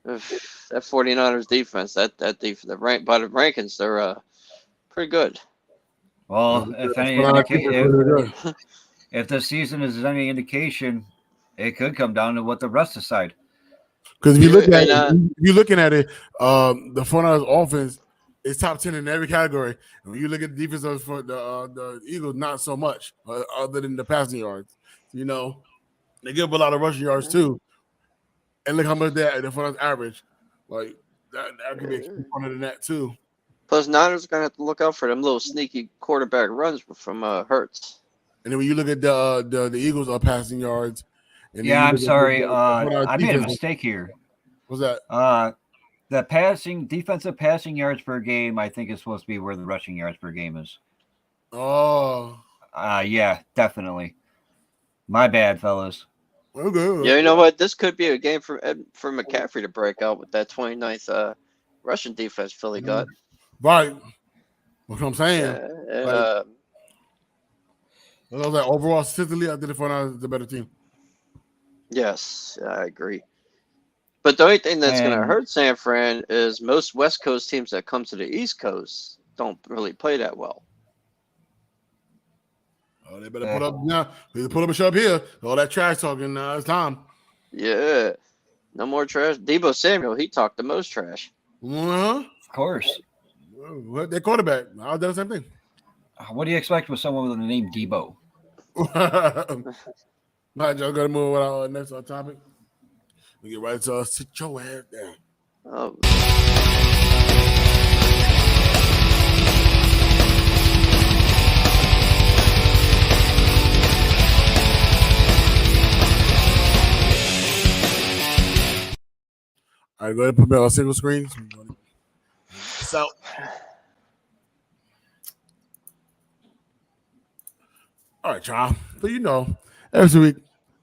49ers defense, by the rankings, they're pretty good. Well, if the season is any indication, it could come down to what the rest decide. Because if you look at you're looking at it, the 49ers offense is top 10 in every category. And when you look at the defense for the Eagles, not so much, other than the passing yards. They give up a lot of rushing yards too. And look how much the 49ers average. Like that could be a key point of that too. Plus, Niners are going to have to look out for them little sneaky quarterback runs from Hurts. And then when you look at the Eagles passing yards. I'm sorry. I made a mistake here. What's that? The defensive passing yards per game, I think is supposed to be where the rushing yards per game is. Oh. Yeah, definitely. My bad, fellas. Okay. Yeah, you know what? This could be a game for McCaffrey to break out with that 29th Russian defense Philly got. Right. That's what I'm saying. Overall, statistically, I did it for the better team. Yes, I agree. But the only thing that's going to hurt San Fran is most West Coast teams that come to the East Coast don't really play that well. Oh, they better put up now. They put up a shove here. All that trash talking now. It's time. Yeah. No more trash. Debo Samuel, he talked the most trash. Uh-huh. Of course. Well, their quarterback. I'll do the same thing. What do you expect with someone with the name Debo? All right, y'all got to move on our next topic. We get right to sit your ass down. Oh. All right, go ahead and put me on a single screen. So, all right, y'all. So every week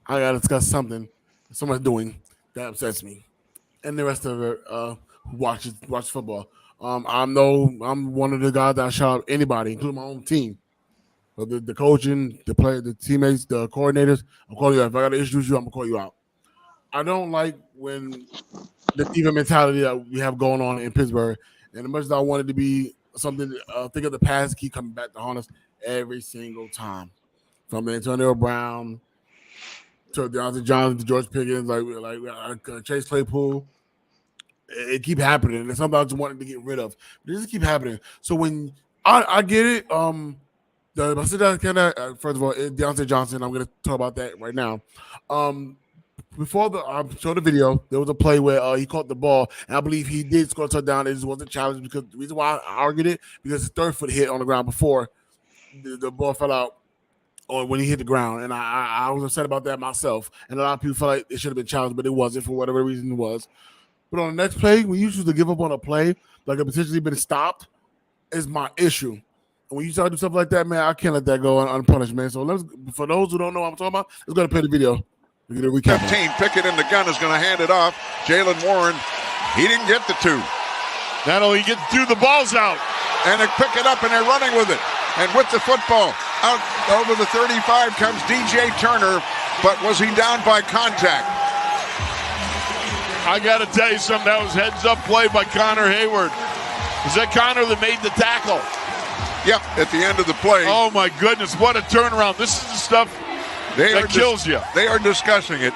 I gotta discuss something someone's doing that upsets me, and the rest of it who watch football. I'm one of the guys that shout out anybody, including my own team. So the coaching, the player, the teammates, the coordinators. I'm calling you out. If I gotta introduce you, I'm gonna call you out. I don't like when the diva mentality that we have going on in Pittsburgh, and as much as I wanted to be something, think of the past keep coming back to haunt us every single time. From Antonio Brown to Deontay Johnson to George Pickens, like Chase Claypool, it keep happening. And something I just wanted to get rid of. But it just keep happening. So when I get it, First of all, Deontay Johnson. I'm going to talk about that right now. Before I showed the video, there was a play where he caught the ball, and I believe he did score a touchdown. It just wasn't challenged because the reason why I argued it because his third foot hit on the ground before the ball fell out, or when he hit the ground, and I was upset about that myself. And a lot of people felt like it should have been challenged, but it wasn't for whatever reason it was. But on the next play, when you choose to give up on a play like it potentially been stopped, is my issue. And when you start to do stuff like that, man, I can't let that go unpunished, man. So for those who don't know what I'm talking about, let's go to play the video. We're going to recap 15, Pickett in the gun is going to hand it off. Jalen Warren, he didn't get the 2. That'll he get through the balls out. And they pick it up and they're running with it. And with the football, out over the 35 comes DJ Turner, but was he down by contact? I got to tell you something. That was heads-up play by Connor Hayward. Is that Connor that made the tackle? Yep, at the end of the play. Oh, my goodness. What a turnaround. This is the stuff that kills you. They are discussing it.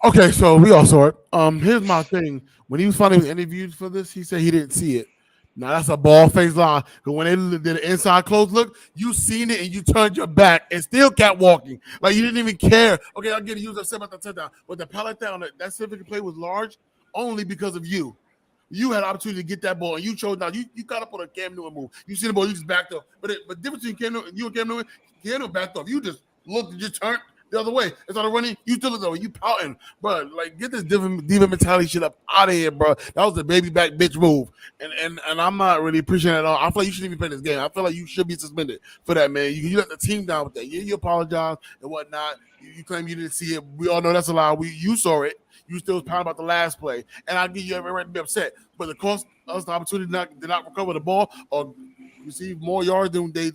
Okay, so we all saw it. Here's my thing. When he was finally interviewed for this, he said he didn't see it. Now, that's a ball-faced lie. But when they did an inside close look, you seen it and you turned your back and still kept walking. Like, you didn't even care. Okay, I'll get it. You was upset about the touchdown. But the pallet down, that specific play was large only because of you. You had an opportunity to get that ball, and you chose now. You got up on a Cam Newton move. You see the ball, you just backed up. But difference between Cam Newton, you and Cam Newton backed up. You just looked and just turned the other way. It's on running. You still look over. You pouting, bro. Like, get this diva mentality shit up out of here, bro. That was the baby back bitch move, and I'm not really appreciating it at all. I feel like you shouldn't even play this game. I feel like you should be suspended for that, man. You let the team down with that. You apologize and whatnot. You claim you didn't see it. We all know that's a lie. You saw it. You still was pounding about the last play, and I give you every right to be upset. But the cost us the opportunity to not recover the ball or receive more yards than they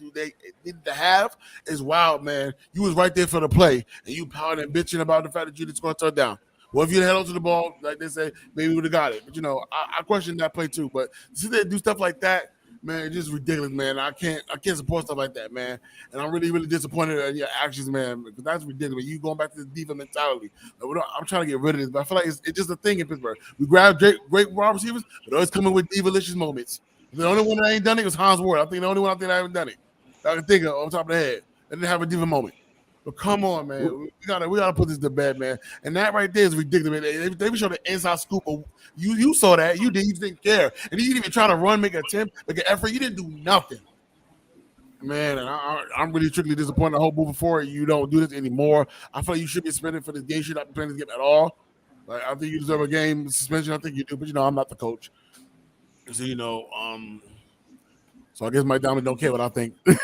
needed to have is wild, man. You was right there for the play, and you pounding and bitching about the fact that you didn't score a touchdown. Well, if you held on to the ball, like they say, maybe we would have got it. But, I question that play too. But see they do stuff like that, man, it's just ridiculous, man. I can't support stuff like that, man. And I'm really, really disappointed in your actions, man, because that's ridiculous. You going back to the diva mentality. I'm trying to get rid of this, but I feel like it's just a thing in Pittsburgh. We grab great wide receivers, but always coming with diva-licious moments. The only one that ain't done it was Hans Ward. I think the only one that haven't done it. I can think of on top of the head. They didn't have a diva moment. But come on, man. We gotta put this to bed, man. And that right there is ridiculous. Man. They showed the inside scoop. You saw that. You didn't care. And you didn't even try to run, make an attempt, make an effort. You didn't do nothing. Man, and I'm really strictly disappointed. I hope moving forward you don't do this anymore. I feel like you should be suspended for this game. You should not be playing this game at all. Like, I think you deserve a game suspension. I think you do, but I'm not the coach. So so I guess Mike Diamond don't care what I think. But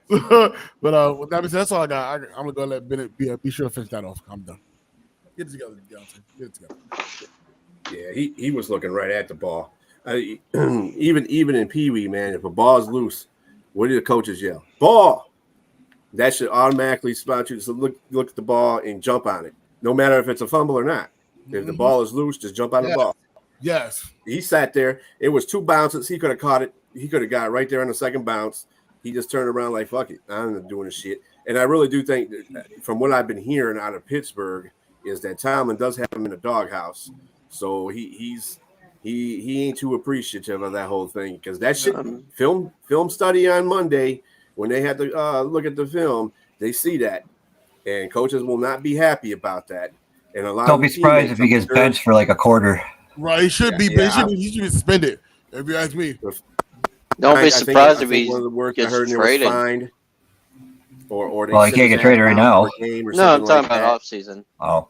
with that being said, that's all I got. I'm gonna go let Bennett be sure to finish that off. I'm done. Get it together, Johnson. Get it together. Yeah, he was looking right at the ball. Even in Pee Wee, man, if a ball's loose, what do the coaches yell? Ball. That should automatically spot you to look at the ball and jump on it, no matter if it's a fumble or not. If the ball is loose, just jump on the ball. Yes. He sat there. It was 2 bounces. He could have caught it. He could have got it right there on the second bounce. He just turned around like, fuck it. I'm not doing this shit. And I really do think that from what I've been hearing out of Pittsburgh is that Tomlin does have him in the doghouse. So he ain't too appreciative of that whole thing because that shit film study on Monday when they had to look at the film, they see that. And coaches will not be happy about that. And a lot don't be surprised if he gets benched for like a quarter. Right, he should be. He should be suspended. If you ask me, don't be surprised if he one of the words gets I heard traded. Fined, or well, he can't get traded right now. No, I'm talking about off season. Oh,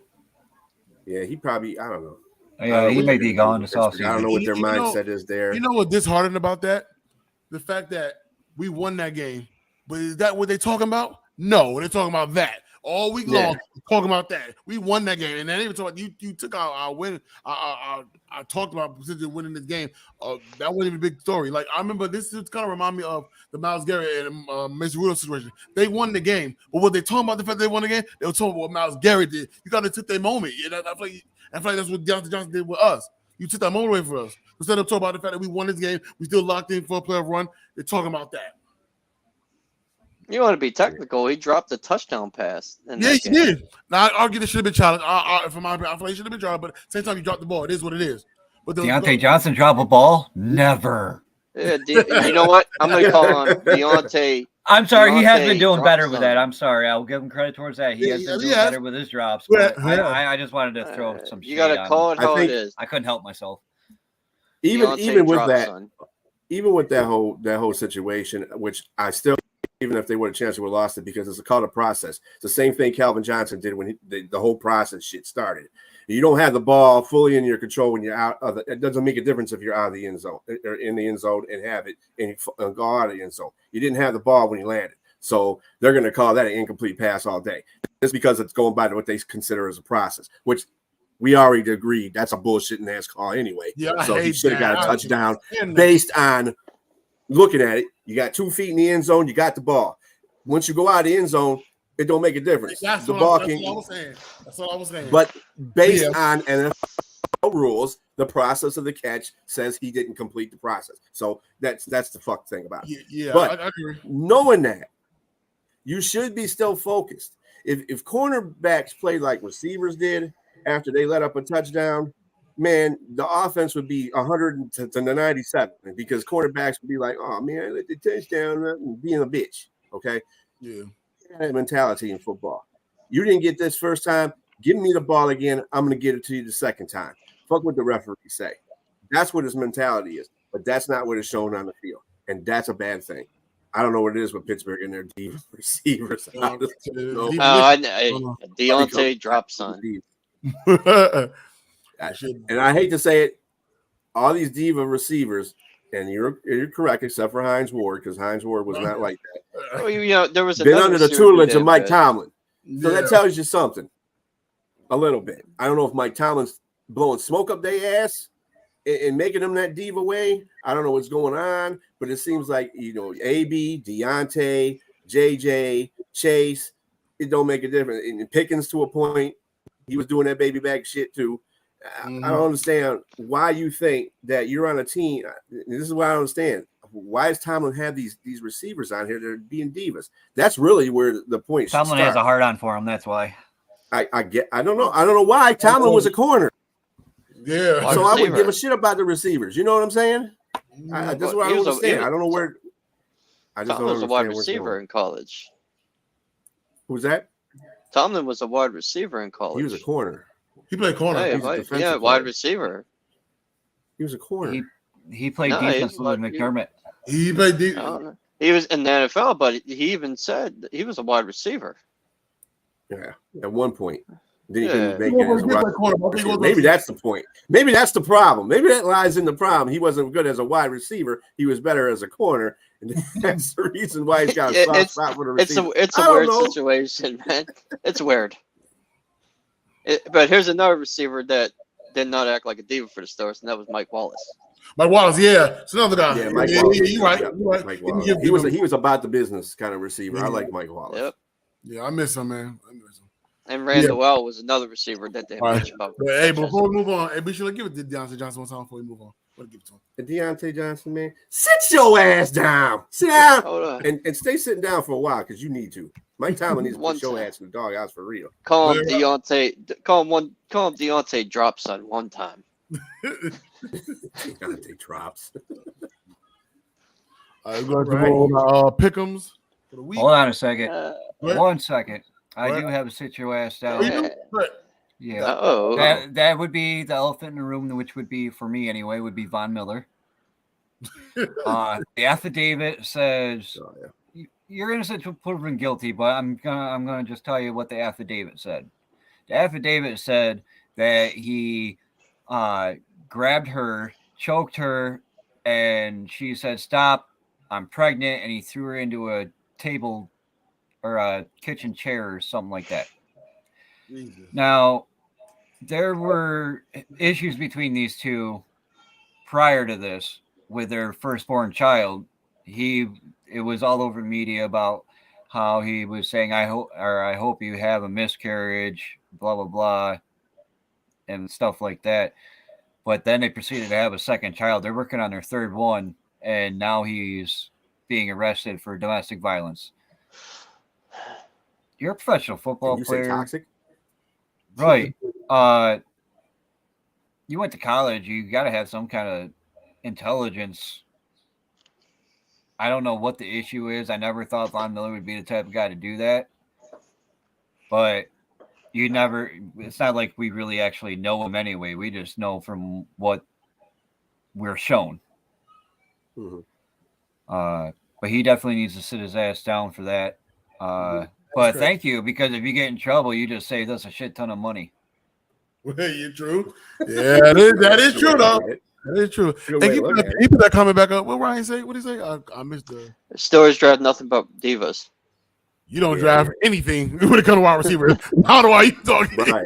yeah, he probably. I don't know. Yeah, he may be gone this offseason. I don't know what their mindset is there. You know what disheartening about that? The fact that we won that game, but is that what they're talking about? No, they're talking about that. All week long, talking about that. We won that game. And then even talking about you took our win. I talked about potentially winning this game. That wasn't even a big story. Like, I remember this kind of remind me of the Myles Garrett and Mason Rudolph situation. They won the game. But what they talking about the fact they won the game, they were talking about what Myles Garrett did. You got to take their moment. You know, I feel like that's what Deontay Johnson did with us. You took that moment away from us. Instead of talking about the fact that we won this game, we still locked in for a playoff run, they're talking about that. You want to be technical? He dropped a touchdown pass. Yeah, he did. Now, I argue this should have been challenged. For my opinion, I feel like it should have been challenged, but at the same time, you dropped the ball. It is what it is. But Deontay Johnson drop a ball? Never. Yeah, you know what? I'm going to call him Deontay. I'm sorry, he has Deontay been doing better with Dropson. that. I'm sorry. I'll give him credit towards that. He has been doing better with his drops, but I just wanted to throw some shade. You got to call it how it is. I couldn't help myself. Even with Dropson. that, even with that whole situation, which I still, even if they would have chance, they would have lost it because it's called a process. It's the same thing Calvin Johnson did when the whole process shit started. You don't have the ball fully in your control when you're out of it doesn't make a difference if you're out of the end zone or in the end zone and have it and go out of the end zone. You didn't have the ball when you landed. So they're going to call that an incomplete pass all day. Just because it's going by what they consider as a process, which we already agreed that's a bullshit ass call anyway. Yeah, so he should have got a touchdown based on looking at it. You got 2 feet in the end zone, you got the ball. Once you go out of the end zone, it don't make a difference. That's the what ball I can. was saying. That's what I was saying. But based on NFL rules, the process of the catch says he didn't complete the process. So that's the fuck thing about it. Yeah, but I agree. Knowing that, you should be still focused. If cornerbacks play like receivers did after they let up a touchdown, man, the offense would be 100 to 97 because cornerbacks would be like, oh man, I let the touchdown being a bitch. Okay. Yeah. That mentality in football. You didn't get this first time. Give me the ball again. I'm going to get it to you the second time. Fuck what the referee say. That's what his mentality is. But that's not what is shown on the field. And that's a bad thing. I don't know what it is with Pittsburgh and their deep receivers. Deontay Dropson. And I hate to say it, all these diva receivers, and you're correct, except for Hines Ward, because Hines Ward was not like that. Well, there was been under the tutelage of Mike Tomlin. So Yeah. that tells you something. A little bit. I don't know if Mike Tomlin's blowing smoke up their ass and making them that diva way. I don't know what's going on, but it seems like, AB, Deontay, JJ, Chase, it don't make a difference. And Pickens, to a point, he was doing that baby back shit too. I don't understand why you think that you're on a team. This is what I don't understand. Why does Tomlin have these receivers on here that are being divas? That's really where the point should Tomlin start. has a hard on for him. That's why. I don't know why Tomlin was a corner. Yeah. So I wouldn't give a shit about the receivers. You know what I'm saying? This is what I don't understand. I don't know where. I just Tomlin was a don't wide understand receiver in college. Who's that? Tomlin was a wide receiver in college. He was a corner. He played corner. Yeah, wide receiver. He was a corner. He played defense with McDermott. He played defense. He was in the NFL, but he even said that he was a wide receiver. Yeah, at one point. Then he Yeah. couldn't make it as a wide receiver. Maybe that's the point. Maybe that's the problem. Maybe that lies in the problem. He wasn't good as a wide receiver. He was better as a corner. And that's the reason why he's got a soft spot for the receiver. It's a weird situation, man. It's weird. But here's another receiver that did not act like a diva for the Stars, and that was Mike Wallace. Mike Wallace, yeah. It's another guy. Yeah, Mike Wallace. You're right. Yeah, You're right. Mike Wallace. He was about the business kind of receiver. I like Mike Wallace. Yep. Yeah, I miss him, man. I miss him. And Randall Well was another receiver that they mentioned about. But, hey, before we move on, hey, be sure to give it to Deontay Johnson one time before we move on. Give it to him. Deontay Johnson, man, sit your ass down. Sit down and stay sitting down for a while because you need to. Mike Tomlin needs to put your ass in the doghouse for real. Call him Deontay. Call him Deontay Dropson one time. Deontay drops. We're going to go on Pick'ems for the week. Hold on a second. 1 second. I do have a situation down. Yeah. That would be the elephant in the room, which would be, for me anyway, would be Von Miller. The affidavit says you're innocent until proven guilty, but I'm gonna just tell you what the affidavit said. The affidavit said that he grabbed her, choked her, and she said, "Stop, I'm pregnant," and he threw her into a table or a kitchen chair or something like that. Jesus. Now, there were issues between these two prior to this with their firstborn child. It was all over the media about how he was saying, I hope you have a miscarriage, blah, blah, blah, and stuff like that. But then they proceeded to have a second child. They're working on their third one, and now he's being arrested for domestic violence. You're a professional football player. Say toxic? Right. You went to college. You got to have some kind of intelligence I don't know what the issue is. I never thought Von Miller would be the type of guy to do that. But it's not like we really actually know him anyway. We just know from what we're shown. Mm-hmm. But he definitely needs to sit his ass down for that. But thank you, because if you get in trouble, you just saved us a shit ton of money. You're true. Yeah, that is true, though. That is true. Hey, you put that comment back up. What Ryan say? What did he say? I missed the. Steelers draft nothing but divas. You don't draft anything when it comes to wide receiver. How do I talking? Right.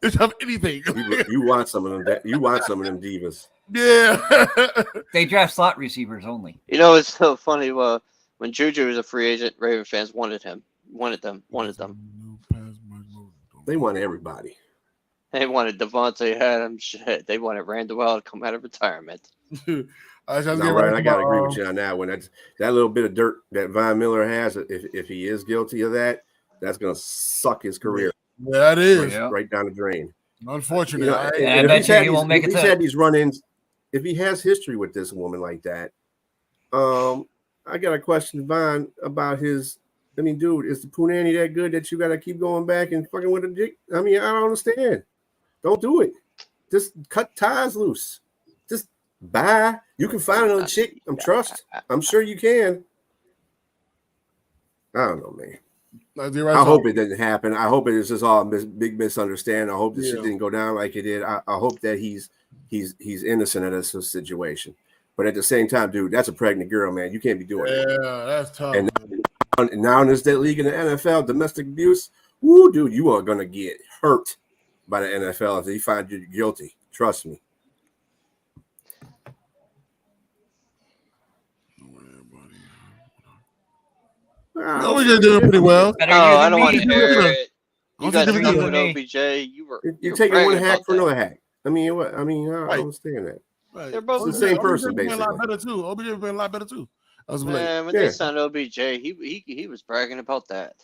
You draft anything. You want some of them. You want some of them divas. Yeah. They draft slot receivers only. You know, it's so funny. When Juju was a free agent, Raven fans wanted him. Wanted them. They want everybody. They wanted Devontae Adams. Shit. They wanted Randall to come out of retirement. Right, I got to agree with you on that one. That little bit of dirt that Von Miller has, if he is guilty of that, that's going to suck his career. Yeah, that is right down the drain. Unfortunately, I bet you he won't make it. If he's had these run-ins, if he has history with this woman like that, I got to question Von about his. I mean, dude, is the punani that good that you got to keep going back and fucking with a dick? I mean, I don't understand. Don't do it. Just cut ties loose. Just bye. You can find another chick. I'm sure you can. I don't know, man. I hope it didn't happen. I hope it is just all a big misunderstanding. I hope this shit didn't go down like it did. I hope that he's innocent of this situation. But at the same time, dude, that's a pregnant girl, man. You can't be doing that. Yeah, that's tough. And now in this league in the NFL, domestic abuse, woo, dude, you are gonna get hurt by the NFL if they find you guilty. Trust me. No, we're doing pretty well. I don't want to hear it. You guys think stuck you're with doing OBJ. You're taking one hack for another hack. I mean, what? I mean, I don't understand that. Right. They're both the same person, been basically. A lot better too. OBJ been a lot better too. Man, when they signed OBJ, he was bragging about that.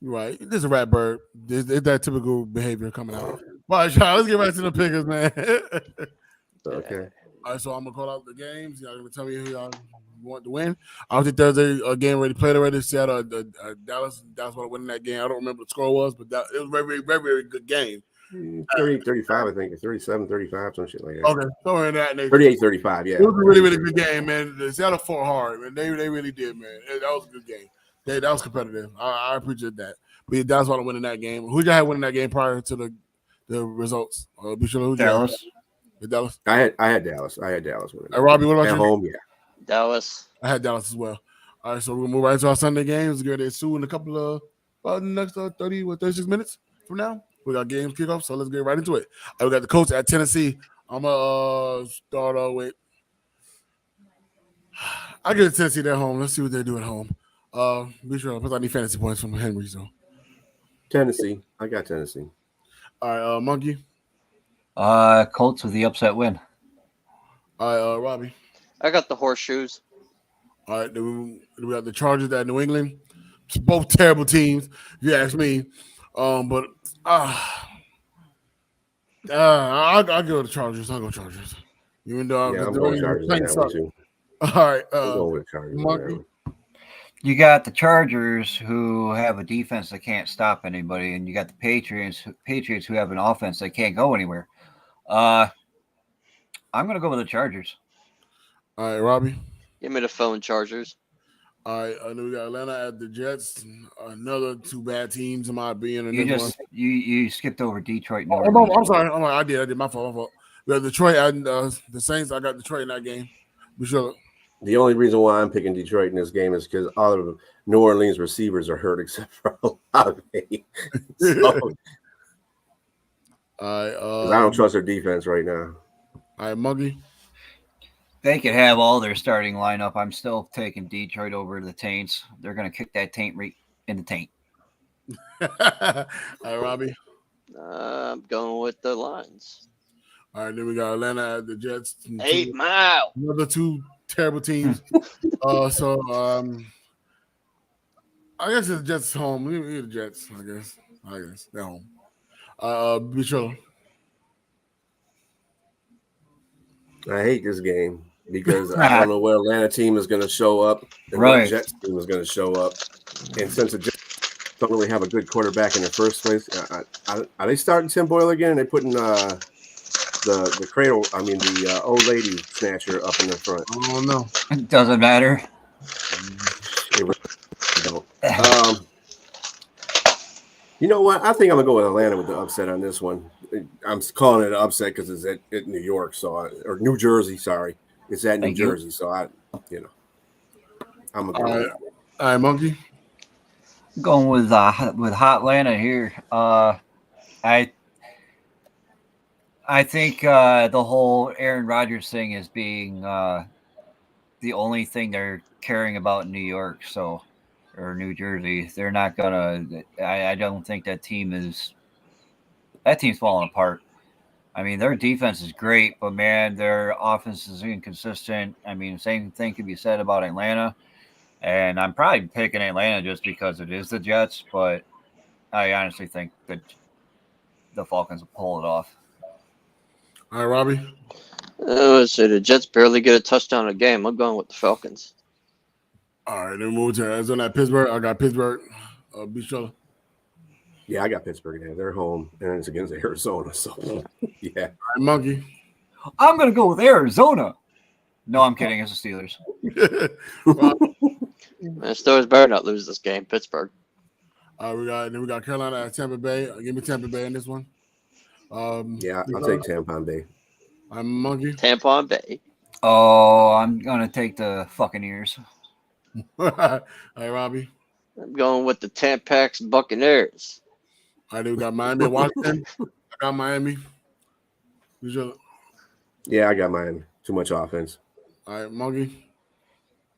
Right. This is a rat bird. There's that typical behavior coming out. All right, Sean, let's get back to the pickers, man. Okay. All right, so I'm gonna call out the games. Y'all gonna tell me who y'all want to win. Obviously, Thursday game already played already. Seattle, Dallas want to win that game. I don't remember what the score was, but it was a very, very, very good game. 38-35, I think. 37-35, some shit like that. Okay, somewhere in that. 38-35, yeah. It was a really, really good game, man. Seattle fought hard, man. They really did, man. That was a good game. That was competitive. I appreciate that. But Dallas want to win in that game. Who y'all had winning that game prior to the results? Be sure who Dallas. Dallas. I had Dallas. Winning. Robbie, what about you? At home, yeah. Dallas. I had Dallas as well. All right, so we're gonna move right into our Sunday games. We're gonna sue in a couple of the next 36 minutes from now. We got games kick off, so let's get right into it. We got the Colts at Tennessee. I'm gonna start off with. I get Tennessee at home. Let's see what they do at home. Be sure because I need fantasy points from Henry. So Tennessee, I got Tennessee. All right, Monkey. Colts with the upset win. All right, Robbie. I got the horseshoes. All right, we got the Chargers at New England. It's both terrible teams, if you ask me. But I'll go to Chargers. I'll go Chargers. Even though I'm going Chargers on that one too. All right, I'm going with Chargers. Monkey. You got the Chargers who have a defense that can't stop anybody, and you got the Patriots who have an offense that can't go anywhere. I'm going to go with the Chargers. All right, Robbie. Give me the phone, Chargers. All right, I know we got Atlanta at the Jets. Another two bad teams in my opinion. You skipped over Detroit. I'm sorry. I did. My fault. We got Detroit and the Saints. I got Detroit in that game. Be sure. The only reason why I'm picking Detroit in this game is because all of the New Orleans receivers are hurt except for Olave. So, I don't trust their defense right now. All right, Muggy. They could have all their starting lineup. I'm still taking Detroit over the Taints. They're going to kick that taint right in the taint. All right, Robbie. I'm going with the Lions. All right, then we got Atlanta at the Jets. 8 Mile. Another two terrible teams. I guess the Jets home. We need the Jets. I guess they're home. Be sure. I hate this game. because I don't know where Atlanta team is going to show up and what Jets team is going to show up. And since the Jets don't really have a good quarterback in the first place, are they starting Tim Boyle again? They putting the cradle, the old lady snatcher up in the front. Oh no, it doesn't matter. It really don't. You know what? I think I'm gonna go with Atlanta with the upset on this one. I'm calling it an upset because it's at New York, or New Jersey. Sorry, it's at New Jersey. So I'm gonna go with that. All right, Monkey. Going with Hotlanta here. I think the whole Aaron Rodgers thing is being the only thing they're caring about in New York, or New Jersey. They're not gonna. I don't think that team's falling apart. I mean, their defense is great, but man, their offense is inconsistent. I mean, same thing could be said about Atlanta. And I'm probably picking Atlanta just because it is the Jets, but I honestly think that the Falcons will pull it off. All right, Robbie. So the Jets barely get a touchdown a game. I'm going with the Falcons. All right, then move to Arizona at Pittsburgh. I got Pittsburgh. Bishola. Yeah, I got Pittsburgh there. They're home, and it's against Arizona. So, yeah. All right, Monkey. I'm going to go with Arizona. No, I'm kidding. It's the Steelers. Man, Steelers better not lose this game. Pittsburgh. We got Carolina at Tampa Bay. Give me Tampa Bay in this one. Yeah, I'll take Tampa Bay. I'm Monkey. Tampa Bay. Oh, I'm going to take the fucking ears. All right, Robbie. I'm going with the Tampax Buccaneers. All right, we got Miami and Washington. I got Miami. Yeah, I got Miami. Too much offense. All right, Monkey.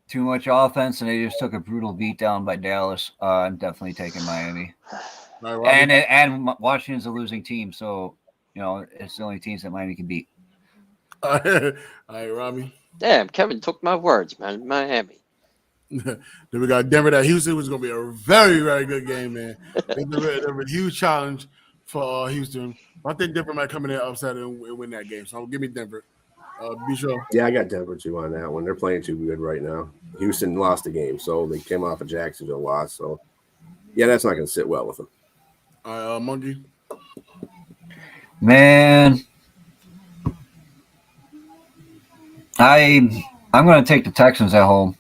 Too much offense, and they just took a brutal beat down by Dallas. I'm definitely taking Miami. All right, and Washington's a losing team, so it's the only teams that Miami can beat. All right, Robbie. Damn, Kevin took my words, man. Miami. Then we got Denver at Houston, which is going to be a very, very good game, man. It's a huge challenge for Houston. I think Denver might come in there upset and win that game. So give me Denver. Be sure. Yeah, I got Denver too on that one. They're playing too good right now. Houston lost the game, so they came off a Jacksonville loss. So, yeah, that's not going to sit well with them. All right, Monkey. Man, I'm going to take the Texans at home.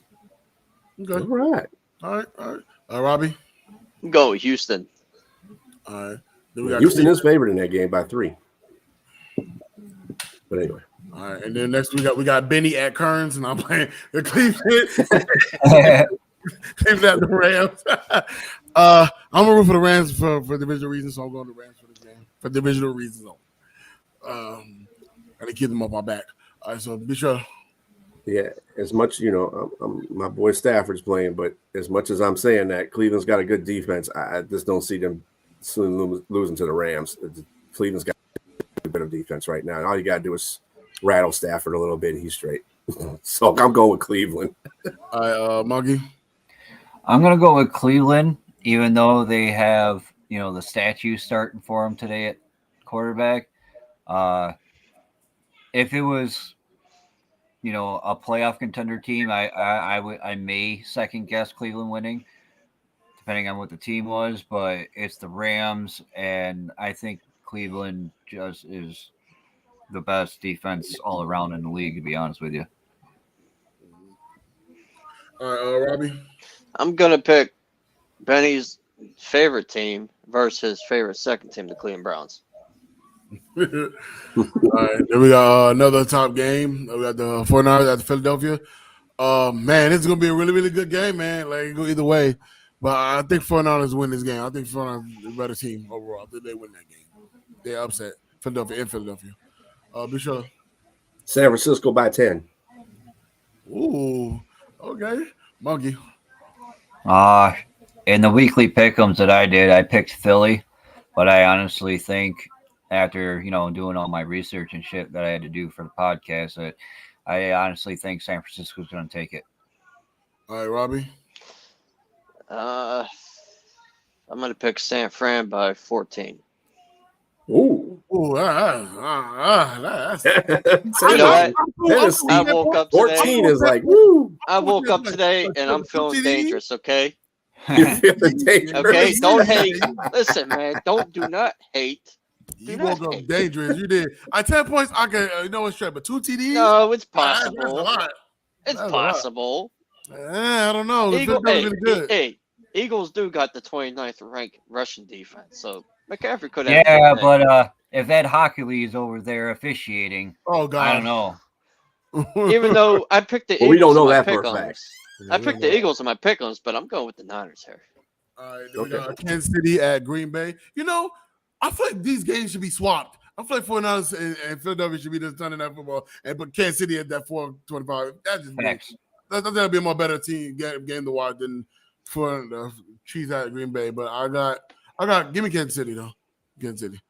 Okay. All right. Robbie. Go Houston. All right. Houston is favored in that game by 3. But anyway. All right, and then next we got Benny at Kearns, and I'm playing the Cleveland. Cleveland at the Rams. I'm gonna root for the Rams for divisional reasons, so I'm going to the Rams for this game for divisional reasons. Gotta keep them up my back. All right, so be sure. Yeah, as much my boy Stafford's playing, but as much as I'm saying that Cleveland's got a good defense, I just don't see them losing to the Rams. Cleveland's got a bit of defense right now, and all you got to do is rattle Stafford a little bit, and he's straight. So I'm going with Cleveland. All right, Muggy. I'm going to go with Cleveland, even though they have, the statue starting for them today at quarterback. If it was, a playoff contender team, I may second guess Cleveland winning, depending on what the team was. But it's the Rams, and I think Cleveland just is the best defense all around in the league, to be honest with you. All right, Robbie. I'm gonna pick Benny's favorite team versus his favorite second team, the Cleveland Browns. All right, then we got another top game. We got the 49ers at Philadelphia. Man, this is gonna be a really, really good game, man. Like, it go either way, but I think 49ers win this game. I think 49ers is a better team overall. I think they win that game. They upset Philadelphia in Philadelphia. Be sure. San Francisco by 10. Ooh, okay, Monkey. In the weekly pick'ems that I did, I picked Philly, but I honestly think after doing all my research and shit that I had to do for the podcast, that I honestly think San Francisco's going to take it. All right, Robbie. I'm going to pick San Fran by 14. Ooh. Oh, that's You know what? I woke up 14 today. is like, woo. I woke up today and I'm feeling dangerous. Okay. You feeling dangerous? Okay. Don't hate. Listen, man. Do not hate. You woke up dangerous. You did. 10 points. I can. You know what's straight, but 2 TDs. No, it's That's a possible. lot. It's possible. I don't know. Eagles do got the 29th ranked rushing defense, so McCaffrey could have. Yeah, but if Ed Hockley is over there officiating, oh God, I don't know. Even though I picked the Eagles, we don't know in my that for a fact. I picked the Eagles in my pick'ems, but I'm going with the Niners here. All right, we got Kansas City at Green Bay. You know, I feel like these games should be swapped. I feel like 49ers and Philadelphia should be just Sunday Night Football and put Kansas City at that 425. That'll be a more better team game to watch than for the Chiefs at Green Bay. But I got give me Kansas City though. Kansas City.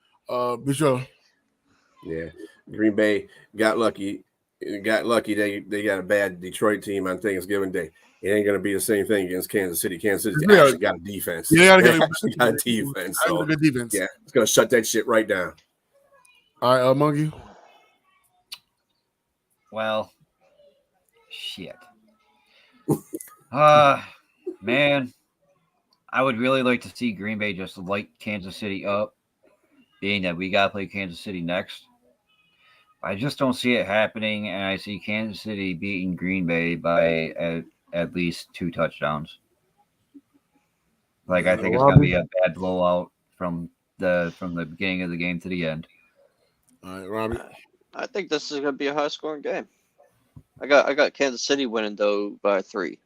Be sure. Yeah, Green Bay got lucky. They got a bad Detroit team on Thanksgiving Day. It ain't gonna be the same thing against Kansas City. Kansas City actually got a defense. Yeah, they actually got a defense. So good defense. Yeah, it's gonna shut that shit right down. All right, Monkey. Well, shit. Man, I would really like to see Green Bay just light Kansas City up, being that we got to play Kansas City next. I just don't see it happening, and I see Kansas City beating Green Bay by at least 2 touchdowns. I think it's going to be a bad blowout from the beginning of the game to the end. All right, Robbie. I think this is going to be a high-scoring game. I got Kansas City winning though by 3.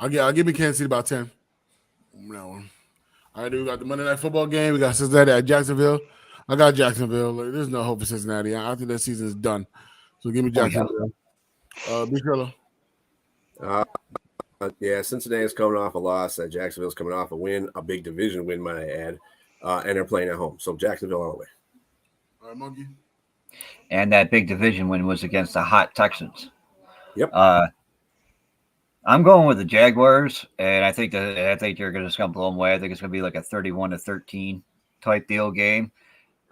I'll give me Kansas City about 10. That one. All right, we got the Monday Night Football game. We got Cincinnati at Jacksonville. I got Jacksonville. There's no hope for Cincinnati. I think that season is done. So give me Jacksonville. Be sure. Yeah, Cincinnati's coming off a loss. Jacksonville's coming off a win, a big division win, might I add. And they're playing at home. So Jacksonville all the way. All right, Monkey. And that big division win was against the hot Texans. Yep. I'm going with the Jaguars, and I think they're just going to blow them away. I think it's going to be like a 31-13 type deal game.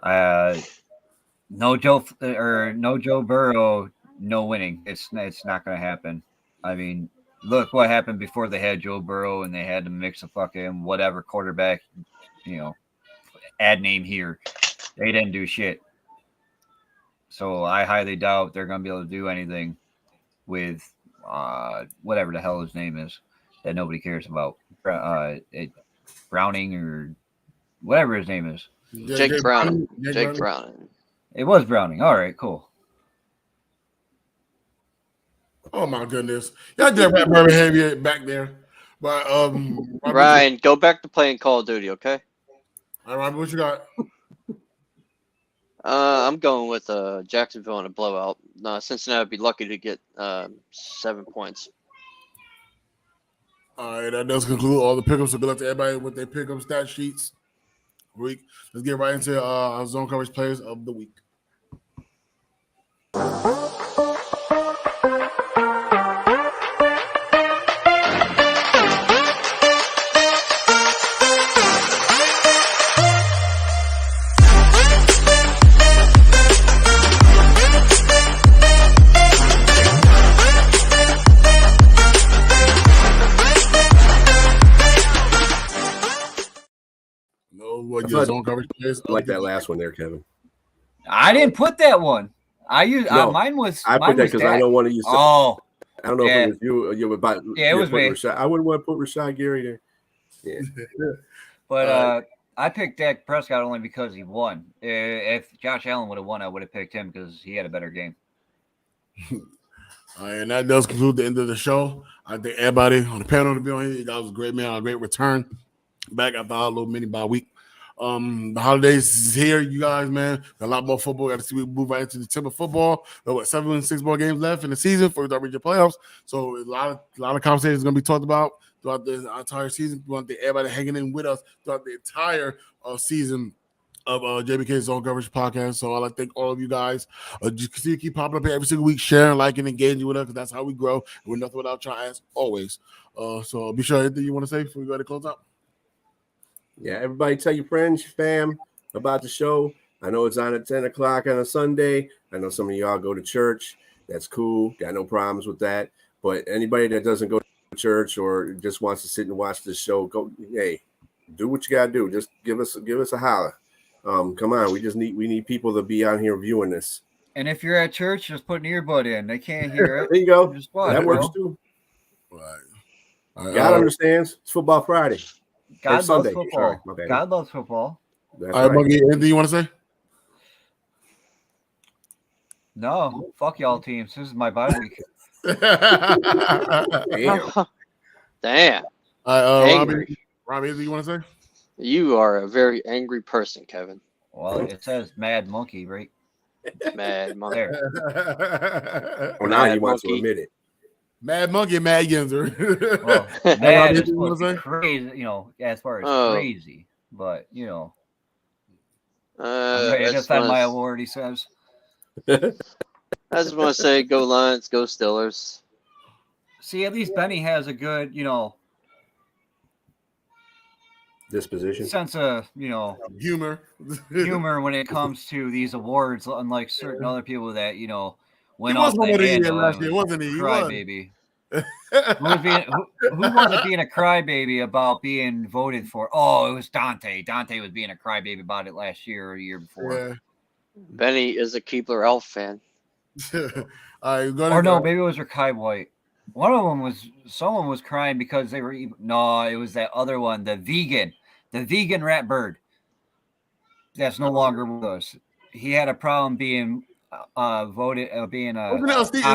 No Joe Burrow, no winning. It's not going to happen. I mean, look what happened before they had Joe Burrow and they had to mix a fucking whatever quarterback, ad name here. They didn't do shit. So I highly doubt they're going to be able to do anything with whatever the hell his name is that nobody cares about. Browning or whatever his name is. Jake Browning. Jake Browning. It was Browning. All right, cool. Oh my goodness. Y'all did that rap behavior back there. But Ryan, go back to playing Call of Duty, okay? All right, what you got? I'm going with Jacksonville in a blowout. Cincinnati would be lucky to get 7 points. All right, that does conclude all the pickups. So good luck to everybody with their pickup stat sheets. Week. Let's get right into our zone coverage players of the week. Zone coverage players. I like that last one there, Kevin. I didn't put that one. Mine was. I put that because I don't want to use. Oh, I don't know if it was you. You about. Yeah, it was me. Rashad. I wouldn't want to put Rashad Gary there. Yeah. But I picked Dak Prescott only because he won. If Josh Allen would have won, I would have picked him because he had a better game. And that does conclude the end of the show. I thank everybody on the panel to be on here. You guys was a great man, a great return. Back after our little mini bye week. The holidays is here, you guys, man. A lot more football. Got to see we move right into the December football. There were 7 and 6 more games left in the season for the regional playoffs. So a lot of conversations going to be talked about throughout the entire season. We want everybody hanging in with us throughout the entire season of Jbk Zone Coverage Podcast. So I'd like to thank all of you guys. You can see you keep popping up here every single week, sharing, liking, engaging with us, because that's how we grow. We're nothing without y'all, as always. So be sure anything you want to say before we go to close out. Yeah, everybody tell your friends, your fam, about the show. I know it's on at 10 o'clock on a Sunday. I know some of y'all go to church. That's cool. Got no problems with that. But anybody that doesn't go to church or just wants to sit and watch this show, hey, do what you gotta do. Just give us a holler. Come on, we need people to be out here viewing this. And if you're at church, just put an earbud in. They can't hear it. There you go. Just watch, that works too. Right. God understands. It's Football Friday. God loves Sunday. football. Sorry, my bad. God loves football. That's all right, Monkey, anything you want to say? No, fuck y'all teams. This is my bye week. Damn. Robbie, anything you want to say? You are a very angry person, Kevin. Well, it says Mad Monkey, right? Mad Monkey. Well, now he wants to admit it. Mad Monkey and Mad Genzer. Well, Mad is supposed to be crazy, as far as crazy. But, I'm ready to defend my award, he says. I just want to say, go Lions, go Steelers. See, at least Benny has a good, disposition, sense of, humor when it comes to these awards, unlike certain other people that, went he was off one the of the year handle last year, wasn't he? Crybaby. Who wasn't being a crybaby about being voted for? Oh, it was Dante. Dante was being a crybaby about it last year or the year before. Yeah. Benny is a Keebler Elf fan. Or no, maybe it was Rakai White. One of them someone was crying because they were. No, it was that other one, the vegan rat bird. That's no longer with us. He had a problem being voted being a. It was Steve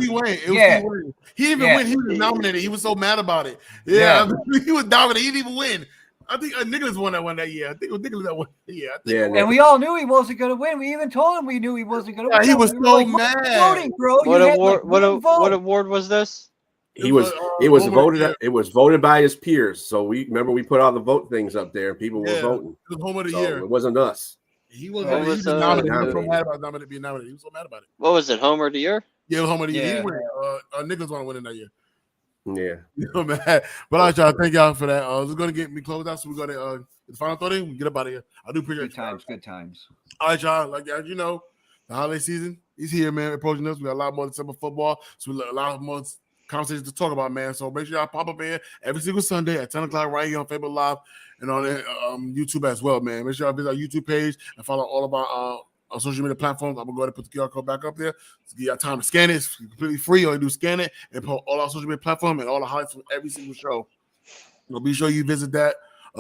Wayne. Yeah. Steve Wayne. He even win. He was nominated. He was so mad about it. Yeah. He was dominated. He didn't even win. I think Nicholas won that year. I think it was Nicholas that won. Yeah. And we all knew he wasn't going to win. We even told him we knew he wasn't going to win. He was so mad. Voting, bro. What award was this? It was voted by his peers. So we put all the vote things up there. People were voting. It was Home of the Year. It wasn't us. He was nominated. He was so mad about being nominated. He was so mad about it. What was it? Homer of the Year? Yeah, it was Homer of the Year. He won. Nicholas won winning that year. Yeah. Man. But all right, y'all. Thank y'all for that. This is going to get me closed out. So we're going to the final thought in. We get up out of here. I do appreciate good times. All right, y'all. Like, as you know, the holiday season is here, man. Approaching us. We got a lot more December football. So we got a lot more conversations to talk about, man. So make sure y'all pop up here every single Sunday at 10 o'clock right here on Facebook Live and on YouTube as well, man. Make sure y'all visit our YouTube page and follow all of our social media platforms. I'm going to go ahead and put the QR code back up there. So give y'all time to scan it. It's completely free. All you do is scan it and put all our social media platforms and all the highlights from every single show. So be sure you visit that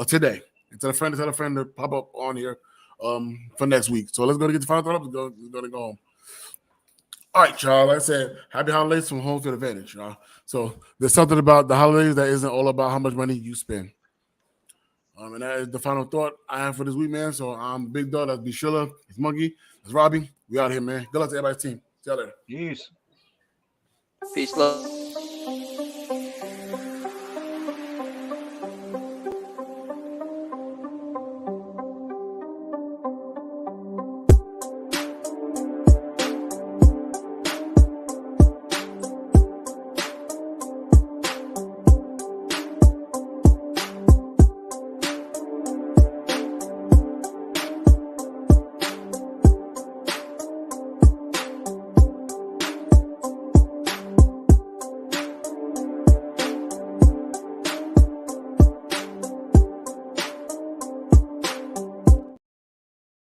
today. And tell a friend to pop up on here for next week. So let's go to get the final thought up. Let's go home. All right, y'all. Like I said, happy holidays from home to advantage, y'all. So there's something about the holidays that isn't all about how much money you spend. And that is the final thought I have for this week, man. So I'm Big Dog. That's B. Shilla. It's Monkey. It's Robbie. We out here, man. Good luck to everybody's team. See y'all later. Peace. Peace, love.